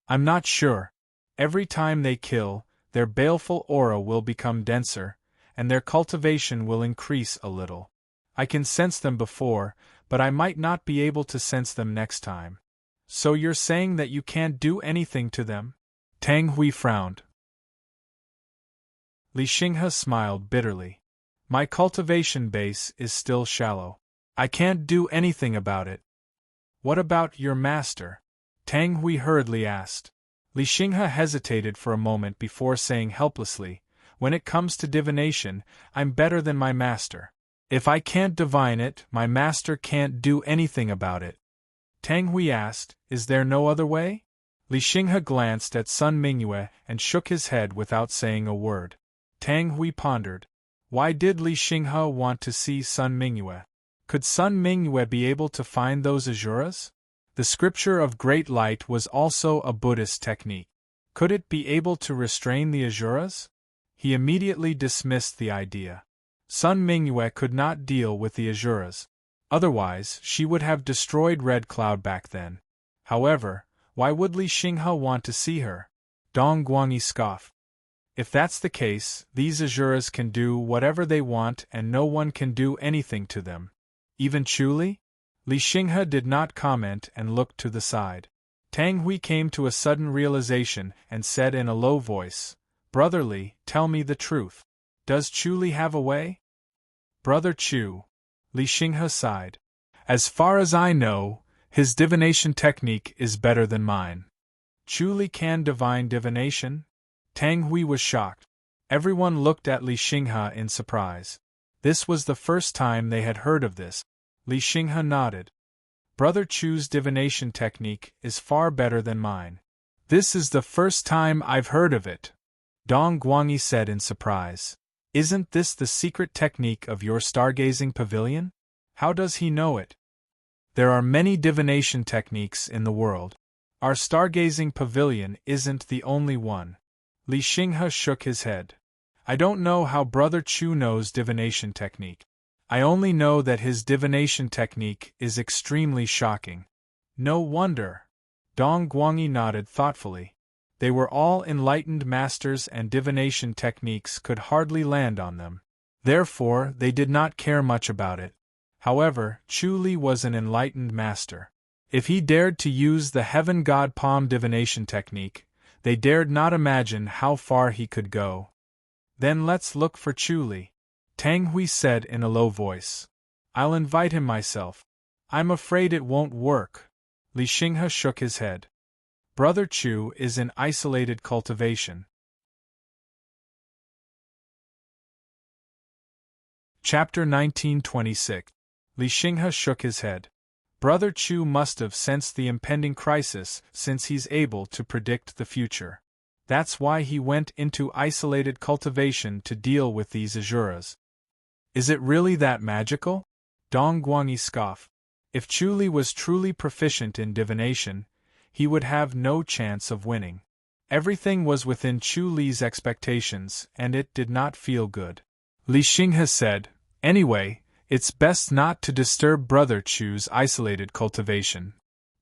I'm not sure. Every time they kill, their baleful aura will become denser, and their cultivation will increase a little. I can sense them before, but I might not be able to sense them next time. So you're saying that you can't do anything to them? Tang Hui frowned. Li Xinghe smiled bitterly. My cultivation base is still shallow. I can't do anything about it. What about your master? Tang Hui hurriedly asked. Li Xinghe hesitated for a moment before saying helplessly, when it comes to divination, I'm better than my master. If I can't divine it, my master can't do anything about it. Tang Hui asked, is there no other way? Li Xinghe glanced at Sun Mingyue and shook his head without saying a word. Tang Hui pondered. Why did Li Xinghe want to see Sun Mingyue? Could Sun Mingyue be able to find those Azuras? The scripture of great light was also a Buddhist technique. Could it be able to restrain the Azuras? He immediately dismissed the idea. Sun Mingyue could not deal with the Azuras. Otherwise, she would have destroyed Red Cloud back then. However, why would Li Xinghe want to see her? Dong Guangyi scoffed. If that's the case, these Azuras can do whatever they want and no one can do anything to them. Even Chuli? Li Xinghe did not comment and looked to the side. Tang Hui came to a sudden realization and said in a low voice, Brother Li, tell me the truth. Does Chuli have a way? Brother Chu. Li Xinghe sighed. As far as I know, his divination technique is better than mine. Chuli can divine divination? Tang Hui was shocked. Everyone looked at Li Xinghe in surprise. This was the first time they had heard of this. Li Xinghe nodded. Brother Chu's divination technique is far better than mine. This is the first time I've heard of it. Dong Guangyi said in surprise. Isn't this the secret technique of your stargazing pavilion? How does he know it? There are many divination techniques in the world. Our stargazing pavilion isn't the only one. Li Xinghe shook his head. I don't know how Brother Chu knows divination technique. I only know that his divination technique is extremely shocking. No wonder. Dong Guangyi nodded thoughtfully. They were all enlightened masters and divination techniques could hardly land on them. Therefore, they did not care much about it. However, Chu Li was an enlightened master. If he dared to use the Heaven God Palm divination technique, they dared not imagine how far he could go. Then let's look for Chu Li. Tang Hui said in a low voice. I'll invite him myself. I'm afraid it won't work. Li Xinghe shook his head. Brother Chu is in isolated cultivation. Chapter 1926. Li Xinghe shook his head. Brother Chu must have sensed the impending crisis since he's able to predict the future. That's why he went into isolated cultivation to deal with these Azuras. Is it really that magical? Dong Guangyi scoffed. If Chu Li was truly proficient in divination, he would have no chance of winning. Everything was within Chu Li's expectations, and it did not feel good. Li Xinghe said, Anyway, it's best not to disturb Brother Chu's isolated cultivation.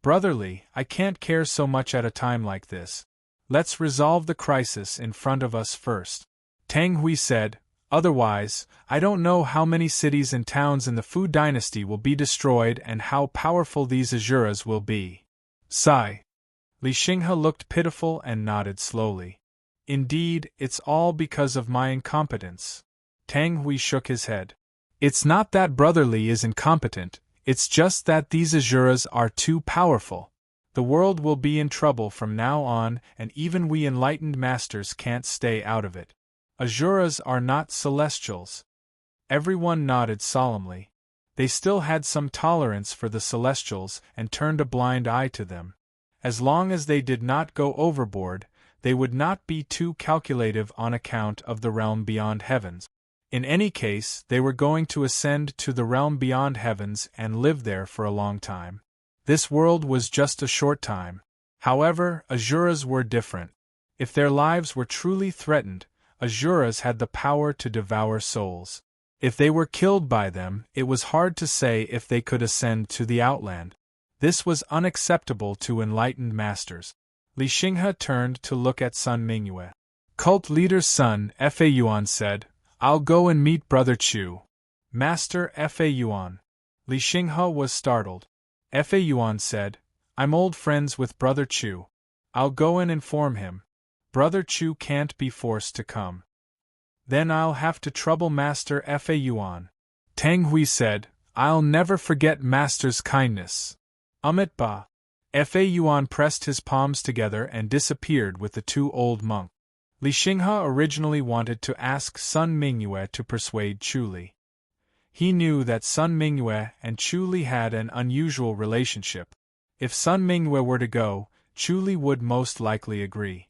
Brother Li, I can't care so much at a time like this. Let's resolve the crisis in front of us first. Tang Hui said, Otherwise, I don't know how many cities and towns in the Fu dynasty will be destroyed and how powerful these Azuras will be. Sigh. Li Xinghe looked pitiful and nodded slowly. Indeed, it's all because of my incompetence. Tang Hui shook his head. It's not that Brother Li is incompetent, it's just that these Asuras are too powerful. The world will be in trouble from now on, and even we enlightened masters can't stay out of it. Asuras are not celestials. Everyone nodded solemnly. They still had some tolerance for the celestials and turned a blind eye to them. As long as they did not go overboard, they would not be too calculative on account of the realm beyond heavens. In any case, they were going to ascend to the realm beyond heavens and live there for a long time. This world was just a short time. However, Asuras were different. If their lives were truly threatened, Asuras had the power to devour souls. If they were killed by them, it was hard to say if they could ascend to the outland. This was unacceptable to enlightened masters. Li Xinghe turned to look at Sun Mingyue. Cult leader's son, Fa Yuan said, I'll go and meet Brother Chu. Master Fa Yuan. Li Xinghe was startled. Fa Yuan said, I'm old friends with Brother Chu. I'll go and inform him. Brother Chu can't be forced to come. Then I'll have to trouble Master Fa Yuan. Tang Hui said, I'll never forget Master's kindness. Amit Ba. Fa Yuan pressed his palms together and disappeared with the two old monks. Li Xinghe originally wanted to ask Sun Mingyue to persuade Chu Li. He knew that Sun Mingyue and Chu Li had an unusual relationship. If Sun Mingyue were to go, Chu Li would most likely agree.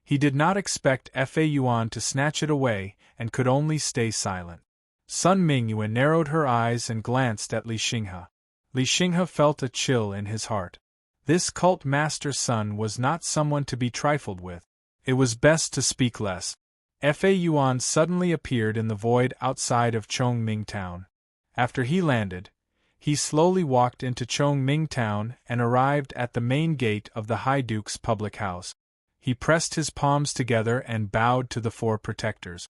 He did not expect Fa Yuan to snatch it away and could only stay silent. Sun Mingyue narrowed her eyes and glanced at Li Xinghe. Li Xinghe felt a chill in his heart. This cult master's son was not someone to be trifled with. It was best to speak less. Fa Yuan suddenly appeared in the void outside of Chongming Town. After he landed, he slowly walked into Chongming Town and arrived at the main gate of the High Duke's public house. He pressed his palms together and bowed to the four protectors.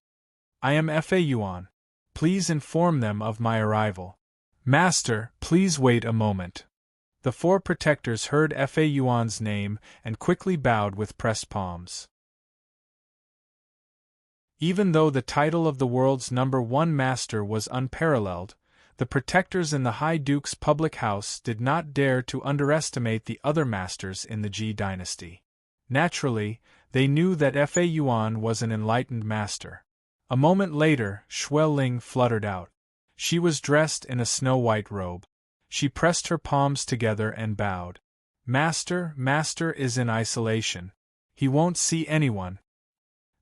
I am Fa Yuan. Please inform them of my arrival. Master, please wait a moment. The four protectors heard Fa Yuan's name and quickly bowed with pressed palms. Even though the title of the world's #1 master was unparalleled, the protectors in the High Duke's public house did not dare to underestimate the other masters in the Ji dynasty. Naturally, they knew that Fa Yuan was an enlightened master. A moment later, Xue Ling fluttered out. She was dressed in a snow-white robe. She pressed her palms together and bowed. Master is in isolation. He won't see anyone.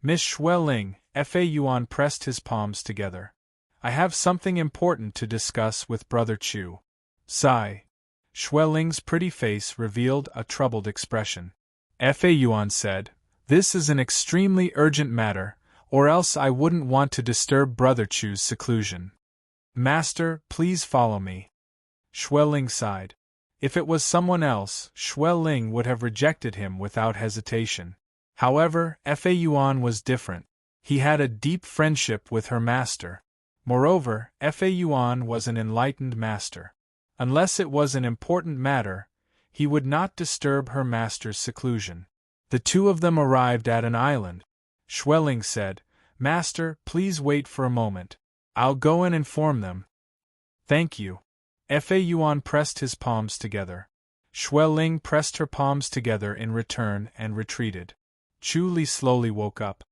Miss Xue Ling, Fa Yuan pressed his palms together. I have something important to discuss with Brother Chu. Sigh. Xue Ling's pretty face revealed a troubled expression. Fa Yuan said, This is an extremely urgent matter, or else I wouldn't want to disturb Brother Chu's seclusion. Master, please follow me. Xue Ling sighed. If it was someone else, Xue Ling would have rejected him without hesitation. However, Fa Yuan was different. He had a deep friendship with her master. Moreover, Fa Yuan was an enlightened master. Unless it was an important matter, he would not disturb her master's seclusion. The two of them arrived at an island. Xue Ling said, Master, please wait for a moment. I'll go and inform them. Thank you. Fa Yuan pressed his palms together. Xue Ling pressed her palms together in return and retreated. Chu Li slowly woke up.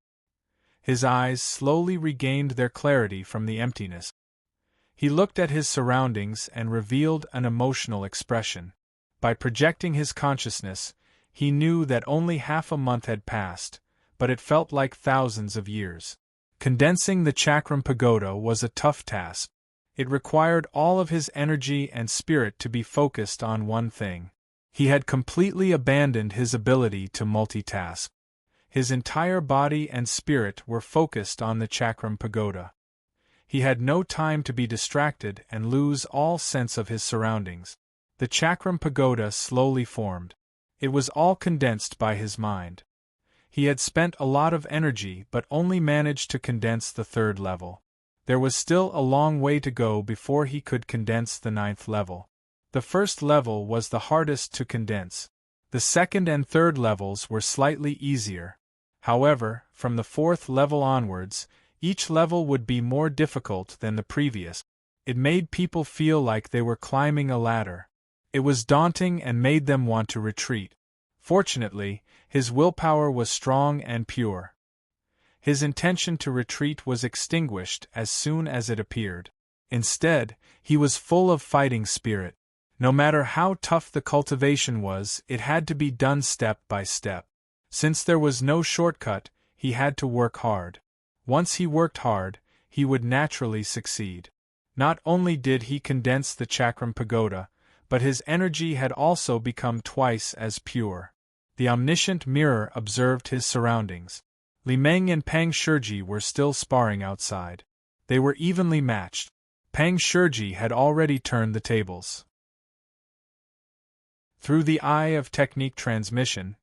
His eyes slowly regained their clarity from the emptiness. He looked at his surroundings and revealed an emotional expression. By projecting his consciousness, he knew that only half a month had passed, but it felt like thousands of years. Condensing the Chakram Pagoda was a tough task. It required all of his energy and spirit to be focused on one thing. He had completely abandoned his ability to multitask. His entire body and spirit were focused on the Chakram Pagoda. He had no time to be distracted and lose all sense of his surroundings. The Chakram Pagoda slowly formed. It was all condensed by his mind. He had spent a lot of energy but only managed to condense the 3rd level. There was still a long way to go before he could condense the 9th level. The 1st level was the hardest to condense. The second and third levels were slightly easier. However, from the fourth level onwards, each level would be more difficult than the previous. It made people feel like they were climbing a ladder. It was daunting and made them want to retreat. Fortunately, his willpower was strong and pure. His intention to retreat was extinguished as soon as it appeared. Instead, he was full of fighting spirit. No matter how tough the cultivation was, it had to be done step by step. Since there was no shortcut, he had to work hard. Once he worked hard, he would naturally succeed. Not only did he condense the Chakram Pagoda, but his energy had also become twice as pure. The omniscient mirror observed his surroundings. Li Meng and Pang Shiji were still sparring outside. They were evenly matched. Pang Shiji had already turned the tables. Through the eye of technique transmission,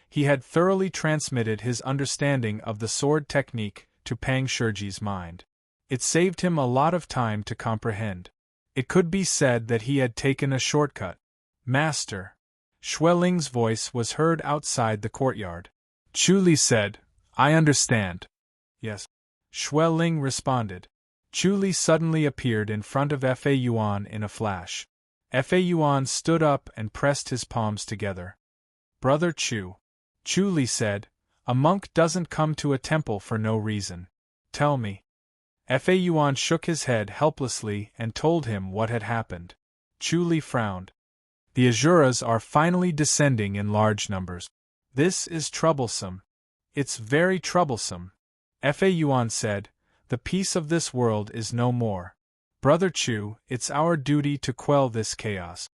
he had thoroughly transmitted his understanding of the sword technique to Pang Shiji's mind. It saved him a lot of time to comprehend. It could be said that he had taken a shortcut. Master. Xue Ling's voice was heard outside the courtyard. Chu Li said, I understand. Yes. Xue Ling responded. Chu Li suddenly appeared in front of Fa Yuan in a flash. Fa Yuan stood up and pressed his palms together. Brother Chu. Chu Li said, a monk doesn't come to a temple for no reason. Tell me. Fa Yuan shook his head helplessly and told him what had happened. Chu Li frowned. The Asuras are finally descending in large numbers. This is troublesome. It's very troublesome. Fa Yuan said, the peace of this world is no more. Brother Chu, it's our duty to quell this chaos.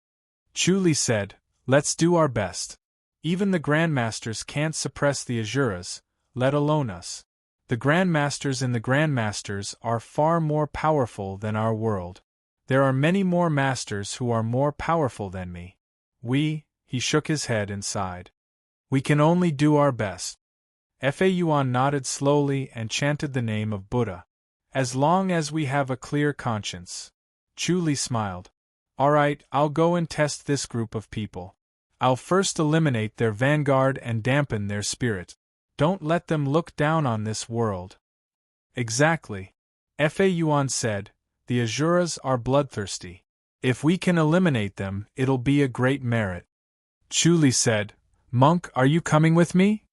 Chu Li said, let's do our best. Even the Grandmasters can't suppress the Asuras, let alone us. The Grandmasters in the Grandmasters are far more powerful than our world. There are many more masters who are more powerful than me. He shook his head and sighed. We can only do our best. Fa Yuan nodded slowly and chanted the name of Buddha. As long as we have a clear conscience. Chu Li smiled. All right, I'll go and test this group of people. I'll first eliminate their vanguard and dampen their spirit. Don't let them look down on this world. Exactly. Fa Yuan said, the Asuras are bloodthirsty. If we can eliminate them, it'll be a great merit. Chu Li said, Monk, are you coming with me?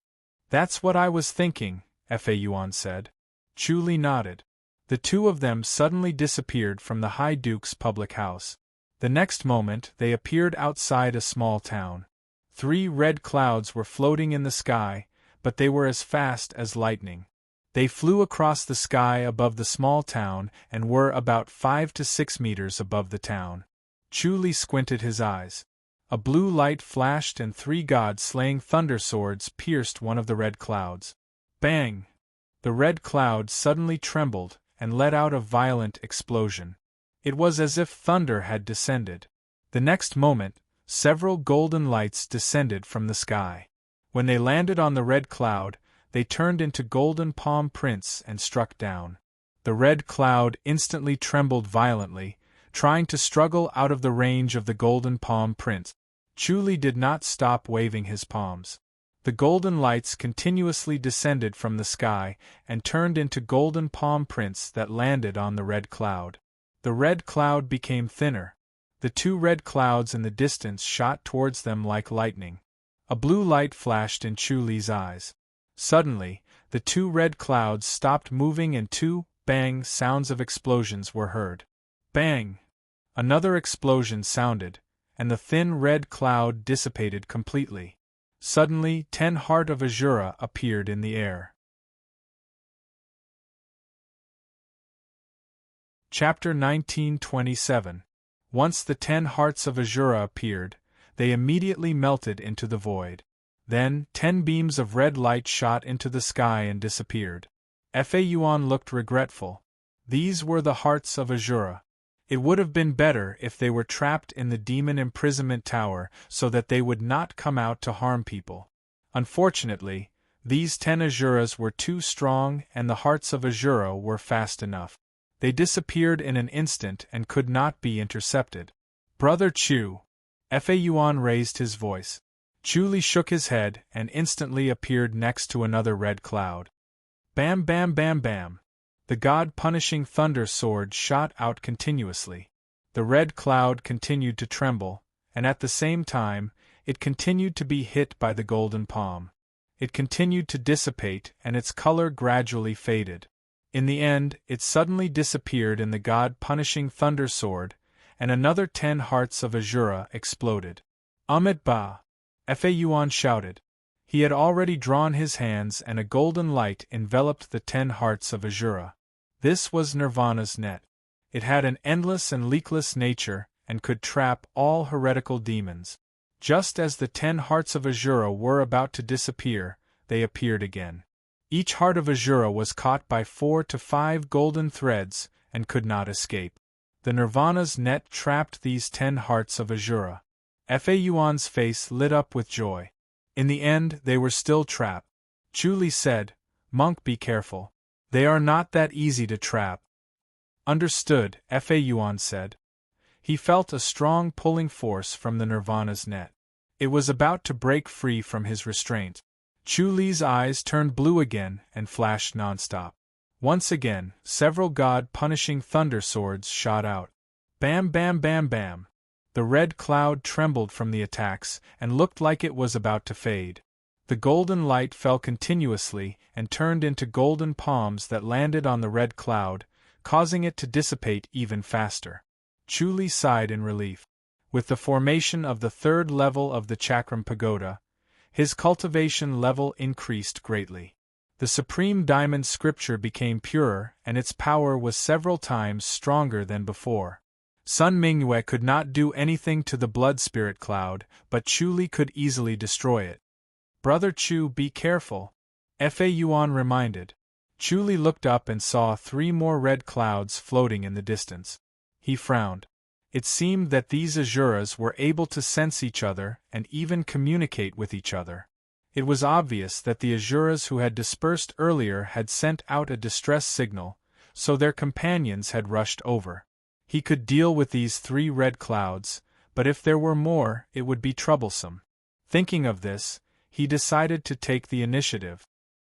That's what I was thinking, Fa Yuan said. Chu Li nodded. The two of them suddenly disappeared from the High Duke's public house. The next moment they appeared outside a small town. 3 red clouds were floating in the sky, but they were as fast as lightning. They flew across the sky above the small town and were about 5 to 6 meters above the town. Chu Li squinted his eyes. A blue light flashed and 3 god-slaying thunder swords pierced one of the red clouds. Bang! The red cloud suddenly trembled and let out a violent explosion. It was as if thunder had descended. The next moment, several golden lights descended from the sky. When they landed on the red cloud, they turned into golden palm prints and struck down. The red cloud instantly trembled violently, trying to struggle out of the range of the golden palm prints. Chu Li did not stop waving his palms. The golden lights continuously descended from the sky and turned into golden palm prints that landed on the red cloud. The red cloud became thinner. The 2 red clouds in the distance shot towards them like lightning. A blue light flashed in Chu Li's eyes. Suddenly, the 2 red clouds stopped moving and 2 bang sounds of explosions were heard. Bang! Another explosion sounded, and the thin red cloud dissipated completely. Suddenly, 10 Heart of Azura appeared in the air. Chapter 1927. Once the 10 Hearts of Azura appeared, they immediately melted into the void. Then, 10 beams of red light shot into the sky and disappeared. Fa Yuan looked regretful. These were the Hearts of Azura. It would have been better if they were trapped in the demon imprisonment tower so that they would not come out to harm people. Unfortunately, these 10 Azuras were too strong and the Hearts of Azura were fast enough. They disappeared in an instant and could not be intercepted. Brother Chu! Fa Yuan raised his voice. Chu shook his head and instantly appeared next to another red cloud. Bam bam bam bam. The god-punishing thunder sword shot out continuously. The red cloud continued to tremble, and at the same time, it continued to be hit by the golden palm. It continued to dissipate and its color gradually faded. In the end, it suddenly disappeared in the god-punishing thunder sword, and another 10 hearts of Azura exploded. Amit Ba! Fa Yuan shouted. He had already drawn his hands and a golden light enveloped the 10 hearts of Azura. This was Nirvana's net. It had an endless and leakless nature and could trap all heretical demons. Just as the 10 hearts of Azura were about to disappear, they appeared again. Each heart of Azura was caught by 4 to 5 golden threads and could not escape. The Nirvana's net trapped these 10 hearts of Azura. Fa Yuan's face lit up with joy. In the end, they were still trapped. Chu said, "Monk, be careful. They are not that easy to trap." Understood, Fa Yuan said. He felt a strong pulling force from the Nirvana's net. It was about to break free from his restraint. Chu eyes turned blue again and flashed nonstop. Once again, several god-punishing thunder swords shot out. Bam bam bam bam. The red cloud trembled from the attacks and looked like it was about to fade. The golden light fell continuously and turned into golden palms that landed on the red cloud, causing it to dissipate even faster. Chu sighed in relief. With the formation of the 3rd level of the Chakram Pagoda, his cultivation level increased greatly. The supreme diamond scripture became purer and its power was several times stronger than before. Sun Mingyue could not do anything to the blood spirit cloud, but Chu could easily destroy it. "Brother Chu, be careful," Fa Yuan reminded. Chu looked up and saw 3 more red clouds floating in the distance. He frowned. It seemed that these Azuras were able to sense each other and even communicate with each other. It was obvious that the Azuras who had dispersed earlier had sent out a distress signal, so their companions had rushed over. He could deal with these 3 red clouds, but if there were more, it would be troublesome. Thinking of this, he decided to take the initiative.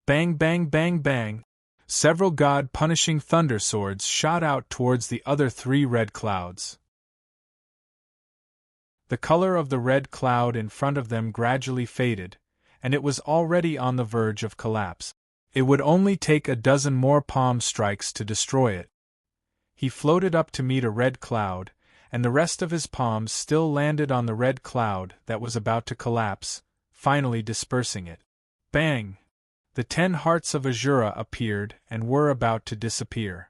Bang bang bang bang! Several god-punishing thunder swords shot out towards the other 3 red clouds. The color of the red cloud in front of them gradually faded, and it was already on the verge of collapse. It would only take a dozen more palm strikes to destroy it. He floated up to meet a red cloud, and the rest of his palms still landed on the red cloud that was about to collapse, finally dispersing it. Bang! The 10 hearts of Azura appeared and were about to disappear.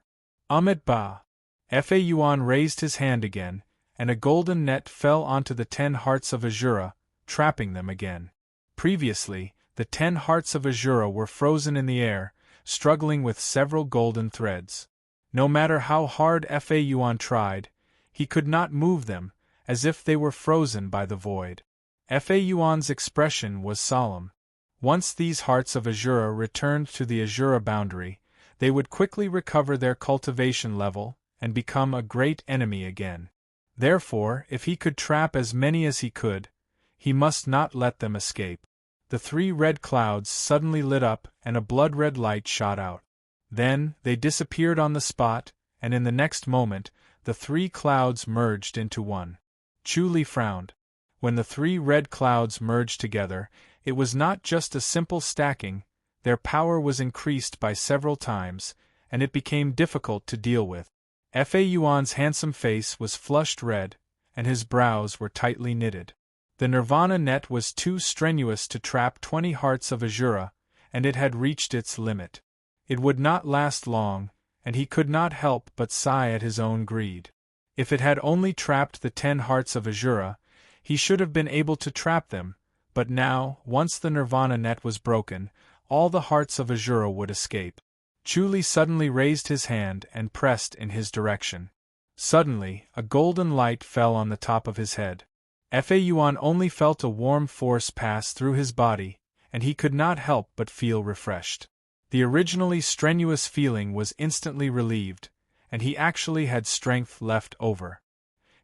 Amit Ba! Fa Yuan raised his hand again, and a golden net fell onto the 10 hearts of Azura, trapping them again. Previously, the 10 hearts of Azura were frozen in the air, struggling with several golden threads. No matter how hard Fa Yuan tried, he could not move them, as if they were frozen by the void. Fa Yuan's expression was solemn. Once these hearts of Azura returned to the Azura boundary, they would quickly recover their cultivation level and become a great enemy again. Therefore, if he could trap as many as he could, he must not let them escape. The 3 red clouds suddenly lit up and a blood-red light shot out. Then, they disappeared on the spot, and in the next moment, the 3 clouds merged into one. Chu frowned. When the 3 red clouds merged together, it was not just a simple stacking, their power was increased by several times, and it became difficult to deal with. Fa Yuan's handsome face was flushed red, and his brows were tightly knitted. The Nirvana net was too strenuous to trap 20 hearts of Azura, and it had reached its limit. It would not last long, and he could not help but sigh at his own greed. If it had only trapped the 10 hearts of Azura, he should have been able to trap them, but now, once the Nirvana net was broken, all the hearts of Azura would escape. Chu suddenly raised his hand and pressed in his direction. Suddenly, a golden light fell on the top of his head. Fa Yuan only felt a warm force pass through his body, and he could not help but feel refreshed. The originally strenuous feeling was instantly relieved, and he actually had strength left over.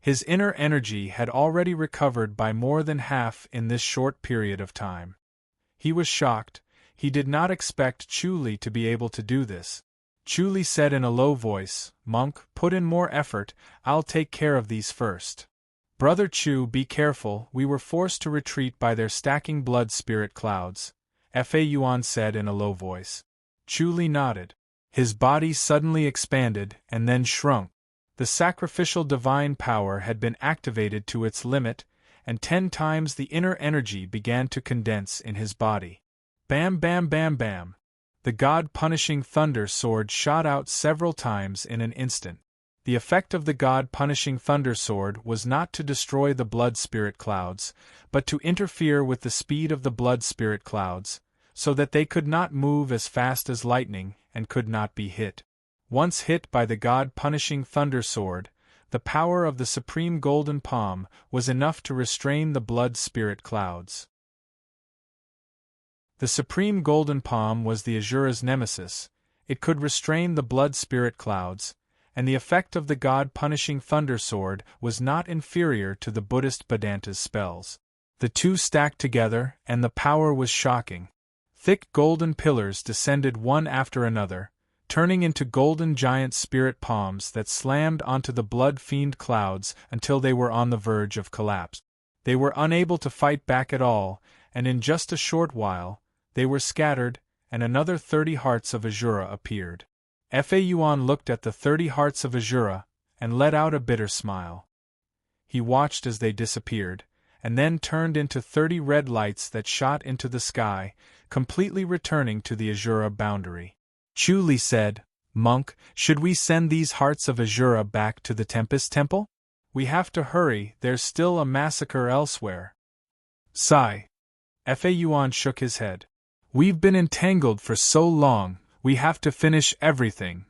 His inner energy had already recovered by more than half in this short period of time. He was shocked. He did not expect Chu Li to be able to do this. Chu Li said in a low voice, "Monk, put in more effort, I'll take care of these first." "Brother Chu, be careful, we were forced to retreat by their stacking blood spirit clouds," Fa Yuan said in a low voice. Chu Li nodded. His body suddenly expanded and then shrunk. The sacrificial divine power had been activated to its limit, and 10 times the inner energy began to condense in his body. Bam bam bam bam! The God-punishing thunder sword shot out several times in an instant. The effect of the God-punishing thunder sword was not to destroy the blood spirit clouds, but to interfere with the speed of the blood spirit clouds, so that they could not move as fast as lightning and could not be hit. Once hit by the God-punishing thunder sword, the power of the supreme golden palm was enough to restrain the blood spirit clouds. The supreme golden palm was the Asura's nemesis. It could restrain the blood spirit clouds, and the effect of the God-punishing thunder sword was not inferior to the Buddhist Vedanta's spells. The two stacked together, and the power was shocking. Thick golden pillars descended one after another, turning into golden giant spirit palms that slammed onto the blood-fiend clouds until they were on the verge of collapse. They were unable to fight back at all, and in just a short while, they were scattered, and another 30 hearts of Asura appeared. Fa Yuan looked at the 30 hearts of Asura, and let out a bitter smile. He watched as they disappeared, and then turned into 30 red lights that shot into the sky, completely returning to the Asura boundary. Chu Li said, "Monk, should we send these hearts of Asura back to the Tempest Temple? We have to hurry, there's still a massacre elsewhere." Sigh. Fa Yuan shook his head. "We've been entangled for so long, we have to finish everything."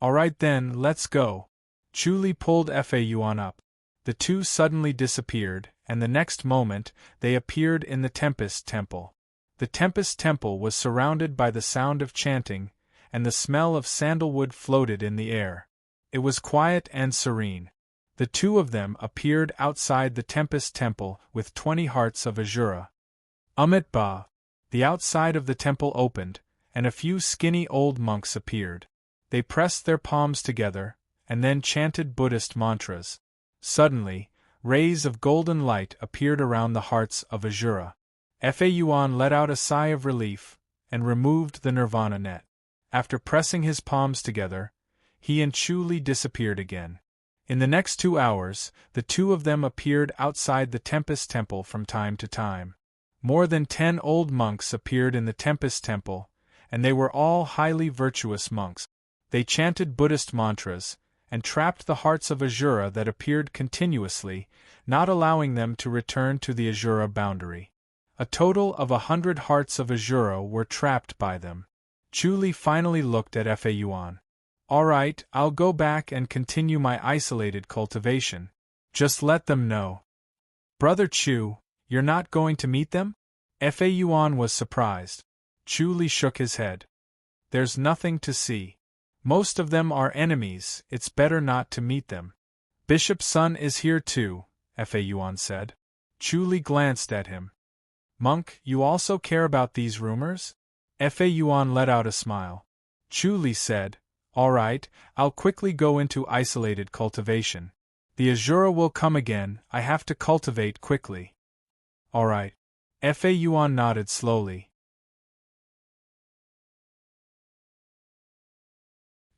"Alright then, let's go." Chu Li pulled Fa Yuan up. The two suddenly disappeared, and the next moment, they appeared in the Tempest Temple. The Tempest Temple was surrounded by the sound of chanting, and the smell of sandalwood floated in the air. It was quiet and serene. The two of them appeared outside the Tempest Temple with 20 hearts of Asura. Ba! The outside of the temple opened, and a few skinny old monks appeared. They pressed their palms together, and then chanted Buddhist mantras. Suddenly, rays of golden light appeared around the hearts of Asura. Fa Yuan let out a sigh of relief, and removed the nirvana net. After pressing his palms together, he and Chu Li disappeared again. In the next 2 hours, the two of them appeared outside the Tempest Temple from time to time. More than 10 old monks appeared in the Tempest Temple, and they were all highly virtuous monks. They chanted Buddhist mantras, and trapped the hearts of Asura that appeared continuously, not allowing them to return to the Asura boundary. A total of 100 hearts of Asura were trapped by them. Chu Li finally looked at Fa Yuan. "Alright, I'll go back and continue my isolated cultivation. Just let them know." "Brother Chu, you're not going to meet them?" Fa Yuan was surprised. Chu Li shook his head. "There's nothing to see. Most of them are enemies, it's better not to meet them." "Bishop Sun is here too," Fa Yuan said. Chu Li glanced at him. "Monk, you also care about these rumors?" Fa Yuan let out a smile. Chu Li said, "Alright, I'll quickly go into isolated cultivation. The Asura will come again, I have to cultivate quickly." "Alright." Fa Yuan nodded slowly.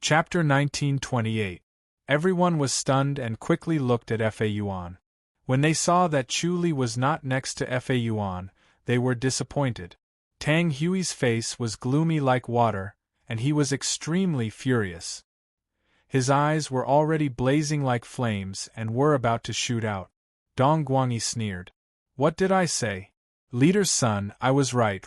Chapter 1928. Everyone was stunned and quickly looked at Fa Yuan. When they saw that Chu Li was not next to Fa Yuan, they were disappointed. Tang Hui's face was gloomy like water, and he was extremely furious. His eyes were already blazing like flames and were about to shoot out. Dong Guangyi sneered. "What did I say? Leader's son, I was right?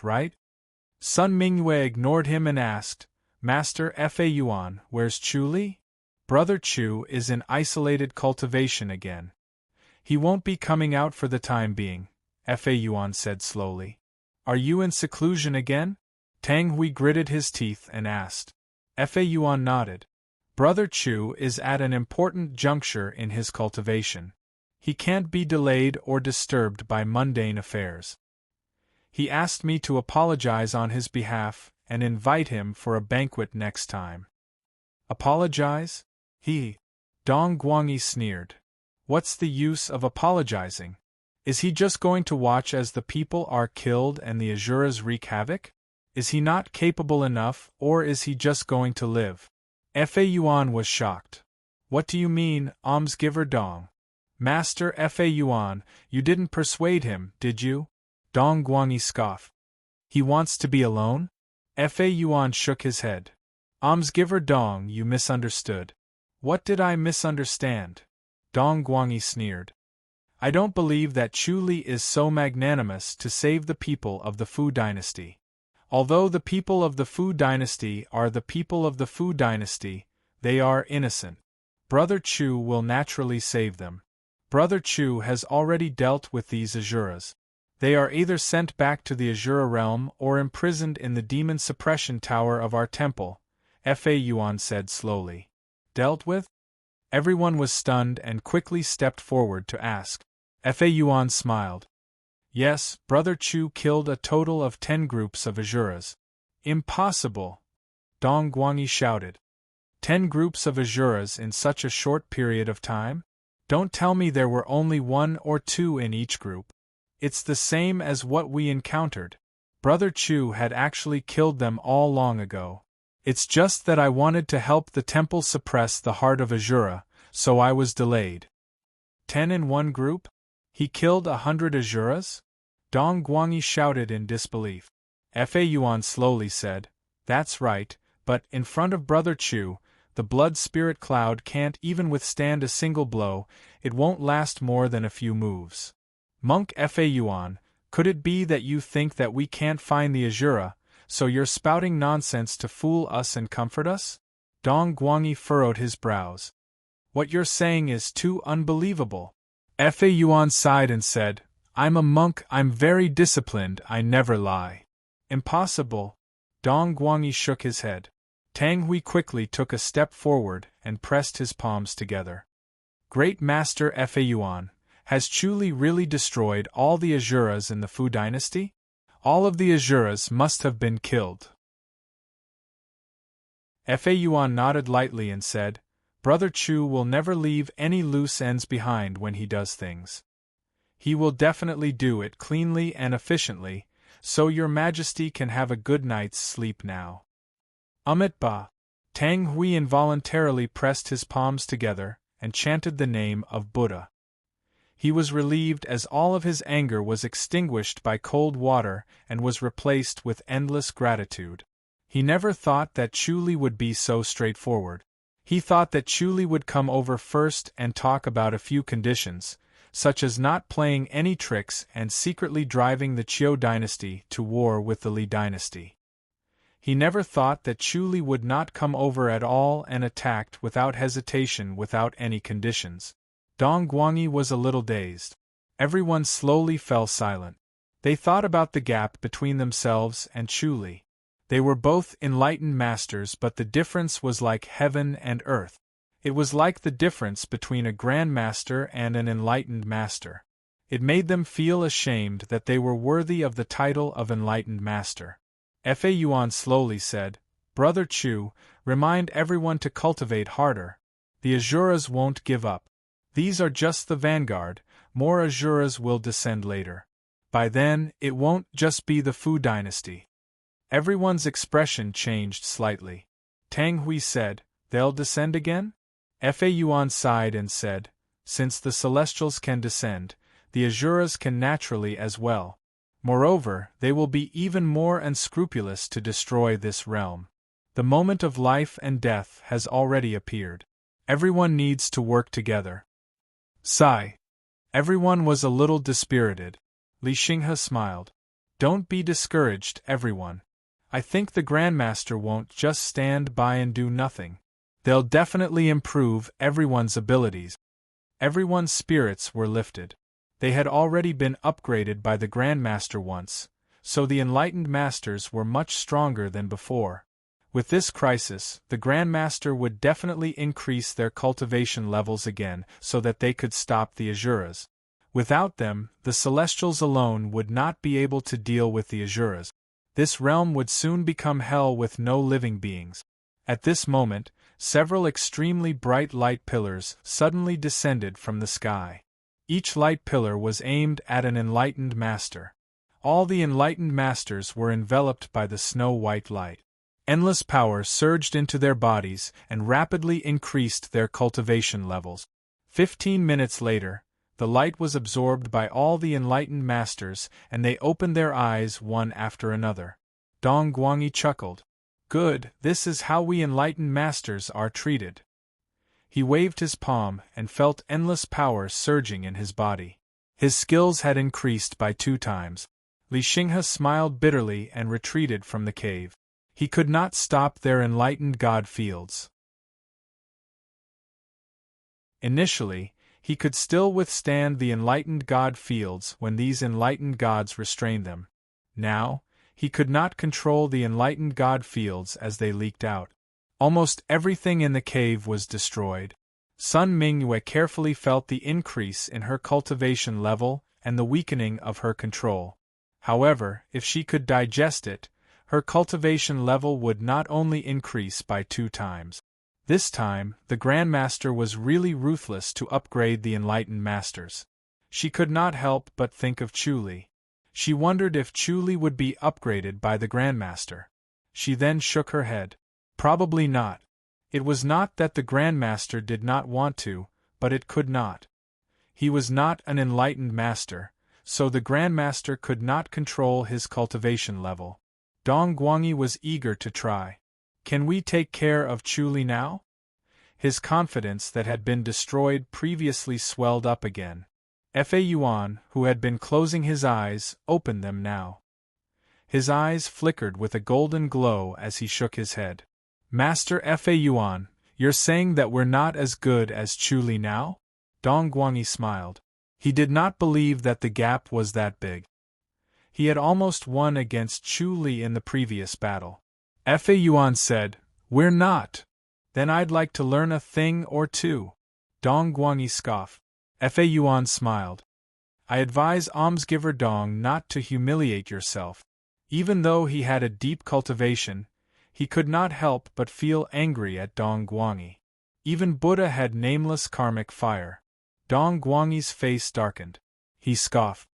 Sun Mingyue ignored him and asked, "Master Fa Yuan, where's Chu Li?" "Brother Chu is in isolated cultivation again. He won't be coming out for the time being," Fa Yuan said slowly. "Are you in seclusion again?" Tang Hui gritted his teeth and asked. Fa Yuan nodded. "Brother Chu is at an important juncture in his cultivation. He can't be delayed or disturbed by mundane affairs. He asked me to apologize on his behalf and invite him for a banquet next time. Apologize? Dong Guangyi sneered. What's the use of apologizing? Is he just going to watch as the people are killed and the Asuras wreak havoc? Is he not capable enough, or is he just going to live? Fa Yuan was shocked. What do you mean, almsgiver Dong? Master Fa Yuan, you didn't persuade him, did you? Dong Guangyi scoffed. He wants to be alone? Fa Yuan shook his head. Almsgiver Dong, you misunderstood. What did I misunderstand? Dong Guangyi sneered. I don't believe that Chu Li is so magnanimous to save the people of the Fu dynasty. Although the people of the Fu dynasty are the people of the Fu dynasty, they are innocent. Brother Chu will naturally save them. Brother Chu has already dealt with these Asuras. They are either sent back to the Asura realm or imprisoned in the demon suppression tower of our temple, Fa Yuan said slowly. Dealt with? Everyone was stunned and quickly stepped forward to ask. Fa Yuan smiled. Yes, Brother Chu killed a total of 10 groups of Asuras. Impossible! Dong Guangyi shouted. 10 groups of Asuras in such a short period of time? Don't tell me there were only 1 or 2 in each group. It's the same as what we encountered. Brother Chu had actually killed them all long ago. It's just that I wanted to help the temple suppress the heart of Asura, so I was delayed. 10 in one group? He killed 100 Asuras? Dong Guangyi shouted in disbelief. Fa Yuan slowly said, That's right, but in front of Brother Chu, the blood spirit cloud can't even withstand a single blow, it won't last more than a few moves. Monk Fa Yuan, could it be that you think that we can't find the Asura, so you're spouting nonsense to fool us and comfort us? Dong Guangyi furrowed his brows. What you're saying is too unbelievable. Fa Yuan sighed and said, I'm a monk, I'm very disciplined, I never lie. Impossible. Dong Guangyi shook his head. Tang Hui quickly took a step forward and pressed his palms together. Great Master Fa Yuan, has Chu Li really destroyed all the Asuras in the Fu dynasty? All of the Asuras must have been killed. Fa Yuan nodded lightly and said, Brother Chu will never leave any loose ends behind when he does things. He will definitely do it cleanly and efficiently, so your Majesty can have a good night's sleep now. Ba. Tang Hui involuntarily pressed his palms together and chanted the name of Buddha. He was relieved as all of his anger was extinguished by cold water and was replaced with endless gratitude. He never thought that Chu Li would be so straightforward. He thought that Chu Li would come over first and talk about a few conditions, such as not playing any tricks and secretly driving the Qiu dynasty to war with the Li dynasty. He never thought that Chu Li would not come over at all and attacked without hesitation without any conditions. Dong Guangyi was a little dazed. Everyone slowly fell silent. They thought about the gap between themselves and Chu Li. They were both enlightened masters, but the difference was like heaven and earth. It was like the difference between a grand master and an enlightened master. It made them feel ashamed that they were worthy of the title of enlightened master. Fa Yuan slowly said, Brother Chu, remind everyone to cultivate harder. The Asuras won't give up. These are just the vanguard, more Asuras will descend later. By then, it won't just be the Fu dynasty. Everyone's expression changed slightly. Tang Hui said, They'll descend again? Fa Yuan sighed and said, Since the Celestials can descend, the Asuras can naturally as well. Moreover, they will be even more unscrupulous to destroy this realm. The moment of life and death has already appeared. Everyone needs to work together. Sigh. Everyone was a little dispirited. Li Xinghe smiled. Don't be discouraged, everyone. I think the Grandmaster won't just stand by and do nothing. They'll definitely improve everyone's abilities. Everyone's spirits were lifted. They had already been upgraded by the Grandmaster once, so the enlightened masters were much stronger than before. With this crisis, the Grandmaster would definitely increase their cultivation levels again so that they could stop the Asuras. Without them, the Celestials alone would not be able to deal with the Asuras. This realm would soon become hell with no living beings. At this moment, several extremely bright light pillars suddenly descended from the sky. Each light pillar was aimed at an enlightened master. All the enlightened masters were enveloped by the snow-white light. Endless power surged into their bodies and rapidly increased their cultivation levels. 15 minutes later, the light was absorbed by all the enlightened masters and they opened their eyes one after another. Dong Guangyi chuckled. Good, this is how we enlightened masters are treated. He waved his palm and felt endless power surging in his body. His skills had increased by 2 times. Li Xinghe smiled bitterly and retreated from the cave. He could not stop their enlightened god fields. Initially, he could still withstand the enlightened god fields when these enlightened gods restrained them. Now, he could not control the enlightened god fields as they leaked out. Almost everything in the cave was destroyed. Sun Mingyue carefully felt the increase in her cultivation level and the weakening of her control. However, if she could digest it, her cultivation level would not only increase by 2 times. This time, the Grandmaster was really ruthless to upgrade the enlightened masters. She could not help but think of Chu Li. She wondered if Chu Li would be upgraded by the Grandmaster. She then shook her head. Probably not. It was not that the Grandmaster did not want to, but it could not. He was not an enlightened master, so the Grandmaster could not control his cultivation level. Dong Guangyi was eager to try. Can we take care of Chu Li now? His confidence that had been destroyed previously swelled up again. Fa Yuan, who had been closing his eyes, opened them now. His eyes flickered with a golden glow as he shook his head. Master Fa Yuan, you're saying that we're not as good as Chu Li now? Dong Guangyi smiled. He did not believe that the gap was that big. He had almost won against Chu Li in the previous battle. Fa Yuan said, We're not. Then I'd like to learn a thing or two. Dong Guangyi scoffed. Fa Yuan smiled. I advise almsgiver Dong not to humiliate yourself. Even though he had a deep cultivation, he could not help but feel angry at Dong Guangyi. Even Buddha had nameless karmic fire. Dong Guangyi's face darkened. He scoffed.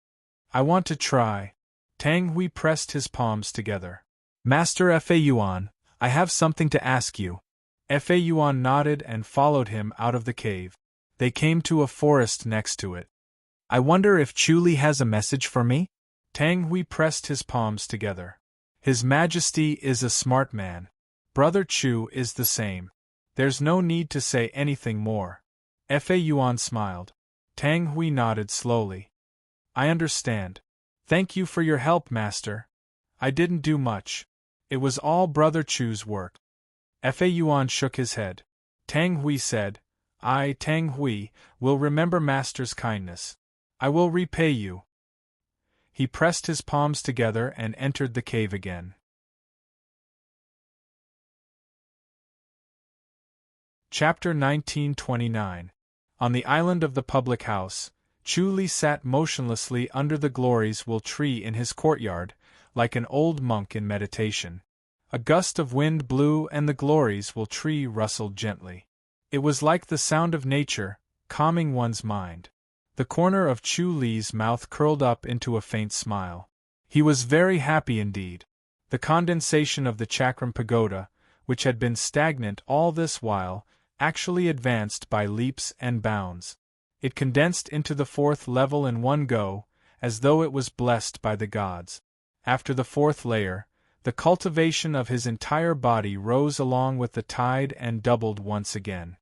I want to try. Tang Hui pressed his palms together. Master Fa Yuan, I have something to ask you. Fa Yuan nodded and followed him out of the cave. They came to a forest next to it. I wonder if Chu Li has a message for me? Tang Hui pressed his palms together. His Majesty is a smart man. Brother Chu is the same. There's no need to say anything more. Fa Yuan smiled. Tang Hui nodded slowly. I understand. Thank you for your help, Master. I didn't do much. It was all Brother Chu's work. Fa Yuan shook his head. Tang Hui said, I, Tang Hui, will remember Master's kindness. I will repay you. He pressed his palms together and entered the cave again. Chapter 1929. On the island of the public house, Chu Li sat motionlessly under the glories will tree in his courtyard, like an old monk in meditation. A gust of wind blew and the glories will tree rustled gently. It was like the sound of nature, calming one's mind. The corner of Chu Li's mouth curled up into a faint smile. He was very happy indeed. The condensation of the Chakram Pagoda, which had been stagnant all this while, actually advanced by leaps and bounds. It condensed into the 4th level in one go, as though it was blessed by the gods. After the 4th layer, the cultivation of his entire body rose along with the tide and doubled once again.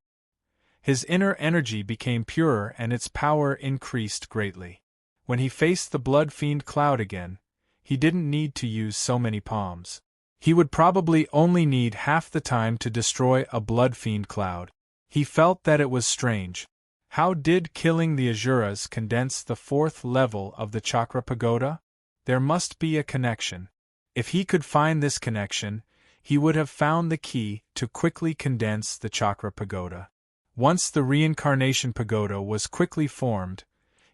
His inner energy became purer and its power increased greatly. When he faced the blood fiend Cloud again, he didn't need to use so many palms. He would probably only need half the time to destroy a blood fiend Cloud. He felt that it was strange. How did killing the Asuras condense the 4th level of the Chakra Pagoda? There must be a connection. If he could find this connection, he would have found the key to quickly condense the chakra pagoda. Once the reincarnation pagoda was quickly formed,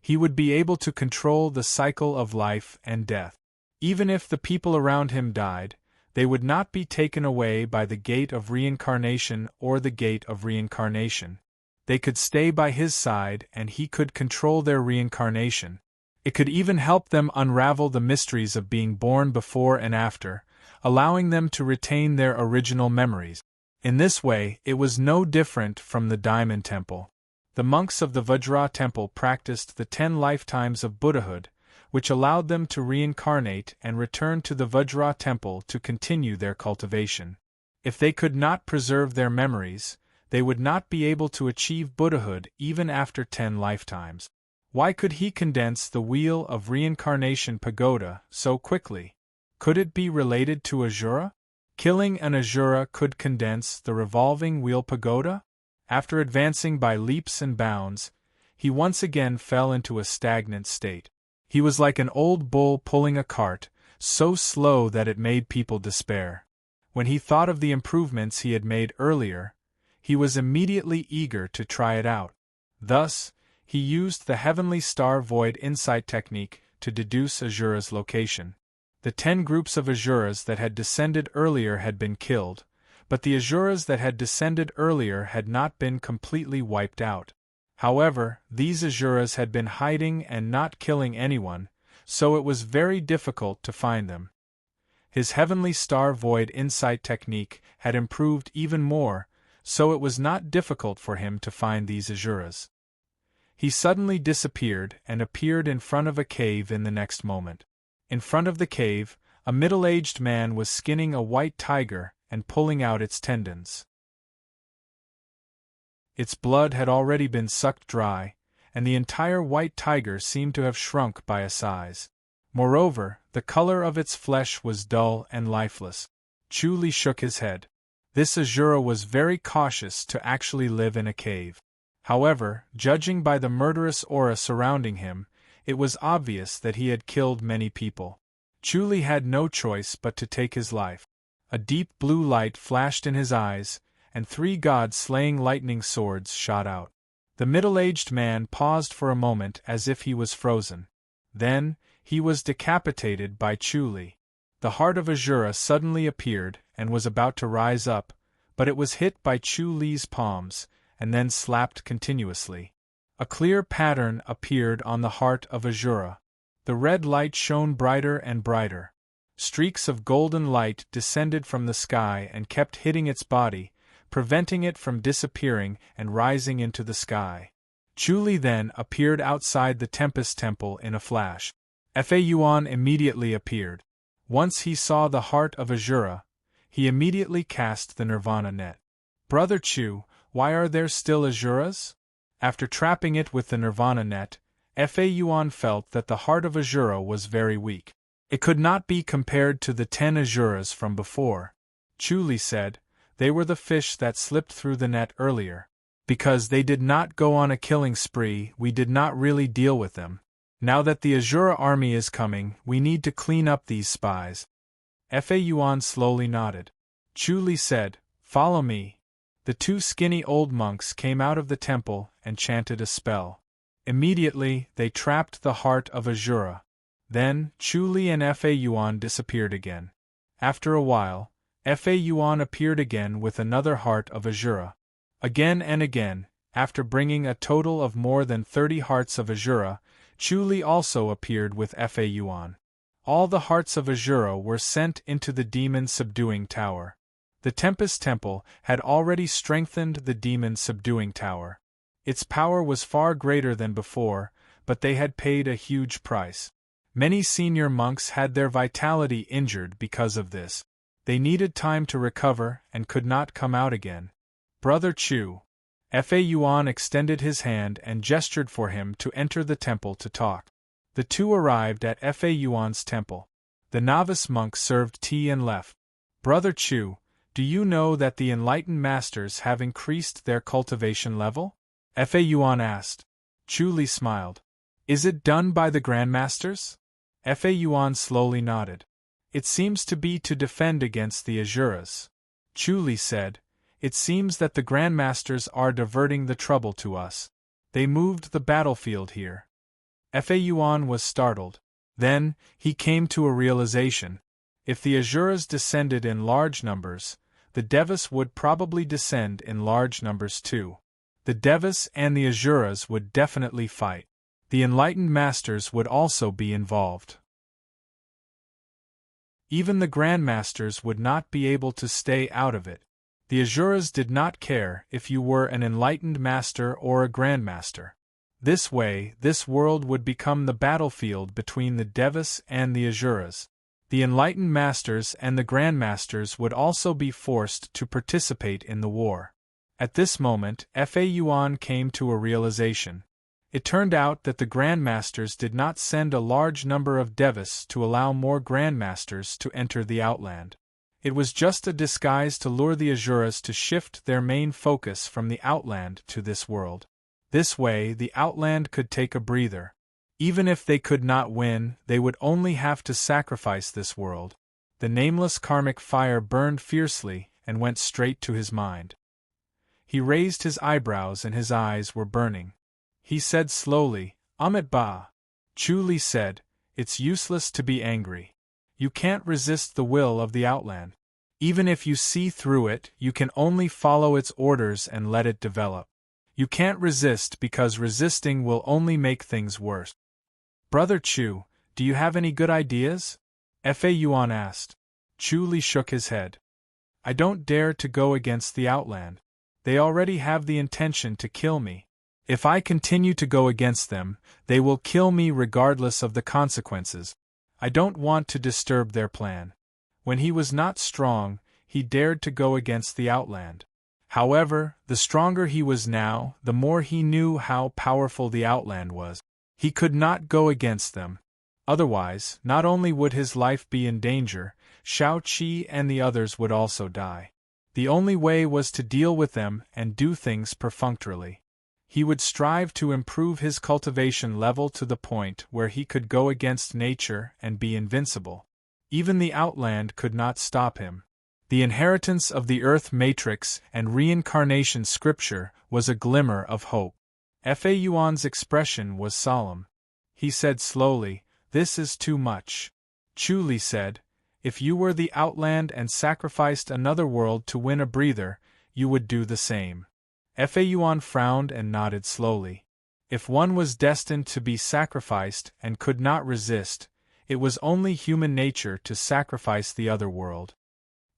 he would be able to control the cycle of life and death. Even if the people around him died, they would not be taken away by the gate of reincarnation or the gate of reincarnation. They could stay by his side and he could control their reincarnation. It could even help them unravel the mysteries of being born before and after, allowing them to retain their original memories. In this way, it was no different from the Diamond Temple. The monks of the Vajra Temple practiced the 10 lifetimes of Buddhahood, which allowed them to reincarnate and return to the Vajra Temple to continue their cultivation. If they could not preserve their memories, they would not be able to achieve Buddhahood even after 10 lifetimes. Why could he condense the wheel of reincarnation pagoda so quickly? Could it be related to Asura? Killing an Asura could condense the revolving wheel pagoda? After advancing by leaps and bounds, he once again fell into a stagnant state. He was like an old bull pulling a cart, so slow that it made people despair. When he thought of the improvements he had made earlier, he was immediately eager to try it out. Thus, he used the Heavenly Star Void Insight technique to deduce Asura's location. The 10 groups of Asuras that had descended earlier had been killed, but the Asuras that had descended earlier had not been completely wiped out. However, these Asuras had been hiding and not killing anyone, so it was very difficult to find them. His Heavenly Star Void Insight technique had improved even more, so it was not difficult for him to find these Asuras. He suddenly disappeared and appeared in front of a cave in the next moment. In front of the cave, a middle-aged man was skinning a white tiger and pulling out its tendons. Its blood had already been sucked dry, and the entire white tiger seemed to have shrunk by a size. Moreover, the color of its flesh was dull and lifeless. Chu Li shook his head. This Asura was very cautious to actually live in a cave. However, judging by the murderous aura surrounding him, it was obvious that he had killed many people. Chu Li had no choice but to take his life. A deep blue light flashed in his eyes, and 3 god-slaying lightning swords shot out. The middle-aged man paused for a moment as if he was frozen. Then, he was decapitated by Chu Li. The heart of Asura suddenly appeared and was about to rise up, but it was hit by Chu Li's palms, and then slapped continuously. A clear pattern appeared on the heart of Asura. The red light shone brighter and brighter. Streaks of golden light descended from the sky and kept hitting its body, preventing it from disappearing and rising into the sky. Chu Li then appeared outside the Tempest Temple in a flash. Fa Yuan immediately appeared. Once he saw the heart of Asura, he immediately cast the Nirvana net. Brother Chu, why are there still Asuras? After trapping it with the Nirvana net, Fa Yuan felt that the heart of Asura was very weak. It could not be compared to the 10 Asuras from before. Chu Li said, they were the fish that slipped through the net earlier. Because they did not go on a killing spree, we did not really deal with them. Now that the Asura army is coming, we need to clean up these spies. Fa Yuan slowly nodded. Chu Li said, follow me. The 2 skinny old monks came out of the temple and chanted a spell. Immediately, they trapped the heart of Asura. Then, Chu Li and Fa Yuan disappeared again. After a while, Fa Yuan appeared again with another heart of Asura. Again and again, after bringing a total of more than 30 hearts of Asura, Chu Li also appeared with Fa Yuan. All the hearts of Asura were sent into the demon-subduing tower. The Tempest Temple had already strengthened the demon-subduing tower. Its power was far greater than before, but they had paid a huge price. Many senior monks had their vitality injured because of this. They needed time to recover and could not come out again. Brother Chu. Fa Yuan extended his hand and gestured for him to enter the temple to talk. The 2 arrived at Fa Yuan's temple. The novice monk served tea and left. Brother Chu, do you know that the enlightened masters have increased their cultivation level? Fa Yuan asked. Chu Li smiled. Is it done by the grandmasters? Fa Yuan slowly nodded. It seems to be to defend against the Asuras. Chu said, It seems that the Grandmasters are diverting the trouble to us. They moved the battlefield here. Yuan was startled. Then, he came to a realization. If the Asuras descended in large numbers, the Devas would probably descend in large numbers too. The Devas and the Asuras would definitely fight. The enlightened masters would also be involved. Even the Grandmasters would not be able to stay out of it. The Asuras did not care if you were an enlightened master or a Grandmaster. This way, this world would become the battlefield between the Devas and the Asuras. The enlightened masters and the Grandmasters would also be forced to participate in the war. At this moment, Yuan came to a realization. It turned out that the Grandmasters did not send a large number of Devas to allow more Grandmasters to enter the Outland. It was just a disguise to lure the Asuras to shift their main focus from the Outland to this world. This way, the Outland could take a breather. Even if they could not win, they would only have to sacrifice this world. The nameless karmic fire burned fiercely and went straight to his mind. He raised his eyebrows and his eyes were burning. He said slowly, Amit Ba. Chu said, It's useless to be angry. You can't resist the will of the Outland. Even if you see through it, you can only follow its orders and let it develop. You can't resist because resisting will only make things worse. Brother Chu, do you have any good ideas? Yuan asked. Chu shook his head. I don't dare to go against the Outland. They already have the intention to kill me. If I continue to go against them, they will kill me regardless of the consequences. I don't want to disturb their plan. When he was not strong, he dared to go against the Outland. However, the stronger he was now, the more he knew how powerful the Outland was. He could not go against them. Otherwise, not only would his life be in danger, Shao Qi and the others would also die. The only way was to deal with them and do things perfunctorily. He would strive to improve his cultivation level to the point where he could go against nature and be invincible. Even the Outland could not stop him. The inheritance of the Earth Matrix and reincarnation scripture was a glimmer of hope. Yuan's expression was solemn. He said slowly, This is too much. Chu said, If you were the Outland and sacrificed another world to win a breather, you would do the same. Yuan frowned and nodded slowly. If one was destined to be sacrificed and could not resist, it was only human nature to sacrifice the other world.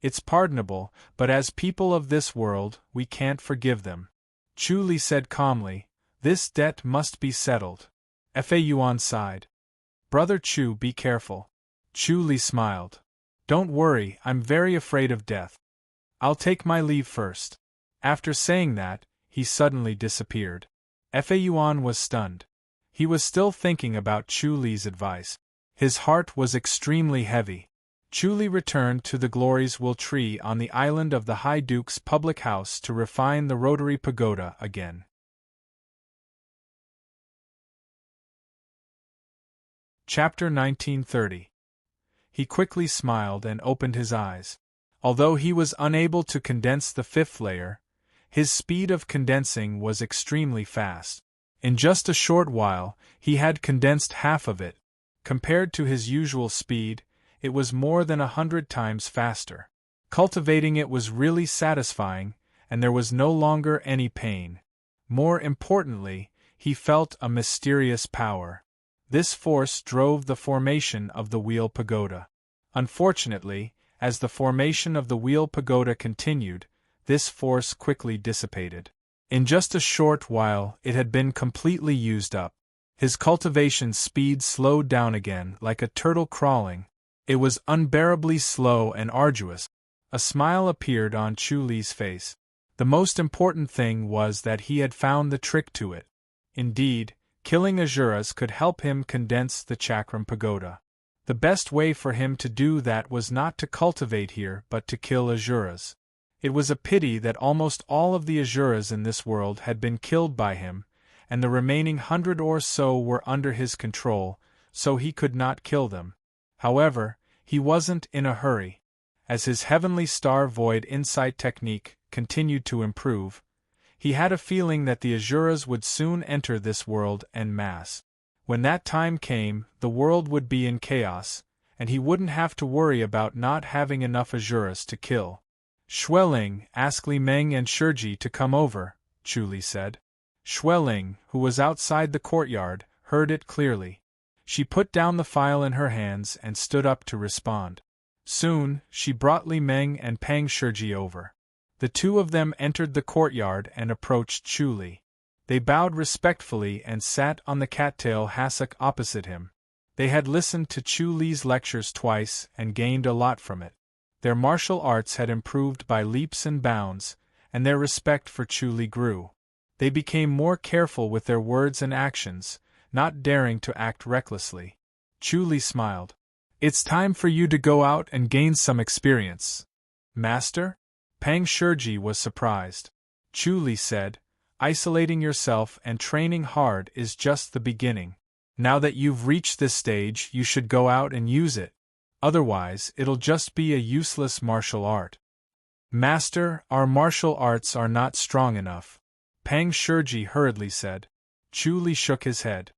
It's pardonable, but as people of this world, we can't forgive them. Chu said calmly, This debt must be settled. Yuan sighed. Brother Chu, be careful. Chu smiled. Don't worry, I'm very afraid of death. I'll take my leave first. After saying that, he suddenly disappeared. Yuan was stunned. He was still thinking about Chu-Li's advice. His heart was extremely heavy. Chu-Li returned to the Glories Will Tree on the island of the High Duke's public house to refine the rotary pagoda again. Chapter 1930. He quickly smiled and opened his eyes. Although he was unable to condense the fifth layer, his speed of condensing was extremely fast. In just a short while, he had condensed half of it. Compared to his usual speed, it was more than 100 times faster. Cultivating it was really satisfying, and there was no longer any pain. More importantly, he felt a mysterious power. This force drove the formation of the Wheel Pagoda. Unfortunately, as the formation of the Wheel Pagoda continued, this force quickly dissipated. In just a short while, it had been completely used up. His cultivation speed slowed down again like a turtle crawling. It was unbearably slow and arduous. A smile appeared on Chu-Li's face. The most important thing was that he had found the trick to it. Indeed, killing Asuras could help him condense the Chakram Pagoda. The best way for him to do that was not to cultivate here but to kill Asuras. It was a pity that almost all of the Asuras in this world had been killed by him, and the remaining 100 or so were under his control, so he could not kill them. However, He wasn't in a hurry. As his heavenly star void insight technique continued to improve, he had a feeling that the Asuras would soon enter this world en masse. When that time came, the world would be in chaos, and he wouldn't have to worry about not having enough Asuras to kill. Xueling, ask Li Meng and Shiji to come over, Chu Li said. Xueling, who was outside the courtyard, heard it clearly. She put down the file in her hands and stood up to respond. Soon, she brought Li Meng and Pang Shiji over. The two of them entered the courtyard and approached Chu Li. They bowed respectfully and sat on the cattail hassock opposite him. They had listened to Chu Li's lectures twice and gained a lot from it. Their martial arts had improved by leaps and bounds, and their respect for Chu Li grew. They became more careful with their words and actions, not daring to act recklessly. Chu Li smiled. It's time for you to go out and gain some experience. Master? Pang Shiji was surprised. Chu Li said, isolating yourself and training hard is just the beginning. Now that you've reached this stage, you should go out and use it. Otherwise, it'll just be a useless martial art. Master, our martial arts are not strong enough. Pang Shiji hurriedly said. Chu Li shook his head.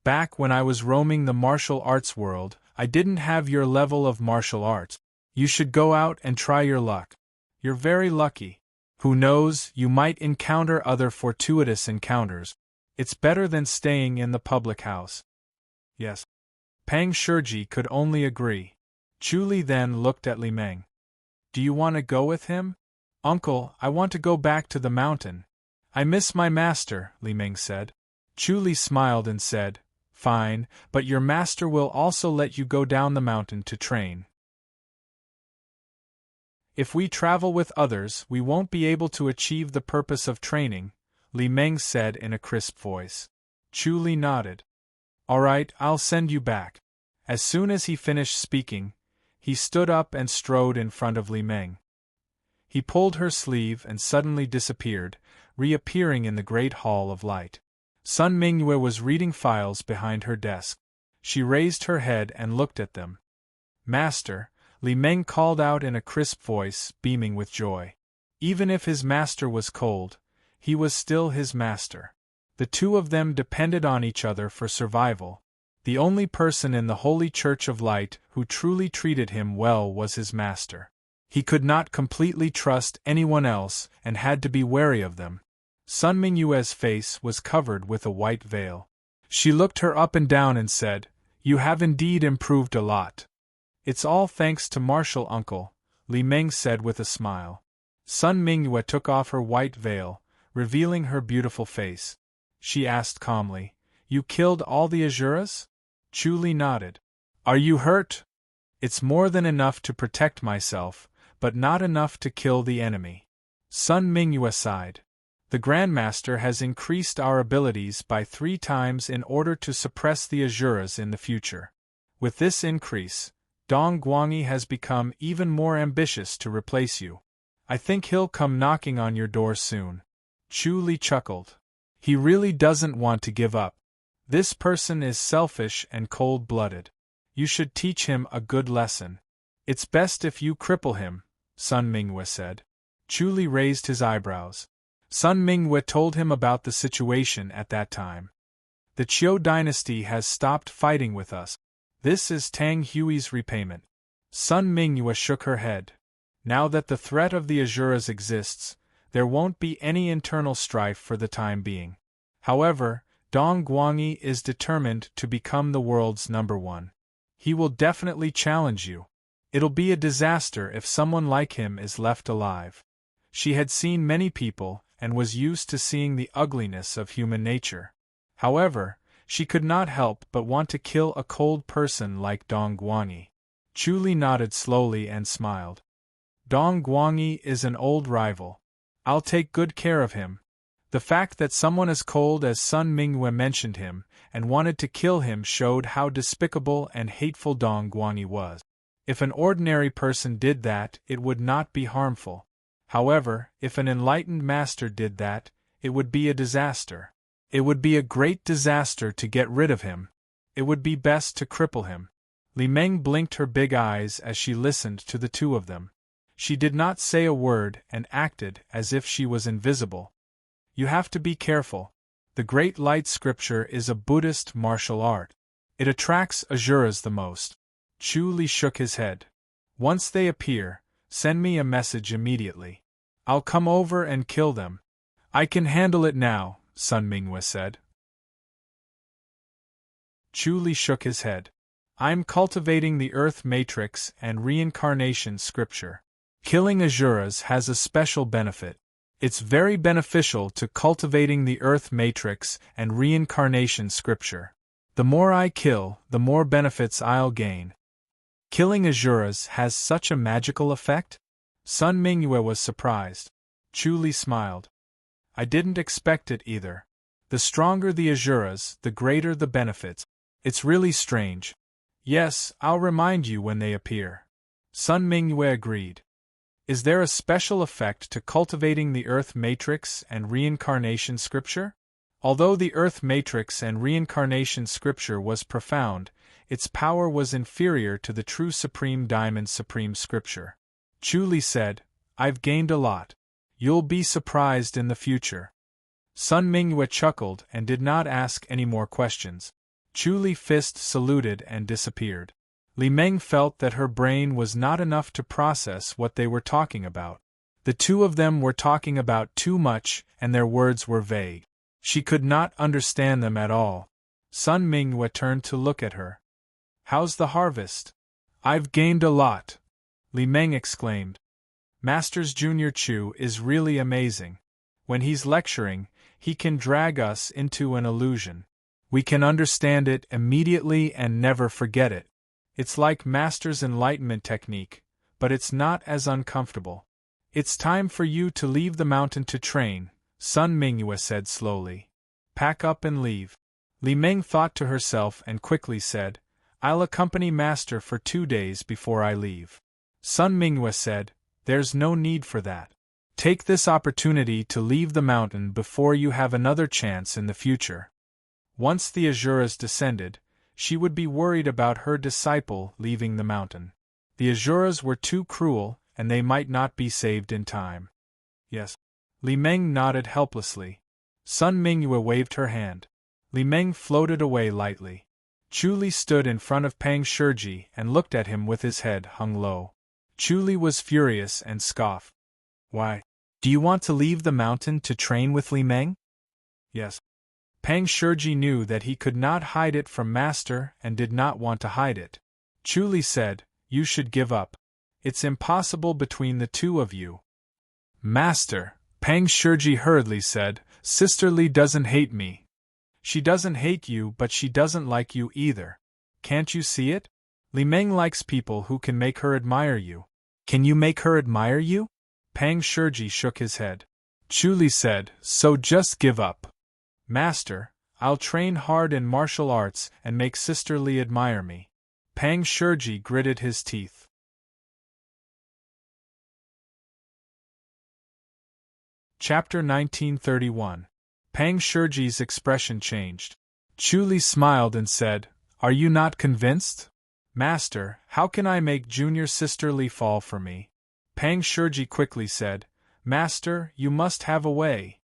Back when I was roaming the martial arts world, I didn't have your level of martial arts. You should go out and try your luck. You're very lucky. Who knows, you might encounter other fortuitous encounters. It's better than staying in the public house. Yes. Pang Shiji could only agree. Chu Li then looked at Li Meng. Do you want to go with him? Uncle, I want to go back to the mountain. I miss my master, Li Meng said. Chu Li smiled and said, Fine, but your master will also let you go down the mountain to train. If we travel with others, we won't be able to achieve the purpose of training, Li Meng said in a crisp voice. Chu Li nodded. All right, I'll send you back. As soon as he finished speaking, he stood up and strode in front of Li Meng. He pulled her sleeve and suddenly disappeared, reappearing in the great hall of light. Sun Mingyue was reading files behind her desk. She raised her head and looked at them. Master, Li Meng called out in a crisp voice, beaming with joy. Even if his master was cold, he was still his master. The two of them depended on each other for survival. The only person in the Holy Church of Light who truly treated him well was his master. He could not completely trust anyone else and had to be wary of them. Sun Mingyue's face was covered with a white veil. She looked her up and down and said, You have indeed improved a lot. It's all thanks to Martial Uncle, Li Meng said with a smile. Sun Mingyue took off her white veil, revealing her beautiful face. She asked calmly, You killed all the Asuras? Chu Li nodded. Are you hurt? It's more than enough to protect myself, but not enough to kill the enemy. Sun Mingyue sighed. The Grandmaster has increased our abilities by 3 times in order to suppress the Asuras in the future. With this increase, Dong Guangyi has become even more ambitious to replace you. I think he'll come knocking on your door soon. Chu Li chuckled. He really doesn't want to give up. This person is selfish and cold-blooded. You should teach him a good lesson. It's best if you cripple him, Sun Mingyue said. Chu Li raised his eyebrows. Sun Mingyue told him about the situation at that time. The Qiu dynasty has stopped fighting with us. This is Tang Hui's repayment. Sun Mingyue shook her head. Now that the threat of the Asuras exists, there won't be any internal strife for the time being. However, Dong Guangyi is determined to become the world's #1. He will definitely challenge you. It'll be a disaster if someone like him is left alive. She had seen many people, and was used to seeing the ugliness of human nature. However, she could not help but want to kill a cold person like Dong Guangyi. Chu Li nodded slowly and smiled. Dong Guangyi is an old rival. I'll take good care of him. The fact that someone as cold as Sun Mingyue mentioned him, and wanted to kill him showed how despicable and hateful Dong Guangyi was. If an ordinary person did that, it would not be harmful. However, if an enlightened master did that, it would be a disaster. It would be a great disaster to get rid of him. It would be best to cripple him. Li Meng blinked her big eyes as she listened to the two of them. She did not say a word and acted as if she was invisible. You have to be careful. The Great Light Scripture is a Buddhist martial art. It attracts asuras the most. Chu Li shook his head. Once they appear, send me a message immediately. I'll come over and kill them. I can handle it now, Sun Mingyue said. Chu Li shook his head. I'm cultivating the Earth Matrix and Reincarnation Scripture. Killing asuras has a special benefit. It's very beneficial to cultivating the Earth Matrix and Reincarnation Scripture. The more I kill, the more benefits I'll gain. Killing asuras has such a magical effect? Sun Mingyue was surprised. Chu Li smiled. I didn't expect it either. The stronger the asuras, the greater the benefits. It's really strange. Yes, I'll remind you when they appear. Sun Mingyue agreed. Is there a special effect to cultivating the Earth Matrix and Reincarnation Scripture? Although the Earth Matrix and Reincarnation Scripture was profound, its power was inferior to the true Supreme Diamond Supreme Scripture. Chu Li said, I've gained a lot. You'll be surprised in the future. Sun Mingyue chuckled and did not ask any more questions. Chu Li fist saluted and disappeared. Li Meng felt that her brain was not enough to process what they were talking about. The two of them were talking about too much, and their words were vague. She could not understand them at all. Sun Mingyue turned to look at her. How's the harvest? I've gained a lot, Li Meng exclaimed. Master's Junior Chu is really amazing. When he's lecturing, he can drag us into an illusion. We can understand it immediately and never forget it. It's like Master's enlightenment technique, but it's not as uncomfortable. It's time for you to leave the mountain to train, Sun Mingyue said slowly. Pack up and leave. Li Meng thought to herself and quickly said, I'll accompany Master for 2 days before I leave. Sun Mingyue said, There's no need for that. Take this opportunity to leave the mountain before you have another chance in the future. Once the asuras descended, she would be worried about her disciple leaving the mountain. The asuras were too cruel, and they might not be saved in time. Yes. Li Meng nodded helplessly. Sun Mingyue waved her hand. Li Meng floated away lightly. Chu Li stood in front of Pang Shiji and looked at him with his head hung low. Chu Li was furious and scoffed. Why? Do you want to leave the mountain to train with Li Meng? Yes. Pang Shiji knew that he could not hide it from Master and did not want to hide it. Chu Li said, You should give up. It's impossible between the two of you. Master, Pang Shiji hurriedly said, Sister Li doesn't hate me. She doesn't hate you, but she doesn't like you either. Can't you see it? Li Meng likes people who can make her admire you. Can you make her admire you? Pang Shiji shook his head. Chu Li said, So just give up. Master, I'll train hard in martial arts and make Sister Li admire me. Pang Shiji gritted his teeth. Chapter 1931. Pang Shiji's expression changed. Chu Li smiled and said, Are you not convinced? Master, how can I make Junior Sister Li fall for me? Pang Shiji quickly said, Master, you must have a way.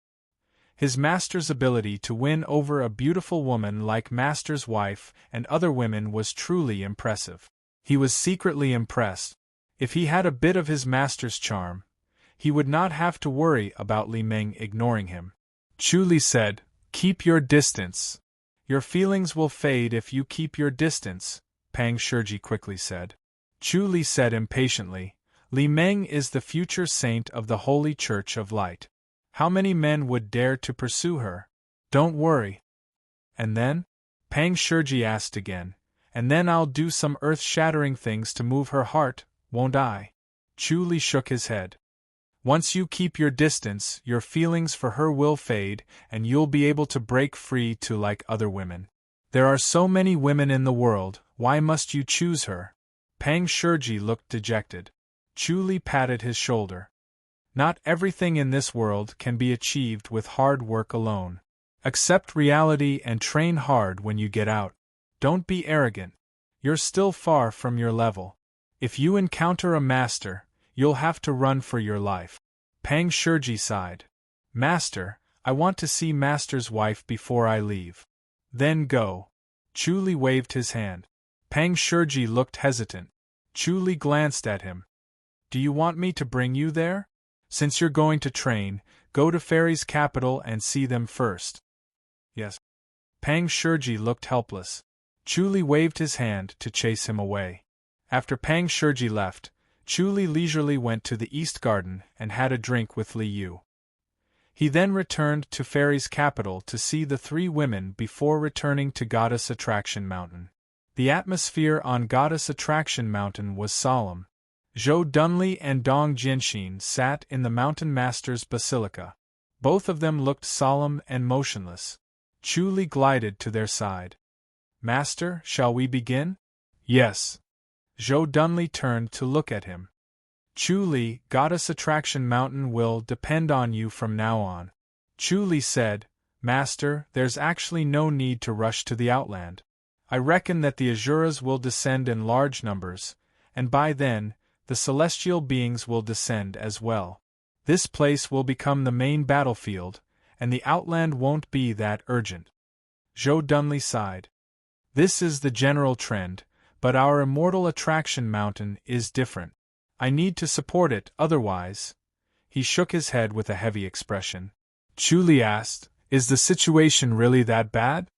His master's ability to win over a beautiful woman like Master's wife and other women was truly impressive. He was secretly impressed. If he had a bit of his master's charm, he would not have to worry about Li Meng ignoring him. Chu Li said, Keep your distance. Your feelings will fade if you keep your distance, Pang Shiji quickly said. Chu Li said impatiently, Li Meng is the future saint of the Holy Church of Light. How many men would dare to pursue her? Don't worry. And then? Pang Shiji asked again. And then I'll do some earth-shattering things to move her heart, won't I? Chu Li shook his head. Once you keep your distance, your feelings for her will fade, and you'll be able to break free to like other women. There are so many women in the world, why must you choose her? Pang Shiji looked dejected. Chu Li patted his shoulder. Not everything in this world can be achieved with hard work alone. Accept reality and train hard when you get out. Don't be arrogant. You're still far from your level. If you encounter a master, you'll have to run for your life. Pang Shurji sighed. Master, I want to see Master's wife before I leave. Then go. Chu Li waved his hand. Pang Shurji looked hesitant. Chu Li glanced at him. Do you want me to bring you there? Since you're going to train, go to Fairy's capital and see them first. Yes. Pang Shurji looked helpless. Chu Li waved his hand to chase him away. After Pang Shurji left, Chu Li leisurely went to the East Garden and had a drink with Li Yu. He then returned to Fairy's capital to see the three women before returning to Goddess Attraction Mountain. The atmosphere on Goddess Attraction Mountain was solemn. Zhou Dunli and Dong Jianxin sat in the Mountain Master's Basilica. Both of them looked solemn and motionless. Chu Li glided to their side. Master, shall we begin? Yes. Zhou Dunli turned to look at him. Chu Li, Goddess Attraction Mountain will depend on you from now on. Chu Li said, Master, there's actually no need to rush to the Outland. I reckon that the Asuras will descend in large numbers, and by then, the celestial beings will descend as well. This place will become the main battlefield, and the Outland won't be that urgent. Zhou Dunli sighed. This is the general trend, but our immortal attraction mountain is different. I need to support it, otherwise. He shook his head with a heavy expression. Chu Li asked, Is the situation really that bad?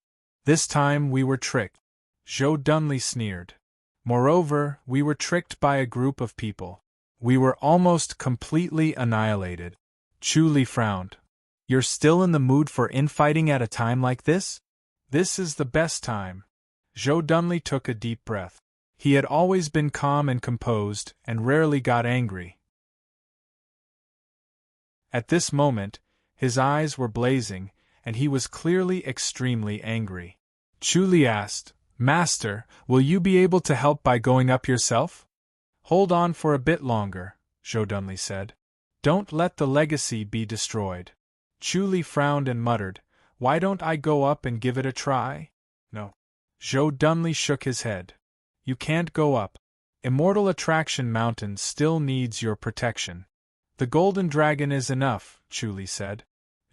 This time we were tricked. Zhou Dunli sneered. Moreover, we were tricked by a group of people. We were almost completely annihilated. Chu Li frowned. You're still in the mood for infighting at a time like this? This is the best time. Zhou Dunli took a deep breath. He had always been calm and composed, and rarely got angry. At this moment, his eyes were blazing, and he was clearly extremely angry. Chu Li asked, Master, will you be able to help by going up yourself? Hold on for a bit longer, Zhou Dunli said. Don't let the legacy be destroyed. Chu Li frowned and muttered, Why don't I go up and give it a try? No. Zhou Dunli shook his head. You can't go up. Immortal Attraction Mountain still needs your protection. The Golden Dragon is enough, Chu Li said.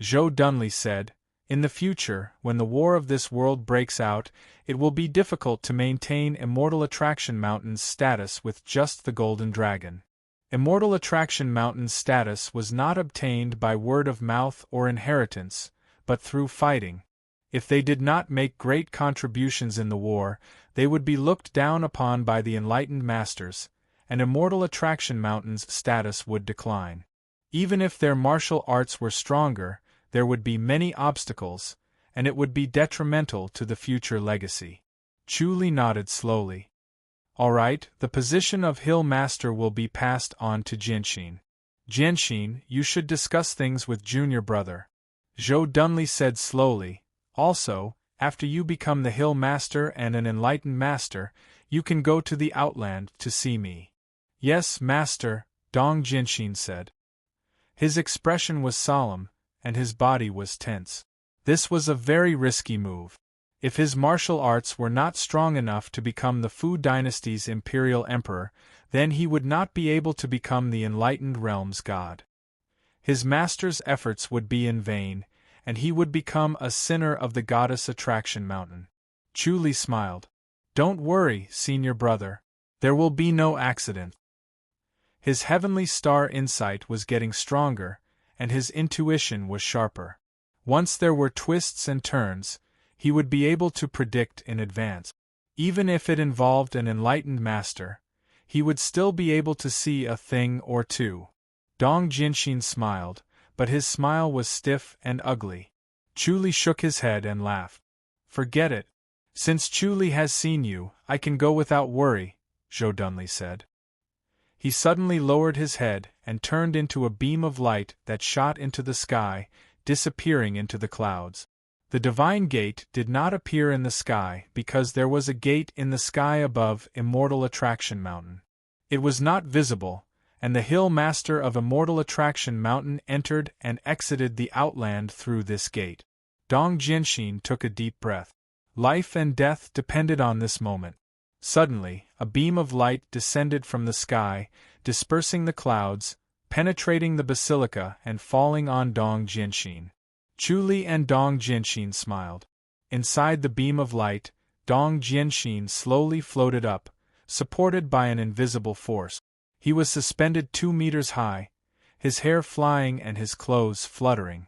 Zhou Dunli said, In the future, when the war of this world breaks out, it will be difficult to maintain Immortal Attraction Mountain's status with just the Golden Dragon. Immortal Attraction Mountain's status was not obtained by word of mouth or inheritance, but through fighting. If they did not make great contributions in the war, they would be looked down upon by the enlightened masters, and Immortal Attraction Mountain's status would decline. Even if their martial arts were stronger, there would be many obstacles, and it would be detrimental to the future legacy. Chu Li nodded slowly. All right, the position of Hill Master will be passed on to Jianxin. Jianxin, you should discuss things with junior brother. Zhou Dunli said slowly. Also, after you become the Hill Master and an enlightened master, you can go to the Outland to see me. Yes, Master, Dong Jianxin said. His expression was solemn, and his body was tense. This was a very risky move. If his martial arts were not strong enough to become the Fu dynasty's imperial emperor, then he would not be able to become the enlightened realm's god. His master's efforts would be in vain, and he would become a sinner of the Goddess Attraction Mountain. Chu Li smiled. Don't worry, senior brother. There will be no accident. His heavenly star insight was getting stronger, and his intuition was sharper. Once there were twists and turns, he would be able to predict in advance. Even if it involved an enlightened master, he would still be able to see a thing or two. Dong Jianxin smiled, but his smile was stiff and ugly. Chu Li shook his head and laughed. Forget it. Since Chu Li has seen you, I can go without worry, Zhou Dunli said. He suddenly lowered his head and turned into a beam of light that shot into the sky, disappearing into the clouds. The Divine Gate did not appear in the sky because there was a gate in the sky above Immortal Attraction Mountain. It was not visible, and the Hill Master of Immortal Attraction Mountain entered and exited the Outland through this gate. Dong Jianxin took a deep breath. Life and death depended on this moment. Suddenly, a beam of light descended from the sky, dispersing the clouds, penetrating the basilica and falling on Dong Jianxin. Chu Li and Dong Jianxin smiled. Inside the beam of light, Dong Jianxin slowly floated up, supported by an invisible force. He was suspended 2 meters high, his hair flying and his clothes fluttering.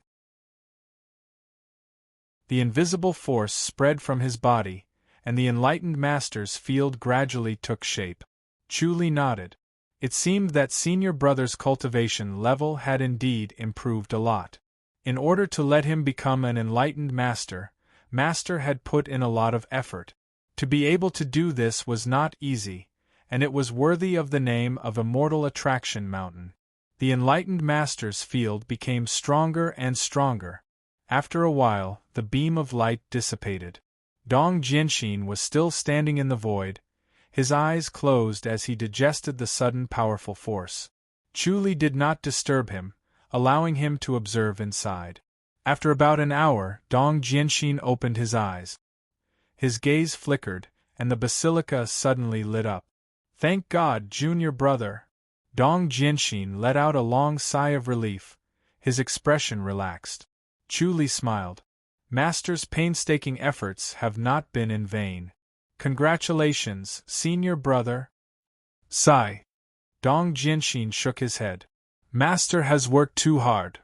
The invisible force spread from his body, and the enlightened master's field gradually took shape. Chu Li nodded. It seemed that senior brother's cultivation level had indeed improved a lot. In order to let him become an enlightened master had put in a lot of effort. To be able to do this was not easy, and it was worthy of the name of Immortal Attraction Mountain. The enlightened master's field became stronger and stronger. After a while, the beam of light dissipated. Dong Jianxin was still standing in the void, his eyes closed as he digested the sudden powerful force. Chu Li did not disturb him, allowing him to observe inside. After about an hour, Dong Jianxin opened his eyes. His gaze flickered, and the basilica suddenly lit up. "Thank God, junior brother!" Dong Jianxin let out a long sigh of relief, his expression relaxed. Chu Li smiled. Master's painstaking efforts have not been in vain. Congratulations, senior brother. Sigh. Dong Jianxin shook his head. Master has worked too hard.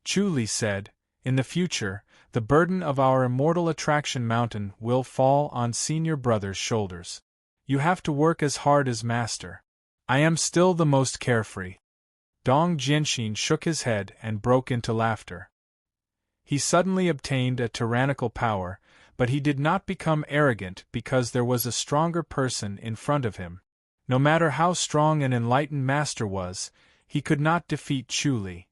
Chu Li said, in the future, the burden of our Immortal Attraction Mountain will fall on senior brother's shoulders. You have to work as hard as master. I am still the most carefree. Dong Jianxin shook his head and broke into laughter. He suddenly obtained a tyrannical power, but he did not become arrogant because there was a stronger person in front of him. No matter how strong an enlightened master was, he could not defeat Chu Li.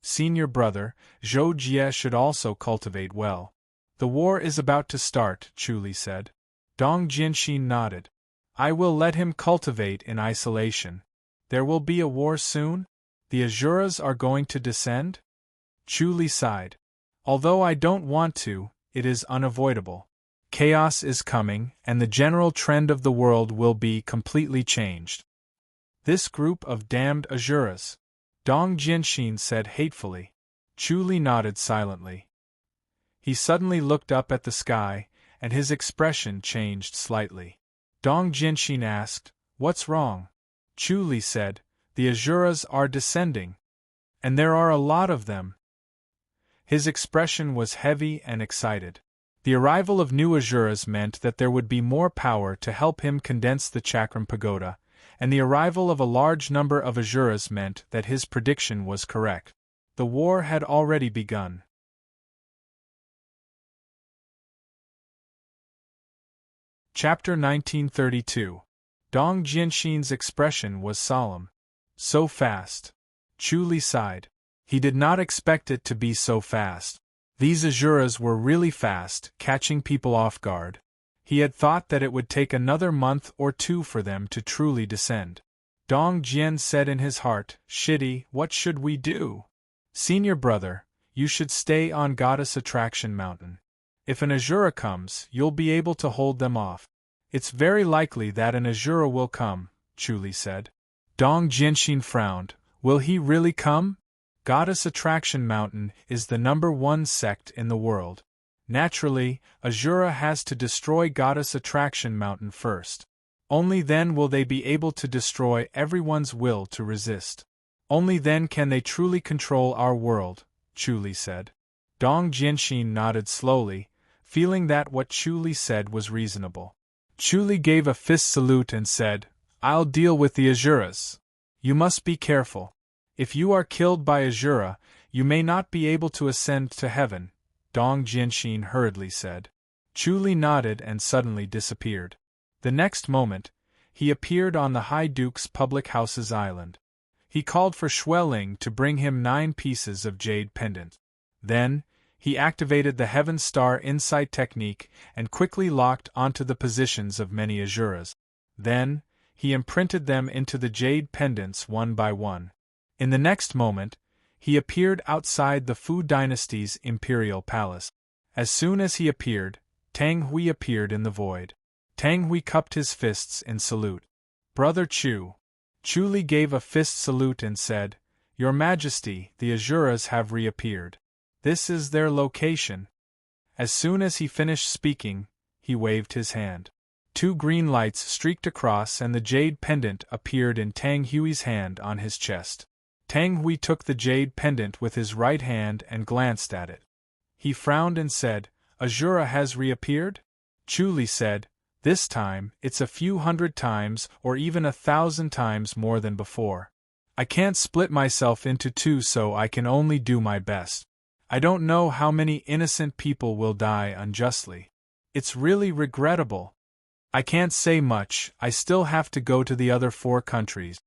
Senior brother, Zhou Jie should also cultivate well. The war is about to start, Chu Li said. Dong Jianxin nodded. I will let him cultivate in isolation. There will be a war soon? The Asuras are going to descend? Chu Li sighed. Although I don't want to, it is unavoidable. Chaos is coming, and the general trend of the world will be completely changed. This group of damned Asuras, Dong Jianxin said hatefully. Chu Li nodded silently. He suddenly looked up at the sky, and his expression changed slightly. Dong Jianxin asked, What's wrong? Chu Li said, The Asuras are descending. And there are a lot of them. His expression was heavy and excited. The arrival of new Asuras meant that there would be more power to help him condense the Chakram Pagoda, and the arrival of a large number of Asuras meant that his prediction was correct. The war had already begun. Chapter 1932. Dong Jianxin's expression was solemn. So fast. Chu Li sighed. He did not expect it to be so fast. These Asuras were really fast, catching people off guard. He had thought that it would take another month or two for them to truly descend. Dong Jian said in his heart, Shitty, what should we do? Senior brother, you should stay on Goddess Attraction Mountain. If an Asura comes, you'll be able to hold them off. It's very likely that an Asura will come, Chu Li said. Dong Jianxin frowned. Will he really come? Goddess Attraction Mountain is the #1 sect in the world. Naturally, Asura has to destroy Goddess Attraction Mountain first. Only then will they be able to destroy everyone's will to resist. Only then can they truly control our world, Chu Li said. Dong Jianxin nodded slowly, feeling that what Chu Li said was reasonable. Chu Li gave a fist salute and said, I'll deal with the Asuras. You must be careful. If you are killed by Asura, you may not be able to ascend to heaven, Dong Jianxin hurriedly said. Chu Li nodded and suddenly disappeared. The next moment, he appeared on the High Duke's public house's island. He called for Xueling to bring him 9 pieces of jade pendant. Then, he activated the Heaven Star Insight technique and quickly locked onto the positions of many Asuras. Then, he imprinted them into the jade pendants one by one. In the next moment, he appeared outside the Fu dynasty's imperial palace. As soon as he appeared, Tang Hui appeared in the void. Tang Hui cupped his fists in salute. Brother Chu. Chu Li gave a fist salute and said, Your Majesty, the Asuras have reappeared. This is their location. As soon as he finished speaking, he waved his hand. 2 green lights streaked across and the jade pendant appeared in Tang Hui's hand on his chest. Tang Hui took the jade pendant with his right hand and glanced at it. He frowned and said, Asura has reappeared? Chu Li said, This time, it's a few hundred times or even 1,000 times more than before. I can't split myself into 2, so I can only do my best. I don't know how many innocent people will die unjustly. It's really regrettable. I can't say much, I still have to go to the other 4 countries.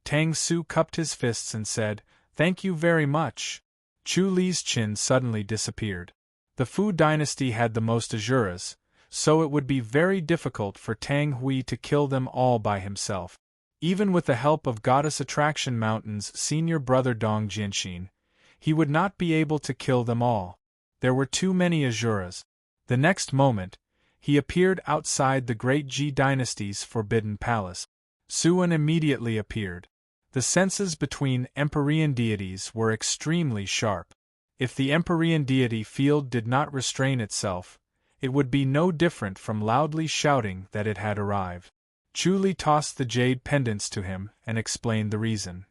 Tang Su cupped his fists and said, Thank you very much. Chu Li's chin suddenly disappeared. The Fu dynasty had the most Asuras, so it would be very difficult for Tang Hui to kill them all by himself. Even with the help of Goddess Attraction Mountain's senior brother Dong Jianxin, he would not be able to kill them all. There were too many Asuras. The next moment, he appeared outside the great Ji dynasty's forbidden palace. Suan immediately appeared. The senses between Empyrean deities were extremely sharp. If the Empyrean deity field did not restrain itself, it would be no different from loudly shouting that it had arrived. Chu Li tossed the jade pendants to him and explained the reason.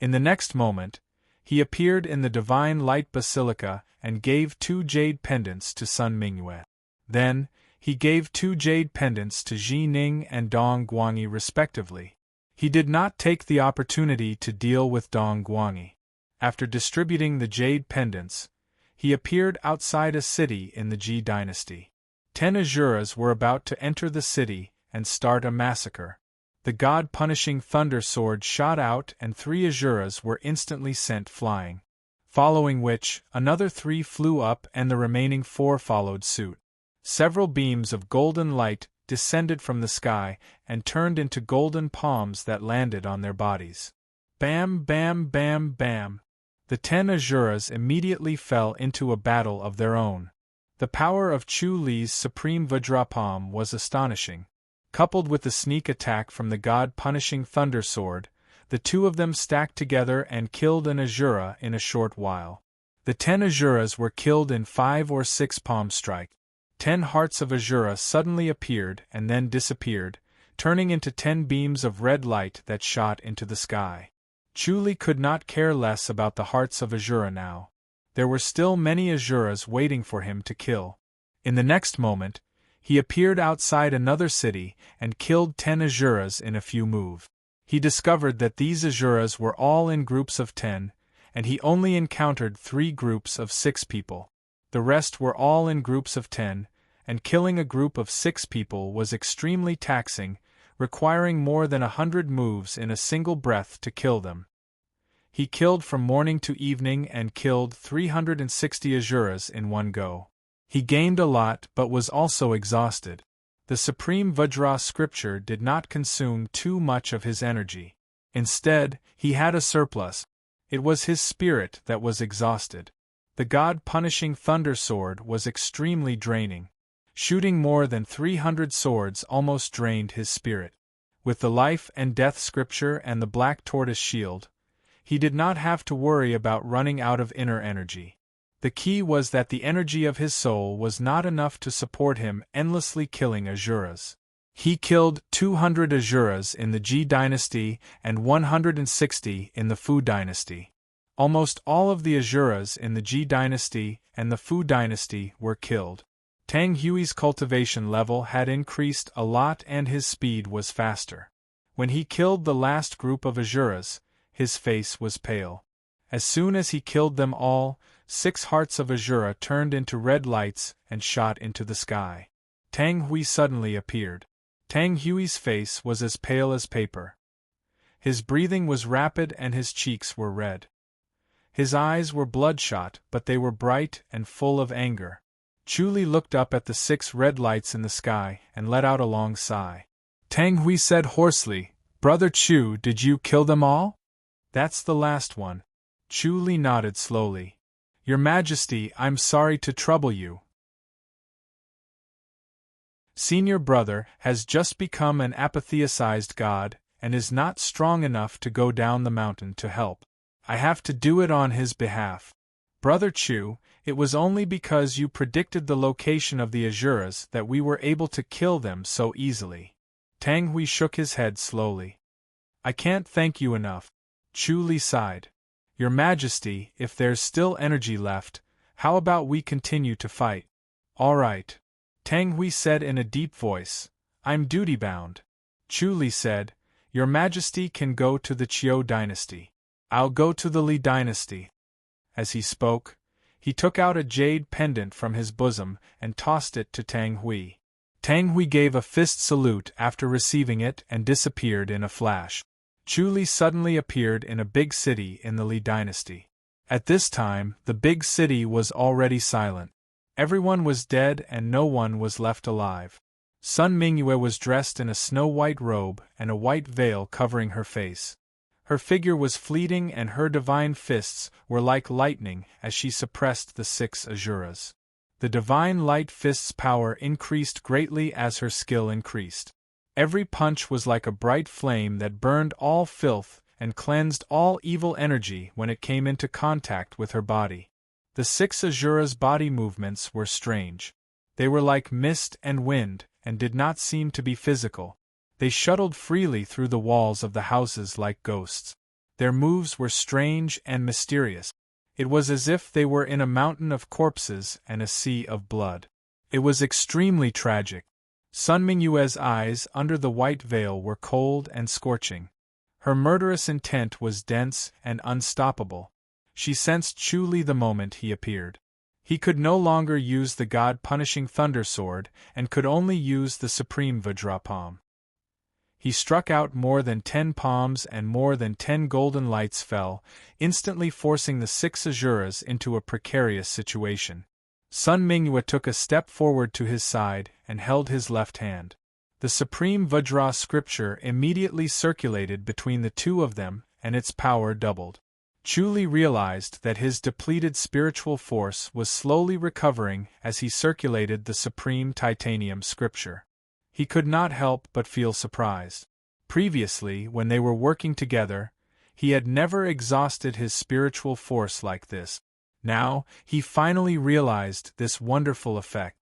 In the next moment, he appeared in the Divine Light Basilica and gave 2 jade pendants to Sun Mingyue. Then, he gave 2 jade pendants to Ji Ning and Dong Guangyi respectively. He did not take the opportunity to deal with Dong Guangyi. After distributing the jade pendants, he appeared outside a city in the Ji dynasty. 10 Asuras were about to enter the city and start a massacre. The god-punishing thunder sword shot out and 3 Asuras were instantly sent flying. Following which, another 3 flew up and the remaining 4 followed suit. Several beams of golden light descended from the sky and turned into golden palms that landed on their bodies. Bam, bam, bam, bam. The 10 Asuras immediately fell into a battle of their own. The power of Chu Li's supreme Vajrapalm was astonishing. Coupled with the sneak attack from the god-punishing thunder sword, the 2 of them stacked together and killed an Asura in a short while. The 10 Asuras were killed in 5 or 6 palm strike. 10 hearts of Asura suddenly appeared and then disappeared, turning into 10 beams of red light that shot into the sky. Chu Li could not care less about the hearts of Asura now. There were still many Asuras waiting for him to kill. In the next moment, he appeared outside another city and killed 10 Asuras in a few moves. He discovered that these Asuras were all in groups of 10, and he only encountered 3 groups of 6 people. The rest were all in groups of 10, and killing a group of 6 people was extremely taxing, requiring more than 100 moves in a single breath to kill them. He killed from morning to evening and killed 360 Asuras in one go. He gained a lot but was also exhausted. The Supreme Vajra scripture did not consume too much of his energy. Instead, he had a surplus. It was his spirit that was exhausted. The god-punishing thunder sword was extremely draining. Shooting more than 300 swords almost drained his spirit. With the life and death scripture and the black tortoise shield, he did not have to worry about running out of inner energy. The key was that the energy of his soul was not enough to support him endlessly killing Asuras. He killed 200 Asuras in the Ji dynasty and 160 in the Fu dynasty. Almost all of the Asuras in the Ji dynasty and the Fu dynasty were killed. Tang Hui's cultivation level had increased a lot and his speed was faster. When he killed the last group of Asuras, his face was pale. As soon as he killed them all, 6 hearts of Asura turned into red lights and shot into the sky. Tang Hui suddenly appeared. Tang Hui's face was as pale as paper. His breathing was rapid and his cheeks were red. His eyes were bloodshot, but they were bright and full of anger. Chu Li looked up at the 6 red lights in the sky and let out a long sigh. Tang Hui said hoarsely, "Brother Chu, did you kill them all?" "That's the last one." Chu Li nodded slowly. "Your Majesty, I'm sorry to trouble you." Senior brother has just become an apotheosized god, and is not strong enough to go down the mountain to help. I have to do it on his behalf. Brother Chu, it was only because you predicted the location of the Asuras that we were able to kill them so easily. Tang Hui shook his head slowly. I can't thank you enough. Chu Li sighed. Your Majesty, if there's still energy left, how about we continue to fight? All right. Tang Hui said in a deep voice, I'm duty-bound. Chu Li said, Your Majesty can go to the Qiu dynasty. I'll go to the Li dynasty. As he spoke, he took out a jade pendant from his bosom and tossed it to Tang Hui. Tang Hui gave a fist salute after receiving it and disappeared in a flash. Chu Li suddenly appeared in a big city in the Li dynasty. At this time, the big city was already silent. Everyone was dead and no one was left alive. Sun Mingyue was dressed in a snow-white robe and a white veil covering her face. Her figure was fleeting and her divine fists were like lightning as she suppressed the 6 Asuras. The divine light fist's power increased greatly as her skill increased. Every punch was like a bright flame that burned all filth and cleansed all evil energy when it came into contact with her body. The 6 Asura's body movements were strange. They were like mist and wind, and did not seem to be physical. They shuttled freely through the walls of the houses like ghosts. Their moves were strange and mysterious. It was as if they were in a mountain of corpses and a sea of blood. It was extremely tragic. Sun Mingyue's eyes under the white veil were cold and scorching. Her murderous intent was dense and unstoppable. She sensed Chu Li the moment he appeared. He could no longer use the god-punishing thunder sword and could only use the supreme Vajra palm. He struck out more than 10 palms and more than 10 golden lights fell, instantly forcing the 6 Asuras into a precarious situation. Sun Mingyue took a step forward to his side and held his left hand. The supreme Vajra scripture immediately circulated between the two of them, and its power doubled. Chu Li realized that his depleted spiritual force was slowly recovering as he circulated the supreme titanium scripture. He could not help but feel surprised. Previously, when they were working together, he had never exhausted his spiritual force like this. Now, he finally realized this wonderful effect.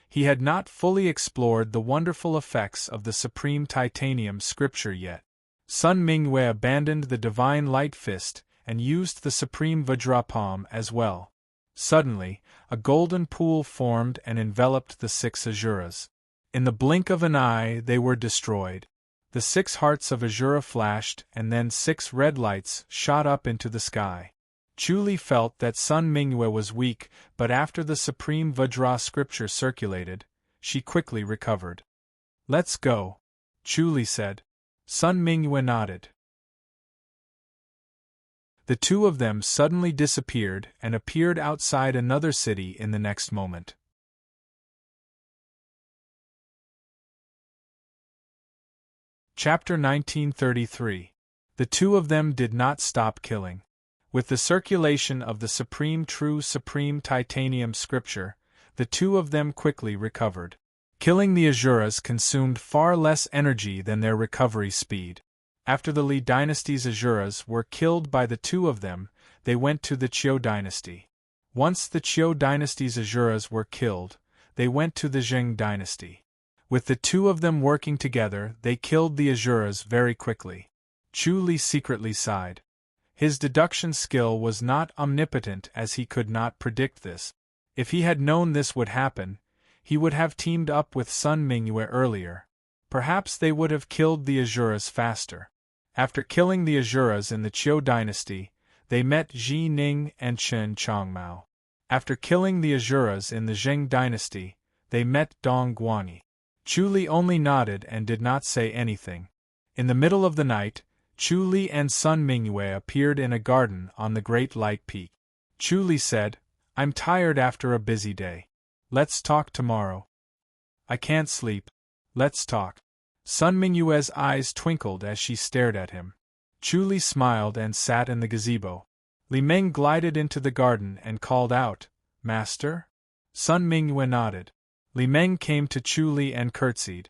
He had not fully explored the wonderful effects of the supreme titanium scripture yet. Sun Mingyue abandoned the divine light fist and used the supreme Vajra palm as well. Suddenly, a golden pool formed and enveloped the 6 Asuras. In the blink of an eye they were destroyed. The 6 hearts of Asura flashed and then 6 red lights shot up into the sky. Chu Li felt that Sun Mingyue was weak, but after the supreme Vajra scripture circulated, she quickly recovered. Let's go, Chu Li said. Sun Mingyue nodded. The two of them suddenly disappeared and appeared outside another city in the next moment. Chapter 1933. The two of them did not stop killing. With the circulation of the supreme titanium scripture, the two of them quickly recovered. Killing the Asuras consumed far less energy than their recovery speed. After the Li dynasty's Asuras were killed by the two of them, they went to the Qiu dynasty. Once the Qiu dynasty's Asuras were killed, they went to the Zheng dynasty. With the two of them working together, they killed the Asuras very quickly. Chu Li secretly sighed. His deduction skill was not omnipotent as he could not predict this. If he had known this would happen, he would have teamed up with Sun Mingyue earlier. Perhaps they would have killed the Asuras faster. After killing the Asuras in the Qiu dynasty, they met Ji Ning and Chen Chongmao. After killing the Asuras in the Zheng dynasty, they met Dong Guanyi. Chu Li only nodded and did not say anything. In the middle of the night, Chu Li and Sun Mingyue appeared in a garden on the Great Light Peak. Chu Li said, I'm tired after a busy day. Let's talk tomorrow. I can't sleep. Let's talk. Sun Mingyue's eyes twinkled as she stared at him. Chu Li smiled and sat in the gazebo. Li Meng glided into the garden and called out, Master? Sun Mingyue nodded. Li Meng came to Chu Li and curtsied.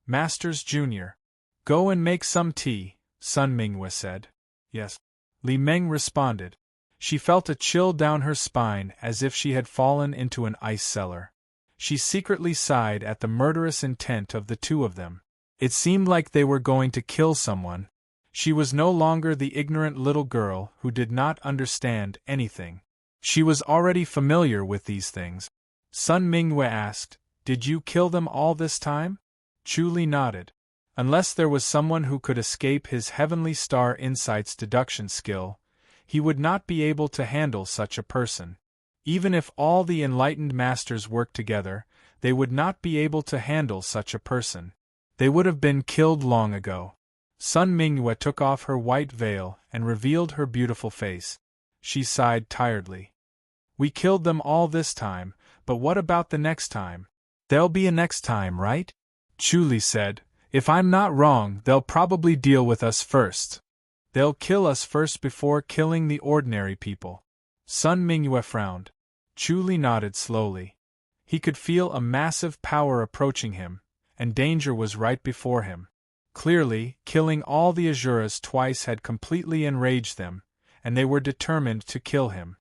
Masters Junior. Go and make some tea, Sun Mingwe said. Yes. Li Meng responded. She felt a chill down her spine as if she had fallen into an ice cellar. She secretly sighed at the murderous intent of the two of them. It seemed like they were going to kill someone. She was no longer the ignorant little girl who did not understand anything. She was already familiar with these things. Sun Mingwe asked, "Did you kill them all this time?" Chu Li nodded. Unless there was someone who could escape his Heavenly Star Insight's deduction skill, he would not be able to handle such a person. Even if all the enlightened masters worked together, they would not be able to handle such a person. They would have been killed long ago. Sun Mingwe took off her white veil and revealed her beautiful face. She sighed tiredly. We killed them all this time, but what about the next time? There'll be a next time, right? Chu Li said. If I'm not wrong, they'll probably deal with us first. They'll kill us first before killing the ordinary people. Sun Mingwe frowned. Chu Li nodded slowly. He could feel a massive power approaching him, and danger was right before him. Clearly, killing all the Asuras twice had completely enraged them, and they were determined to kill him.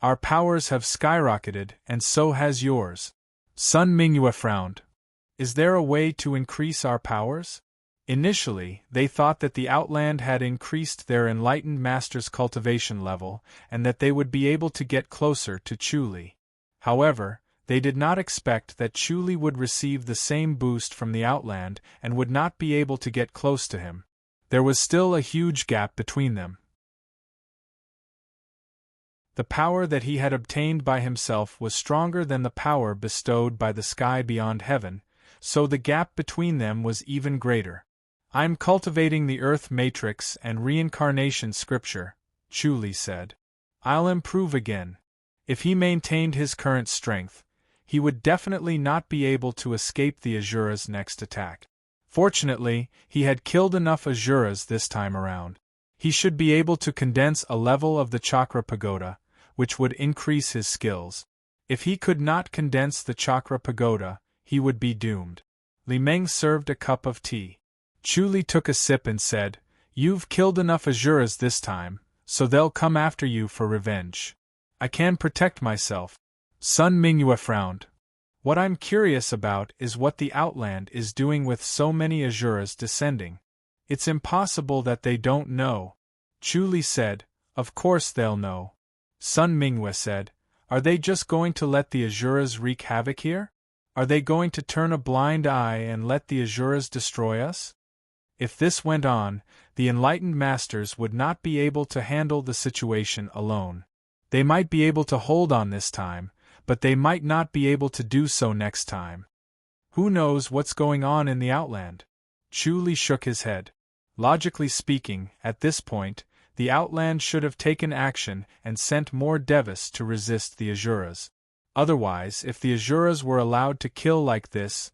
Our powers have skyrocketed, and so has yours. Sun Mingwe frowned. Is there a way to increase our powers? Initially, they thought that the Outland had increased their enlightened master's cultivation level, and that they would be able to get closer to Chu Li. However, they did not expect that Chu Li would receive the same boost from the Outland and would not be able to get close to him. There was still a huge gap between them. The power that he had obtained by himself was stronger than the power bestowed by the sky beyond heaven, so the gap between them was even greater. I'm cultivating the Earth Matrix and Reincarnation Scripture, Chu Li said. I'll improve again. If he maintained his current strength, he would definitely not be able to escape the Asura's next attack. Fortunately, he had killed enough Asuras this time around. He should be able to condense a level of the Chakra Pagoda, which would increase his skills. If he could not condense the Chakra Pagoda, he would be doomed. Li Meng served a cup of tea. Chu Li took a sip and said, You've killed enough Asuras this time, so they'll come after you for revenge. I can protect myself. Sun Mingwe frowned. What I'm curious about is what the Outland is doing with so many Asuras descending. It's impossible that they don't know. Chu Li said, Of course they'll know. Sun Mingwe said, Are they just going to let the Asuras wreak havoc here? Are they going to turn a blind eye and let the Asuras destroy us? If this went on, the enlightened masters would not be able to handle the situation alone. They might be able to hold on this time, but they might not be able to do so next time. Who knows what's going on in the Outland? Chu Li shook his head. Logically speaking, at this point, the Outland should have taken action and sent more Devis to resist the Asuras. Otherwise, if the Asuras were allowed to kill like this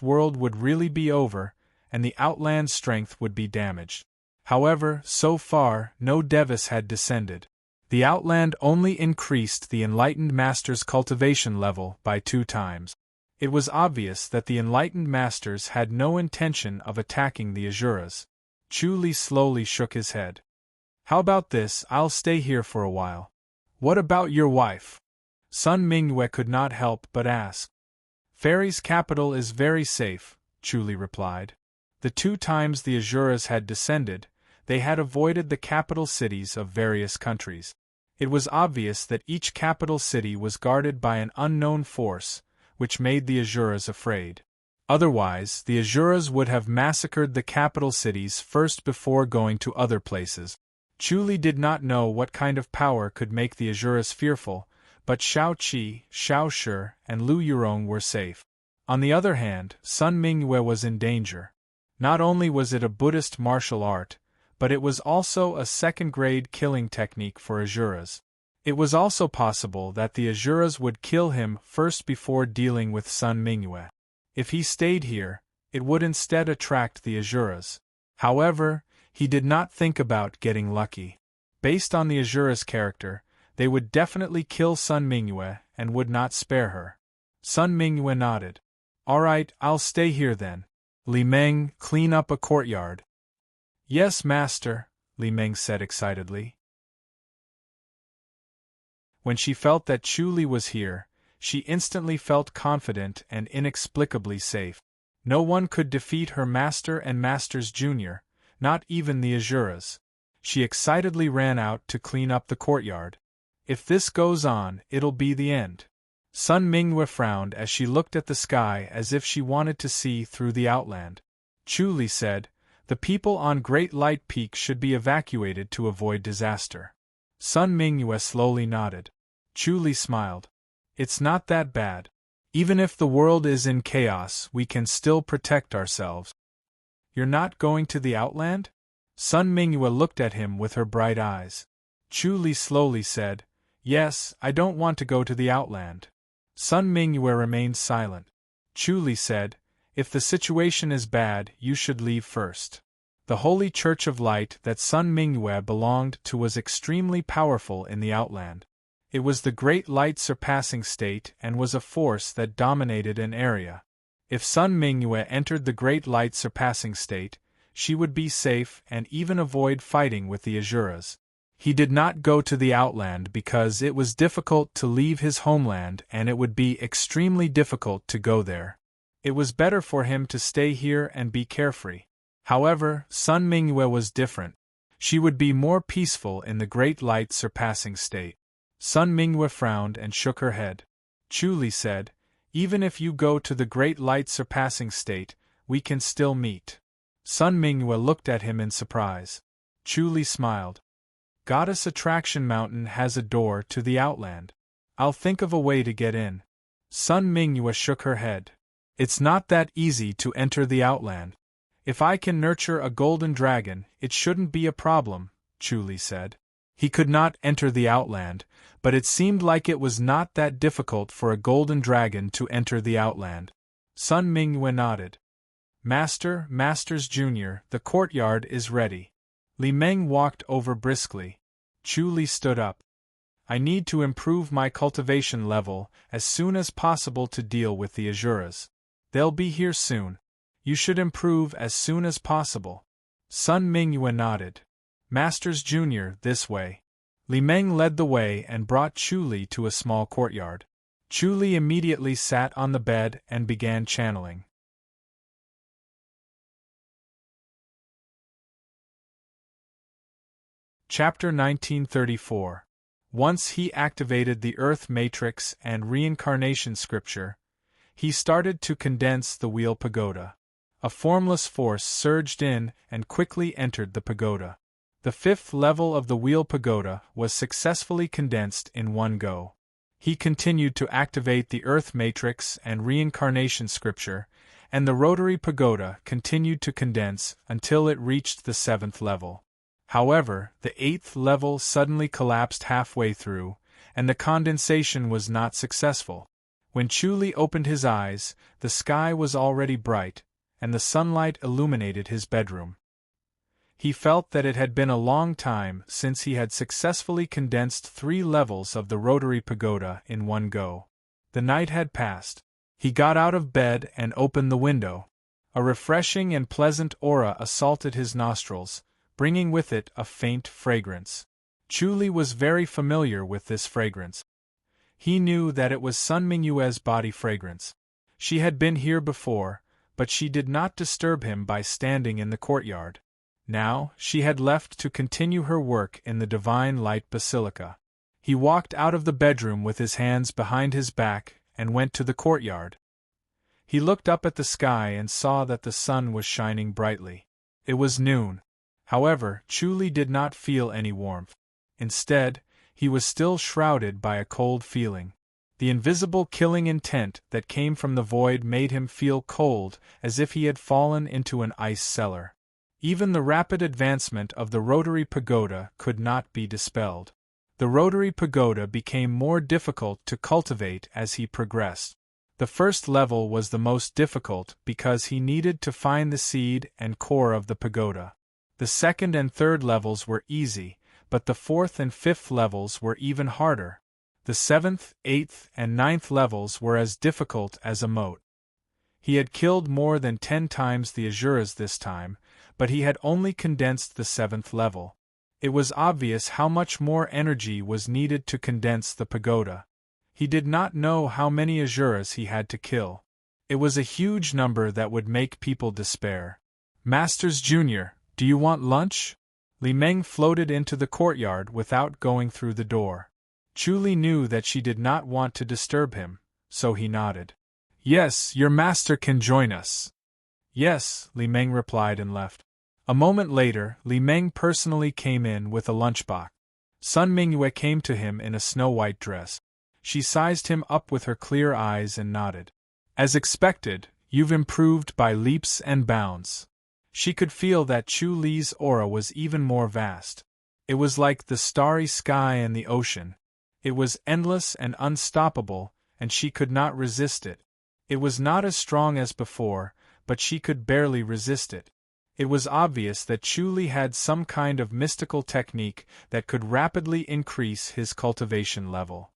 world would really be over, and the Outland's strength would be damaged. However, so far, no Devis had descended. The Outland only increased the Enlightened Master's cultivation level by 2 times. It was obvious that the Enlightened Masters had no intention of attacking the Asuras. Chu Li slowly shook his head. How about this? I'll stay here for a while. What about your wife? Sun Mingwe could not help but ask. Fairy's capital is very safe, Chu Li replied. The 2 times the Asuras had descended, they had avoided the capital cities of various countries. It was obvious that each capital city was guarded by an unknown force, which made the Asuras afraid. Otherwise, the Asuras would have massacred the capital cities first before going to other places. Chu Li did not know what kind of power could make the Asuras fearful, but Shao Qi, Shao Shi, and Lu Yurong were safe. On the other hand, Sun Mingwe was in danger. Not only was it a Buddhist martial art, but it was also a second-grade killing technique for Asuras. It was also possible that the Asuras would kill him first before dealing with Sun Mingwe. If he stayed here, it would instead attract the Asuras. However, he did not think about getting lucky. Based on the Asura's character, they would definitely kill Sun Mingwe and would not spare her. Sun Mingyue nodded. All right, I'll stay here then. Li Meng, clean up a courtyard. Yes, master, Li Meng said excitedly. When she felt that Chu Li was here, she instantly felt confident and inexplicably safe. No one could defeat her master and master's junior, not even the Azuras. She excitedly ran out to clean up the courtyard. If this goes on, it'll be the end. Sun Mingyue frowned as she looked at the sky as if she wanted to see through the outland. Chu Li said, the people on Great Light Peak should be evacuated to avoid disaster. Sun Mingyue slowly nodded. Chu Li smiled. It's not that bad. Even if the world is in chaos, we can still protect ourselves. You're not going to the outland? Sun Mingyue looked at him with her bright eyes. Chu Li slowly said, yes, I don't want to go to the outland. Sun Mingyue remained silent. Chu Li said, if the situation is bad, you should leave first. The Holy Church of Light that Sun Mingyue belonged to was extremely powerful in the outland. It was the Great Light Surpassing State and was a force that dominated an area. If Sun Mingyue entered the Great Light Surpassing State, she would be safe and even avoid fighting with the Azuras. He did not go to the outland because it was difficult to leave his homeland and it would be extremely difficult to go there. It was better for him to stay here and be carefree. However, Sun Mingyue was different. She would be more peaceful in the Great Light Surpassing State. Sun Mingyue frowned and shook her head. Chu Li said, even if you go to the Great Light Surpassing State, we can still meet. Sun Mingyue looked at him in surprise. Chu Li smiled. Goddess Attraction Mountain has a door to the outland. I'll think of a way to get in. Sun Mingyue shook her head. It's not that easy to enter the outland. If I can nurture a golden dragon, it shouldn't be a problem, Chu Li said. He could not enter the outland, but it seemed like it was not that difficult for a golden dragon to enter the outland. Sun Mingyue nodded. Masters Junior, the courtyard is ready. Li Meng walked over briskly. Chu Li stood up. I need to improve my cultivation level as soon as possible to deal with the Azuras. They'll be here soon. You should improve as soon as possible. Sun Mingyue nodded. Masters Junior, this way. Li Meng led the way and brought Chu Li to a small courtyard. Chu Li immediately sat on the bed and began channeling. Chapter 1934. Once he activated the Earth Matrix and Reincarnation Scripture, he started to condense the Wheel Pagoda. A formless force surged in and quickly entered the pagoda. The fifth level of the Wheel Pagoda was successfully condensed in one go. He continued to activate the Earth Matrix and Reincarnation Scripture, and the Rotary Pagoda continued to condense until it reached the seventh level. However, the eighth level suddenly collapsed halfway through, and the condensation was not successful. When Chu Li opened his eyes, the sky was already bright, and the sunlight illuminated his bedroom. He felt that it had been a long time since he had successfully condensed 3 levels of the Rotary Pagoda in one go. The night had passed. He got out of bed and opened the window. A refreshing and pleasant aura assaulted his nostrils, bringing with it a faint fragrance. Chu Li was very familiar with this fragrance. He knew that it was Sun Mingyue's body fragrance. She had been here before, but she did not disturb him by standing in the courtyard. Now, she had left to continue her work in the Divine Light Basilica. He walked out of the bedroom with his hands behind his back and went to the courtyard. He looked up at the sky and saw that the sun was shining brightly. It was noon. However, Chu Li did not feel any warmth. Instead, he was still shrouded by a cold feeling. The invisible killing intent that came from the void made him feel cold, as if he had fallen into an ice cellar. Even the rapid advancement of the Rotary Pagoda could not be dispelled. The Rotary Pagoda became more difficult to cultivate as he progressed. The first level was the most difficult because he needed to find the seed and core of the pagoda. The second and third levels were easy, but the fourth and fifth levels were even harder. The 7th, 8th, and 9th levels were as difficult as a moat. He had killed more than 10 times the Asuras this time, but he had only condensed the 7th level. It was obvious how much more energy was needed to condense the pagoda. He did not know how many Asuras he had to kill. It was a huge number that would make people despair. Masters Jr., do you want lunch? Li Meng floated into the courtyard without going through the door. Chu Li knew that she did not want to disturb him, so he nodded. Yes, your master can join us. Yes, Li Meng replied and left. A moment later, Li Meng personally came in with a lunchbox. Sun Mingyue came to him in a snow-white dress. She sized him up with her clear eyes and nodded. As expected, you've improved by leaps and bounds. She could feel that Chu Li's aura was even more vast. It was like the starry sky and the ocean. It was endless and unstoppable, and she could not resist it. It was not as strong as before, but she could barely resist it. It was obvious that Chu Li had some kind of mystical technique that could rapidly increase his cultivation level.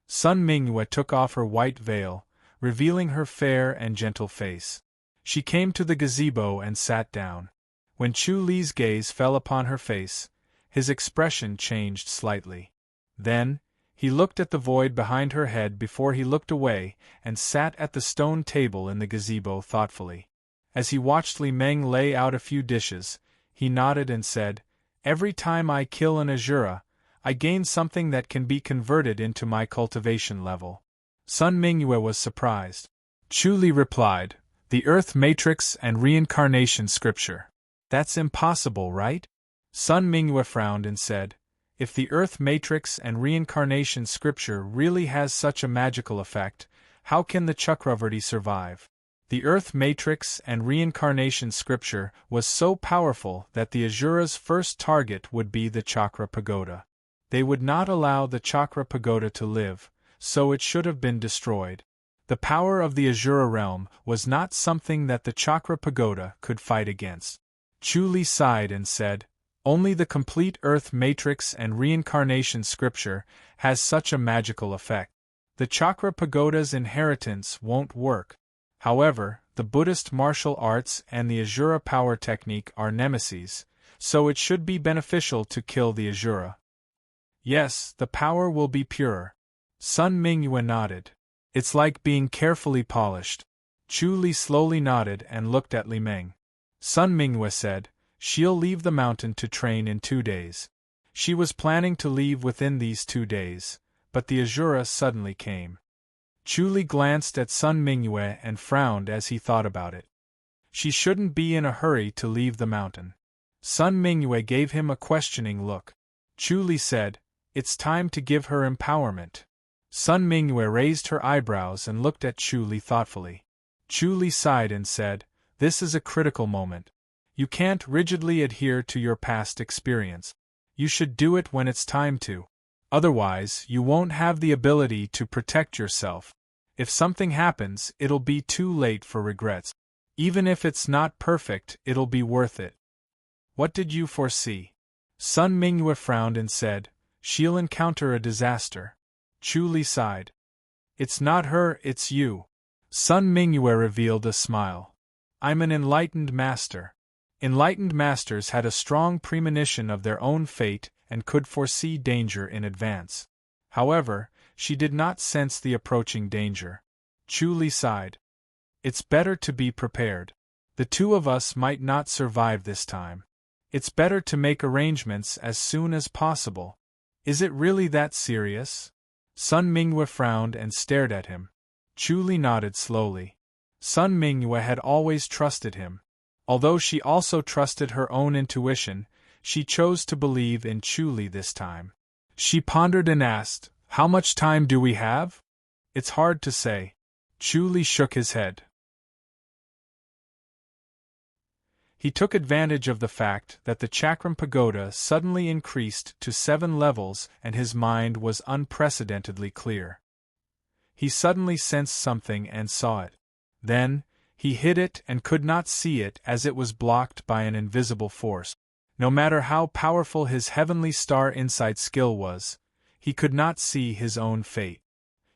Sun Mingyue took off her white veil, revealing her fair and gentle face. She came to the gazebo and sat down. When Chu Li's gaze fell upon her face, his expression changed slightly. Then, he looked at the void behind her head before he looked away and sat at the stone table in the gazebo thoughtfully. As he watched Li Meng lay out a few dishes, he nodded and said, "Every time I kill an Asura, I gain something that can be converted into my cultivation level." Sun Mingyue was surprised. Chu Li replied, "The Earth Matrix and Reincarnation Scripture. That's impossible, right?" Sun Mingyue frowned and said, "If the Earth Matrix and Reincarnation Scripture really has such a magical effect, how can the Chakravarti survive?" The Earth Matrix and Reincarnation Scripture was so powerful that the Asura's first target would be the Chakra Pagoda. They would not allow the Chakra Pagoda to live, so it should have been destroyed. The power of the Asura realm was not something that the Chakra Pagoda could fight against. Chu Li sighed and said, "Only the complete Earth Matrix and Reincarnation Scripture has such a magical effect. The Chakra Pagoda's inheritance won't work. However, the Buddhist martial arts and the Asura power technique are nemesis, so it should be beneficial to kill the Asura." "Yes, the power will be pure." Sun Mingyue nodded. "It's like being carefully polished." Chu Li slowly nodded and looked at Li Meng. Sun Mingyue said, "She'll leave the mountain to train in 2 days." She was planning to leave within these 2 days, but the Asura suddenly came. Chu Li glanced at Sun Mingyue and frowned as he thought about it. She shouldn't be in a hurry to leave the mountain. Sun Mingyue gave him a questioning look. Chu Li said, "It's time to give her empowerment." Sun Mingyue raised her eyebrows and looked at Chu Li thoughtfully. Chu Li sighed and said, "This is a critical moment. You can't rigidly adhere to your past experience. You should do it when it's time to. Otherwise, you won't have the ability to protect yourself. If something happens, it'll be too late for regrets. Even if it's not perfect, it'll be worth it." "What did you foresee?" Sun Mingyue frowned and said, "She'll encounter a disaster." Chu Li sighed. "It's not her, it's you." Sun Mingyue revealed a smile. "I'm an enlightened master." Enlightened masters had a strong premonition of their own fate and could foresee danger in advance. However, she did not sense the approaching danger. Chu Li sighed. "It's better to be prepared. The 2 of us might not survive this time. It's better to make arrangements as soon as possible." "Is it really that serious?" Sun Mingyue frowned and stared at him. Chu Li nodded slowly. Sun Mingyue had always trusted him. Although she also trusted her own intuition, she chose to believe in Chu Li this time. She pondered and asked, "How much time do we have?" "It's hard to say." Chu Li shook his head. He took advantage of the fact that the Chakram Pagoda suddenly increased to 7 levels and his mind was unprecedentedly clear. He suddenly sensed something and saw it. Then, he hid it and could not see it as it was blocked by an invisible force. No matter how powerful his heavenly star insight skill was, he could not see his own fate.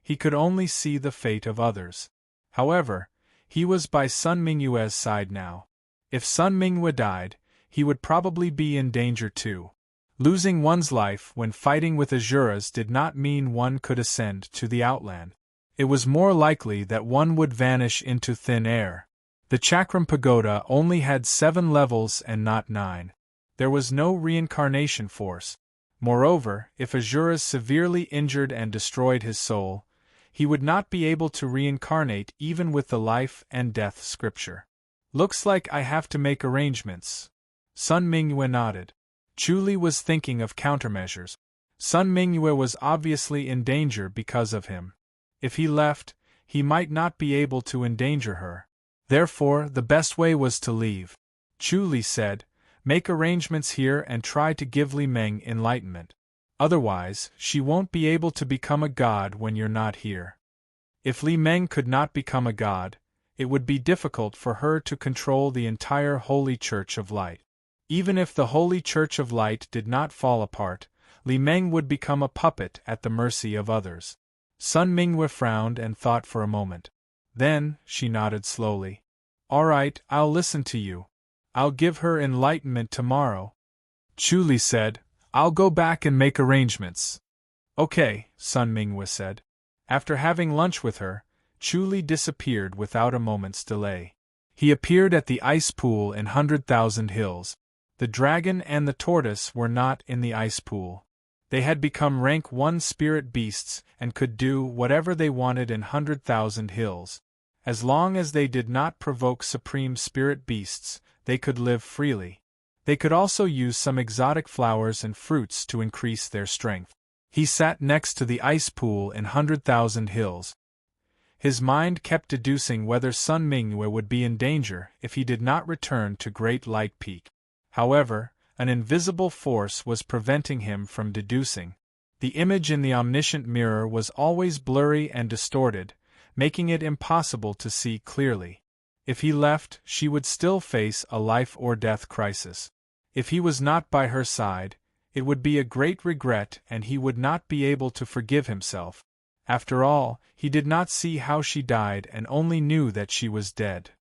He could only see the fate of others. However, he was by Sun Mingyue's side now. If Sun Mingyue died, he would probably be in danger too. Losing one's life when fighting with Azuras did not mean one could ascend to the Outland. It was more likely that one would vanish into thin air. The Chakram Pagoda only had 7 levels and not 9. There was no reincarnation force. Moreover, if Azuras severely injured and destroyed his soul, he would not be able to reincarnate even with the life and death scripture. Looks like I have to make arrangements. Sun Mingyue nodded. Chu Li was thinking of countermeasures. Sun Mingyue was obviously in danger because of him. If he left, he might not be able to endanger her. Therefore, the best way was to leave. Chu Li said, "Make arrangements here and try to give Li Meng enlightenment. Otherwise, she won't be able to become a god when you're not here." If Li Meng could not become a god, it would be difficult for her to control the entire Holy Church of Light. Even if the Holy Church of Light did not fall apart, Li Meng would become a puppet at the mercy of others. Sun Mingyue frowned and thought for a moment. Then, she nodded slowly. "All right, I'll listen to you. I'll give her enlightenment tomorrow." Chu Li said, "I'll go back and make arrangements." "Okay," Sun Mingyue said. After having lunch with her, Chu Li disappeared without a moment's delay. He appeared at the ice pool in 100,000 Hills. The dragon and the tortoise were not in the ice pool. They had become rank 1 spirit beasts and could do whatever they wanted in 100,000 Hills. As long as they did not provoke supreme spirit beasts, they could live freely. They could also use some exotic flowers and fruits to increase their strength. He sat next to the ice pool in 100,000 Hills. His mind kept deducing whether Sun Mingyue would be in danger if he did not return to Great Light Peak. However, an invisible force was preventing him from deducing. The image in the omniscient mirror was always blurry and distorted, making it impossible to see clearly. If he left, she would still face a life-or-death crisis. If he was not by her side, it would be a great regret and he would not be able to forgive himself. After all, he did not see how she died and only knew that she was dead.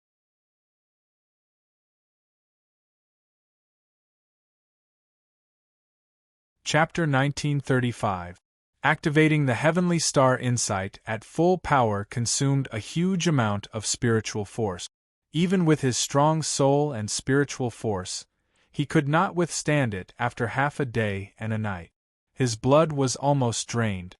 Chapter 1935. Activating the Heavenly Star Insight at full power consumed a huge amount of spiritual force. Even with his strong soul and spiritual force, he could not withstand it after half a day and a night. His blood was almost drained.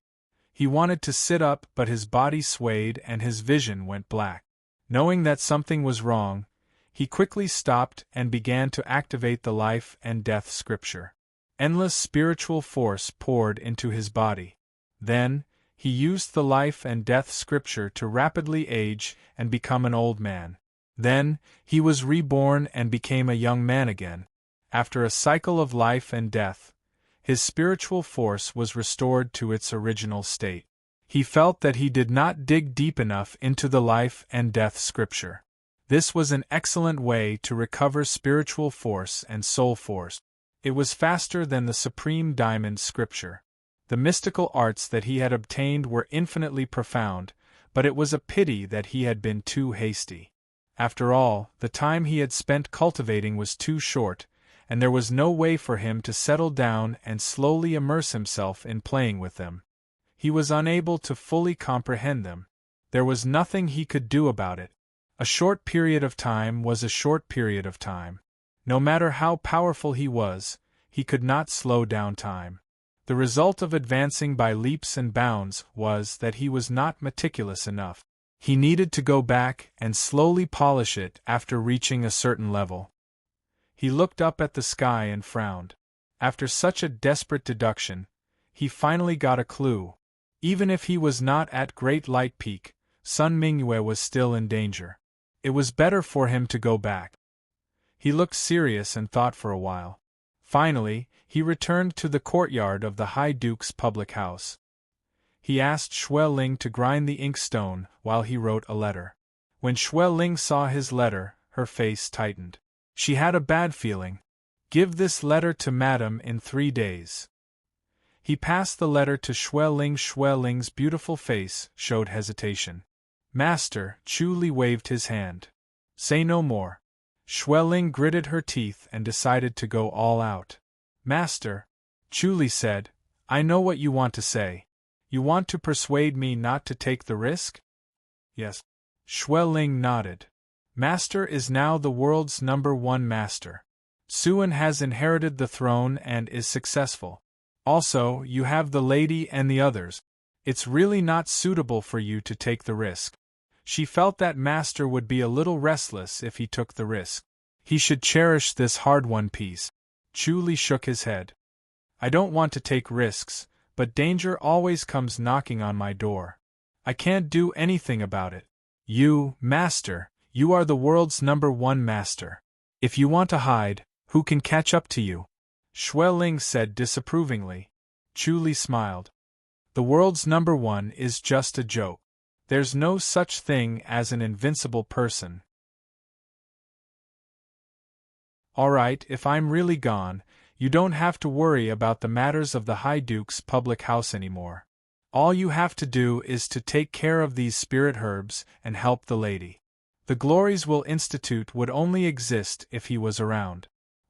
He wanted to sit up, but his body swayed and his vision went black. Knowing that something was wrong, he quickly stopped and began to activate the life and death scripture. Endless spiritual force poured into his body. Then, he used the life and death scripture to rapidly age and become an old man. Then, he was reborn and became a young man again. After a cycle of life and death, his spiritual force was restored to its original state. He felt that he did not dig deep enough into the life and death scripture. This was an excellent way to recover spiritual force and soul force. It was faster than the Supreme Diamond Scripture. The mystical arts that he had obtained were infinitely profound, but it was a pity that he had been too hasty. After all, the time he had spent cultivating was too short, and there was no way for him to settle down and slowly immerse himself in playing with them. He was unable to fully comprehend them. There was nothing he could do about it. A short period of time was a short period of time. No matter how powerful he was, he could not slow down time. The result of advancing by leaps and bounds was that he was not meticulous enough. He needed to go back and slowly polish it after reaching a certain level. He looked up at the sky and frowned. After such a desperate deduction, he finally got a clue. Even if he was not at Great Light Peak, Sun Mingyue was still in danger. It was better for him to go back. He looked serious and thought for a while. Finally, he returned to the courtyard of the High Duke's public house. He asked Xue Ling to grind the inkstone while he wrote a letter. When Xue Ling saw his letter, her face tightened. She had a bad feeling. Give this letter to Madam in 3 days. He passed the letter to Xue Ling. Xue Ling's beautiful face showed hesitation. Master, Chu Li waved his hand. Say no more. Xue Ling gritted her teeth and decided to go all out. Master, Chu Li said, I know what you want to say. You want to persuade me not to take the risk? Yes. Xue Ling nodded. Master is now the world's #1 master. Suan has inherited the throne and is successful. Also, you have the lady and the others. It's really not suitable for you to take the risk. She felt that Master would be a little restless if he took the risk. He should cherish this hard-won peace. Chu Li shook his head. I don't want to take risks, but danger always comes knocking on my door. I can't do anything about it. You, Master, you are the world's #1 master. If you want to hide, who can catch up to you? Xue Ling said disapprovingly. Chu Li smiled. The world's #1 is just a joke. There's no such thing as an invincible person. Alright, if I'm really gone, you don't have to worry about the matters of the High Duke's public house anymore. All you have to do is to take care of these spirit herbs and help the lady. The Glories Will Institute would only exist if he was around.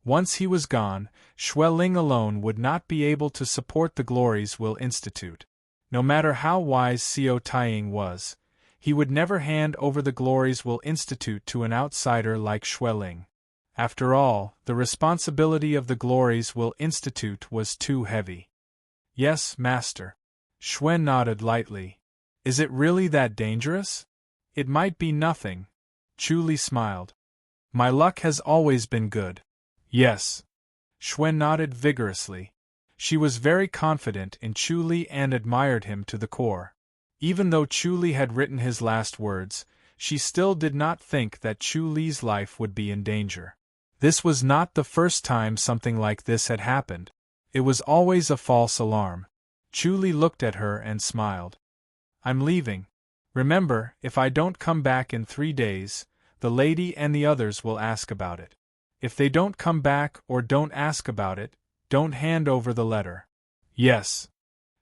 Once he was gone, Xue Ling alone would not be able to support the Glories Will Institute. No matter how wise Xiao Taiying was, he would never hand over the Glories Will Institute to an outsider like Xue Ling. After all, the responsibility of the Glories Will Institute was too heavy. Yes, Master. Xue nodded lightly. Is it really that dangerous? It might be nothing. Chu Li smiled. My luck has always been good. Yes. Xue nodded vigorously. She was very confident in Chu Li and admired him to the core. Even though Chu Li had written his last words, she still did not think that Chu Li's life would be in danger. This was not the first time something like this had happened. It was always a false alarm. Chu Li looked at her and smiled. I'm leaving. Remember, if I don't come back in 3 days, the lady and the others will ask about it. If they don't come back or don't ask about it, don't hand over the letter. Yes.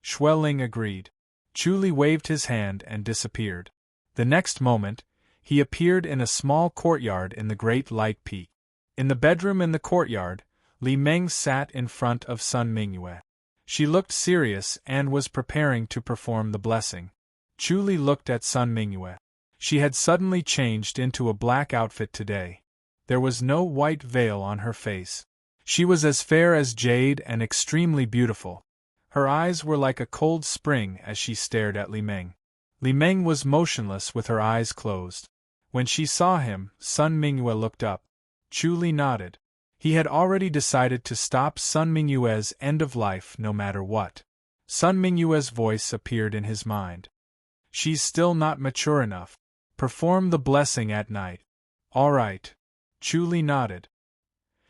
Xue Ling agreed. Chu Li waved his hand and disappeared. The next moment, he appeared in a small courtyard in the Great Light Peak. In the bedroom in the courtyard, Li Meng sat in front of Sun Mingyue. She looked serious and was preparing to perform the blessing. Chu Li looked at Sun Mingyue. She had suddenly changed into a black outfit today. There was no white veil on her face. She was as fair as jade and extremely beautiful. Her eyes were like a cold spring as she stared at Li Meng. Li Meng was motionless with her eyes closed. When she saw him, Sun Mingyue looked up. Chu Li nodded. He had already decided to stop Sun Mingyue's end of life no matter what. Sun Mingyue's voice appeared in his mind. She's still not mature enough. Perform the blessing at night. All right. Chu Li nodded.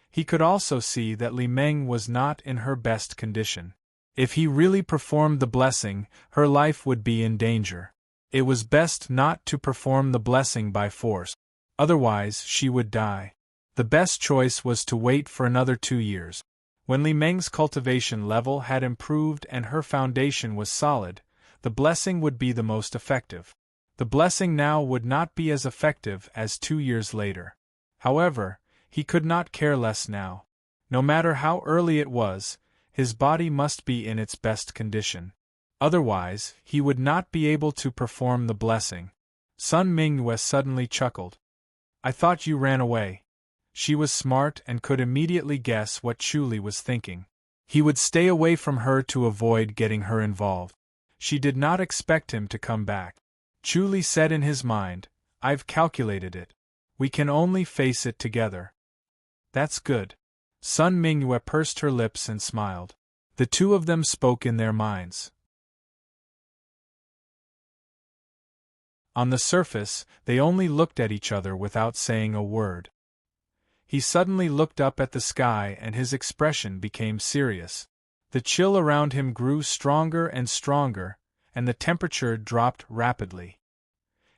He could also see that Li Meng was not in her best condition. If he really performed the blessing, her life would be in danger. It was best not to perform the blessing by force. Otherwise, she would die. The best choice was to wait for another 2 years. When Li Meng's cultivation level had improved and her foundation was solid, the blessing would be the most effective. The blessing now would not be as effective as 2 years later. However, he could not care less now. No matter how early it was, his body must be in its best condition. Otherwise, he would not be able to perform the blessing. Sun Mingyue suddenly chuckled. I thought you ran away. She was smart and could immediately guess what Chu Li was thinking. He would stay away from her to avoid getting her involved. She did not expect him to come back. Chu Li said in his mind, I've calculated it. We can only face it together. That's good. Sun Mingyue pursed her lips and smiled. The two of them spoke in their minds. On the surface, they only looked at each other without saying a word. He suddenly looked up at the sky and his expression became serious. The chill around him grew stronger and stronger, and the temperature dropped rapidly.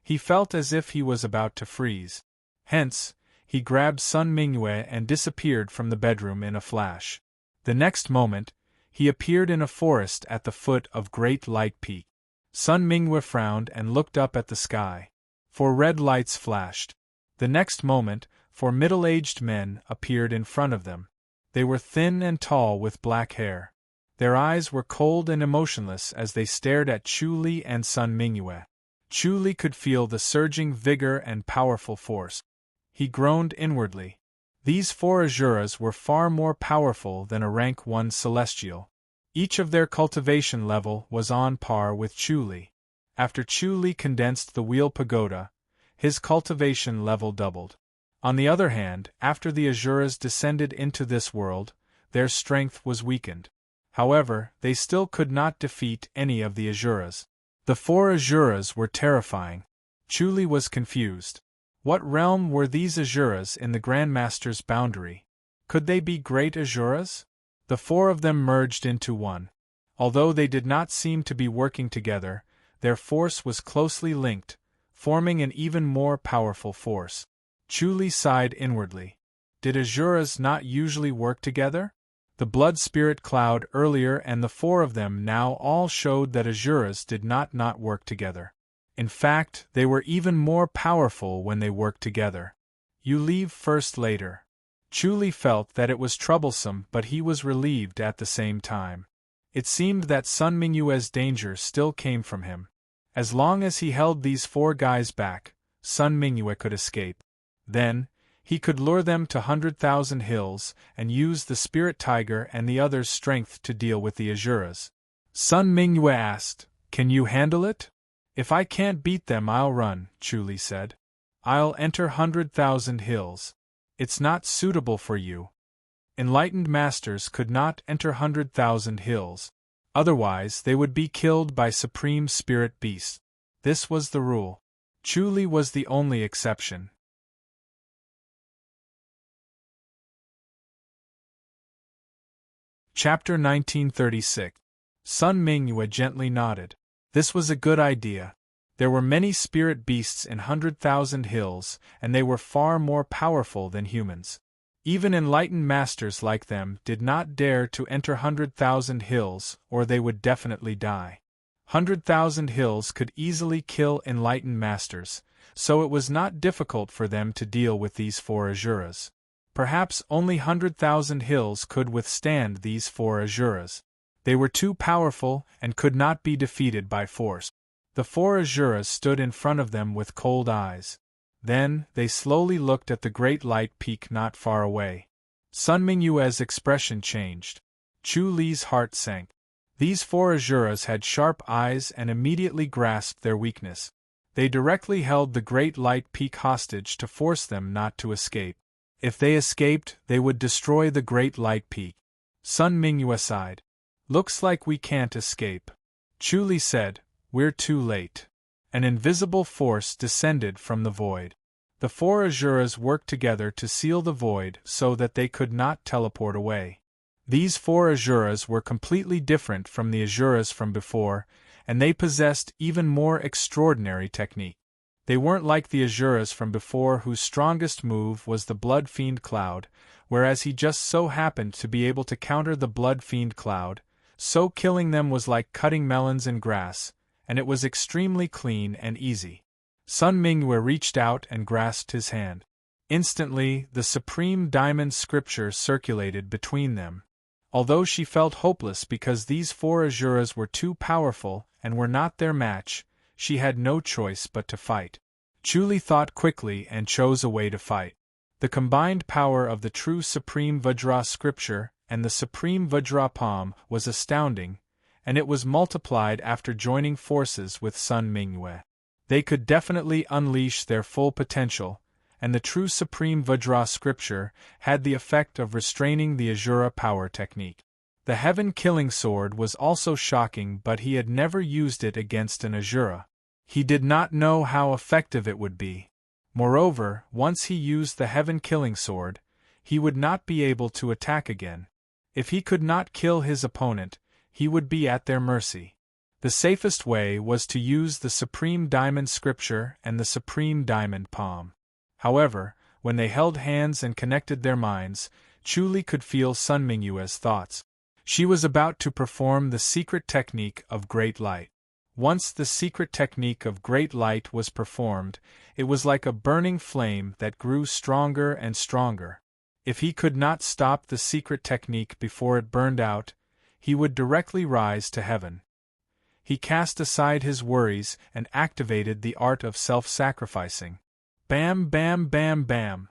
He felt as if he was about to freeze. Hence, he grabbed Sun Mingyue and disappeared from the bedroom in a flash. The next moment, he appeared in a forest at the foot of Great Light Peak. Sun Mingyue frowned and looked up at the sky. 4 red lights flashed. The next moment, 4 middle-aged men appeared in front of them. They were thin and tall with black hair. Their eyes were cold and emotionless as they stared at Chu Li and Sun Mingyue. Chu Li could feel the surging vigor and powerful force. He groaned inwardly. These 4 Asuras were far more powerful than a rank 1 celestial. Each of their cultivation level was on par with Chu Li. After Chu Li condensed the Wheel Pagoda, his cultivation level doubled. On the other hand, after the Asuras descended into this world, their strength was weakened. However, they still could not defeat any of the Asuras. The 4 Asuras were terrifying. Chu Li was confused. What realm were these Asuras in the Grandmaster's boundary? Could they be great Asuras? The 4 of them merged into one. Although they did not seem to be working together, their force was closely linked, forming an even more powerful force. Chu Li sighed inwardly. Did Asuras not usually work together? The blood spirit cloud earlier and the 4 of them now all showed that Asuras did not work together. In fact, they were even more powerful when they worked together. You leave first later. Chu Li felt that it was troublesome, but he was relieved at the same time. It seemed that Sun Mingyue's danger still came from him. As long as he held these 4 guys back, Sun Mingyue could escape. Then, he could lure them to 100,000 Hills and use the Spirit Tiger and the others' strength to deal with the Asuras. Sun Mingyue asked, "Can you handle it?" "If I can't beat them, I'll run," Chu Li said. "I'll enter 100,000 Hills. It's not suitable for you. Enlightened masters could not enter 100,000 Hills. Otherwise, they would be killed by supreme spirit beasts. This was the rule. Chu Li was the only exception. Chapter 1936. Sun Mingyue gently nodded. This was a good idea. There were many spirit beasts in 100,000 Hills, and they were far more powerful than humans. Even enlightened masters like them did not dare to enter 100,000 Hills, or they would definitely die. 100,000 Hills could easily kill enlightened masters, so it was not difficult for them to deal with these 4 Asuras. Perhaps only 100,000 Hills could withstand these 4 Asuras. They were too powerful and could not be defeated by force. The 4 Asuras stood in front of them with cold eyes. Then, they slowly looked at the Great Light Peak not far away. Sun Mingyue's expression changed. Chu Li's heart sank. These 4 Asuras had sharp eyes and immediately grasped their weakness. They directly held the Great Light Peak hostage to force them not to escape. If they escaped, they would destroy the Great Light Peak. Sun Mingyue sighed. Looks like we can't escape. Chu Li said, We're too late. An invisible force descended from the void. The 4 Asuras worked together to seal the void so that they could not teleport away. These 4 Asuras were completely different from the Asuras from before, and they possessed even more extraordinary technique. They weren't like the Asuras from before whose strongest move was the Blood Fiend Cloud, whereas he just so happened to be able to counter the Blood Fiend Cloud, so killing them was like cutting melons in grass, and it was extremely clean and easy. Sun Mingyue reached out and grasped his hand. Instantly, the Supreme Diamond Scripture circulated between them. Although she felt hopeless because these 4 Asuras were too powerful and were not their match, she had no choice but to fight. Chu Li thought quickly and chose a way to fight. The combined power of the true Supreme Vajra Scripture and the Supreme Vajra Palm was astounding, and it was multiplied after joining forces with Sun Mingyue. They could definitely unleash their full potential, and the true Supreme Vajra Scripture had the effect of restraining the Asura power technique. The Heaven Killing Sword was also shocking, but he had never used it against an Asura. He did not know how effective it would be. Moreover, once he used the Heaven Killing Sword, he would not be able to attack again. If he could not kill his opponent, he would be at their mercy. The safest way was to use the Supreme Diamond Scripture and the Supreme Diamond Palm. However, When they held hands and connected their minds, Chu Li could feel Sun Mingyue's thoughts. She was about to perform the secret technique of great light. Once the secret technique of great light was performed, it was like a burning flame that grew stronger and stronger. If he could not stop the secret technique before it burned out, he would directly rise to heaven. He cast aside his worries and activated the art of self-sacrificing. Bam, bam, bam, bam.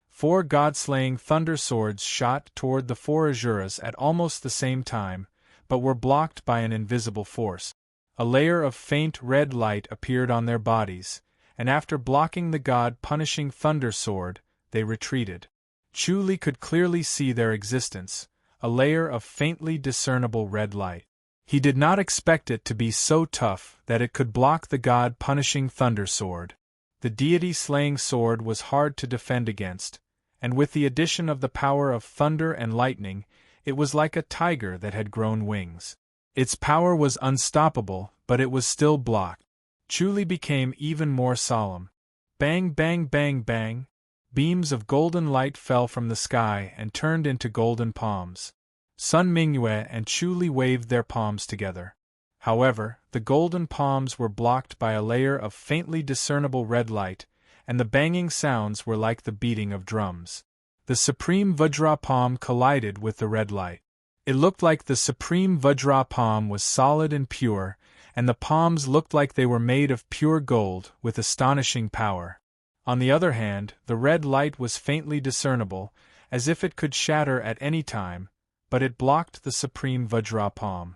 4 god-slaying thunder swords shot toward the 4 Asuras at almost the same time, but were blocked by an invisible force. A layer of faint red light appeared on their bodies, and after blocking the god-punishing thunder sword, they retreated. Chu Li could clearly see their existence, a layer of faintly discernible red light. He did not expect it to be so tough that it could block the god-punishing thunder sword. The deity-slaying sword was hard to defend against, and with the addition of the power of thunder and lightning, it was like a tiger that had grown wings. Its power was unstoppable, but it was still blocked. Chu Li became even more solemn. Bang, bang, bang, bang. Beams of golden light fell from the sky and turned into golden palms. Sun Mingyue and Chu Li waved their palms together. However, the golden palms were blocked by a layer of faintly discernible red light, and the banging sounds were like the beating of drums. The Supreme Vajra palm collided with the red light. It looked like the Supreme Vajra palm was solid and pure, and the palms looked like they were made of pure gold with astonishing power. On the other hand, the red light was faintly discernible, as if it could shatter at any time, but it blocked the Supreme Vajra palm.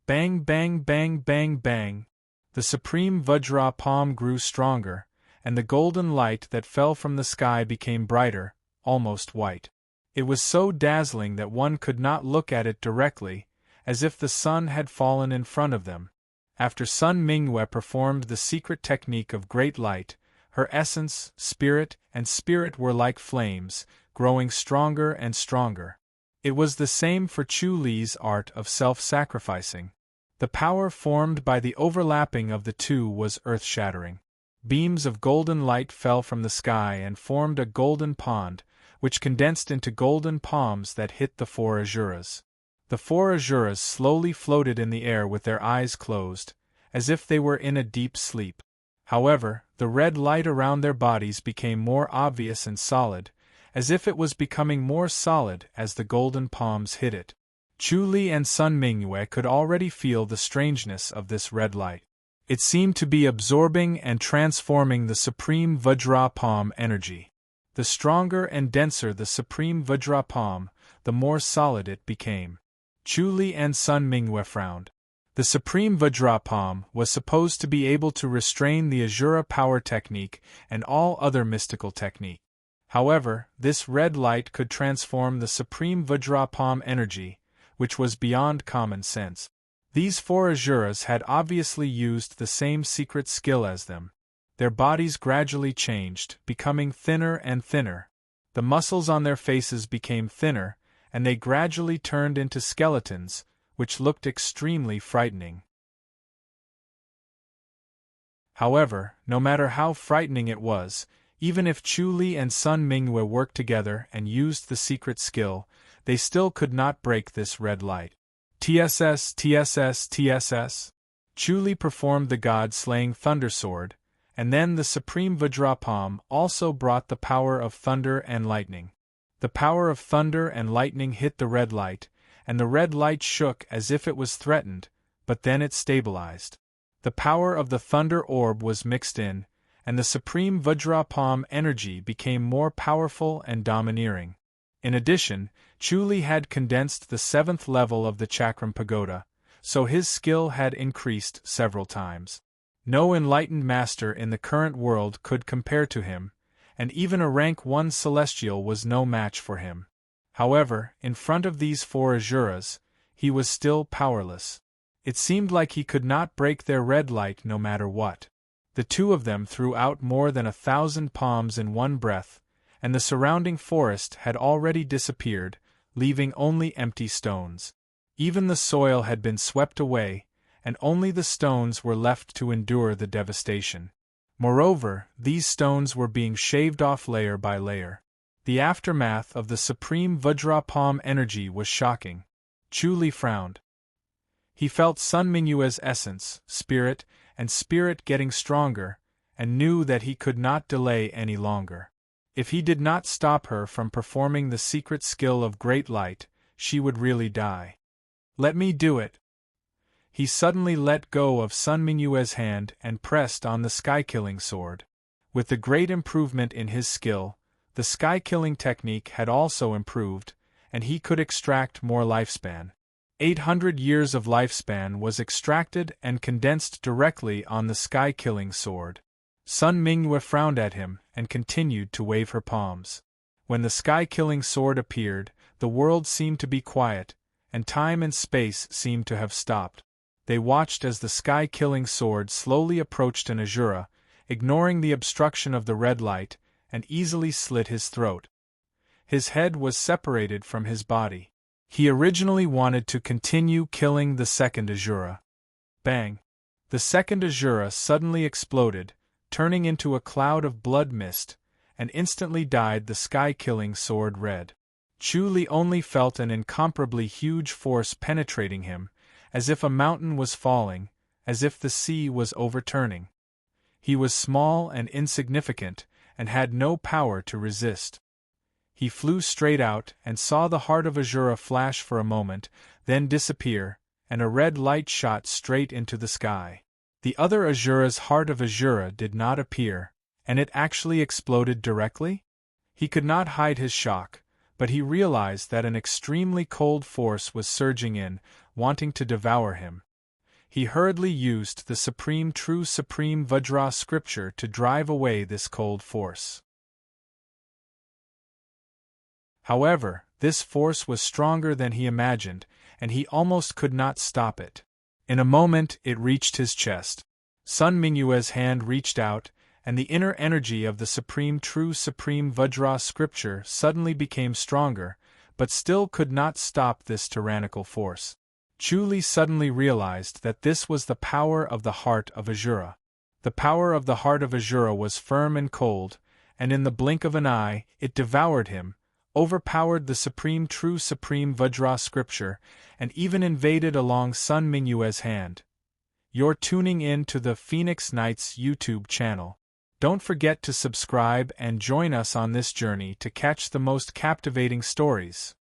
Bang, bang, bang, bang, bang. The Supreme Vajra palm grew stronger, and the golden light that fell from the sky became brighter, almost white. It was so dazzling that one could not look at it directly, as if the sun had fallen in front of them. After Sun Mingyue performed the secret technique of great light, her essence, spirit, and spirit were like flames, growing stronger and stronger. It was the same for Chu Li's art of self-sacrificing. The power formed by the overlapping of the two was earth-shattering. Beams of golden light fell from the sky and formed a golden pond, which condensed into golden palms that hit the 4 Asuras. The 4 Asuras slowly floated in the air with their eyes closed, as if they were in a deep sleep. However, the red light around their bodies became more obvious and solid, as if it was becoming more solid as the golden palms hit it. Chu Li and Sun Mingyue could already feel the strangeness of this red light. It seemed to be absorbing and transforming the Supreme Vajra palm energy. The stronger and denser the Supreme Vajra palm, the more solid it became. Chu Li and Sun Mingyue frowned. The Supreme Vajra palm was supposed to be able to restrain the Asura power technique and all other mystical technique. However, this red light could transform the Supreme Vajra palm energy, which was beyond common sense. These 4 Asuras had obviously used the same secret skill as them. Their bodies gradually changed, becoming thinner and thinner. The muscles on their faces became thinner, and they gradually turned into skeletons, which looked extremely frightening. However, no matter how frightening it was, even if Chu Li and Sun Mingyue worked together and used the secret skill, they still could not break this red light. TSS, TSS, TSS. Chu Li performed the god-slaying thunder sword, and then the Supreme Vajra palm also brought the power of thunder and lightning. The power of thunder and lightning hit the red light, and the red light shook as if it was threatened, but then it stabilized. The power of the thunder orb was mixed in, and the Supreme Vajra palm energy became more powerful and domineering. In addition, Chu Li had condensed the 7th level of the Chakram Pagoda, so his skill had increased several times. No enlightened master in the current world could compare to him, and even a rank 1 celestial was no match for him. However, in front of these 4 Asuras, he was still powerless. It seemed like he could not break their red light no matter what. The two of them threw out more than 1,000 palms in one breath, and the surrounding forest had already disappeared, leaving only empty stones. Even the soil had been swept away, and only the stones were left to endure the devastation. Moreover, these stones were being shaved off layer by layer. The aftermath of the supreme Vajrapam energy was shocking. Chu Li frowned. He felt Sun Mingyue's essence, spirit getting stronger, and knew that he could not delay any longer. If he did not stop her from performing the secret skill of great light, she would really die. Let me do it. He suddenly let go of Sun Mingyue's hand and pressed on the sky-killing sword. With the great improvement in his skill, the sky-killing technique had also improved, and he could extract more lifespan. 800 years of lifespan was extracted and condensed directly on the sky-killing sword. Sun Mingyue frowned at him and continued to wave her palms. When the sky-killing sword appeared, the world seemed to be quiet, and time and space seemed to have stopped. They watched as the sky-killing sword slowly approached an Asura, ignoring the obstruction of the red light, and easily slit his throat. His head was separated from his body. He originally wanted to continue killing the second Asura. Bang! The second Asura suddenly exploded, turning into a cloud of blood mist, and instantly dyed the sky-killing sword red. Chu Li only felt an incomparably huge force penetrating him, as if a mountain was falling, as if the sea was overturning. He was small and insignificant, and had no power to resist. He flew straight out and saw the heart of Asura flash for a moment, then disappear, and a red light shot straight into the sky. The other Asura's heart of Asura did not appear, and it actually exploded directly? He could not hide his shock, but he realized that an extremely cold force was surging in, wanting to devour him. He hurriedly used the supreme Vajra scripture to drive away this cold force. However, this force was stronger than he imagined, and he almost could not stop it. In a moment it reached his chest. Sun Mingyue's hand reached out, and the inner energy of the supreme Vajra scripture suddenly became stronger, but still could not stop this tyrannical force. Chu Li suddenly realized that this was the power of the heart of Asura. The power of the heart of Asura was firm and cold, and in the blink of an eye, it devoured him, overpowered the supreme Vajra scripture, and even invaded along Sun Mingyue's hand. You're tuning in to the Phoenix Knights YouTube channel. Don't forget to subscribe and join us on this journey to catch the most captivating stories.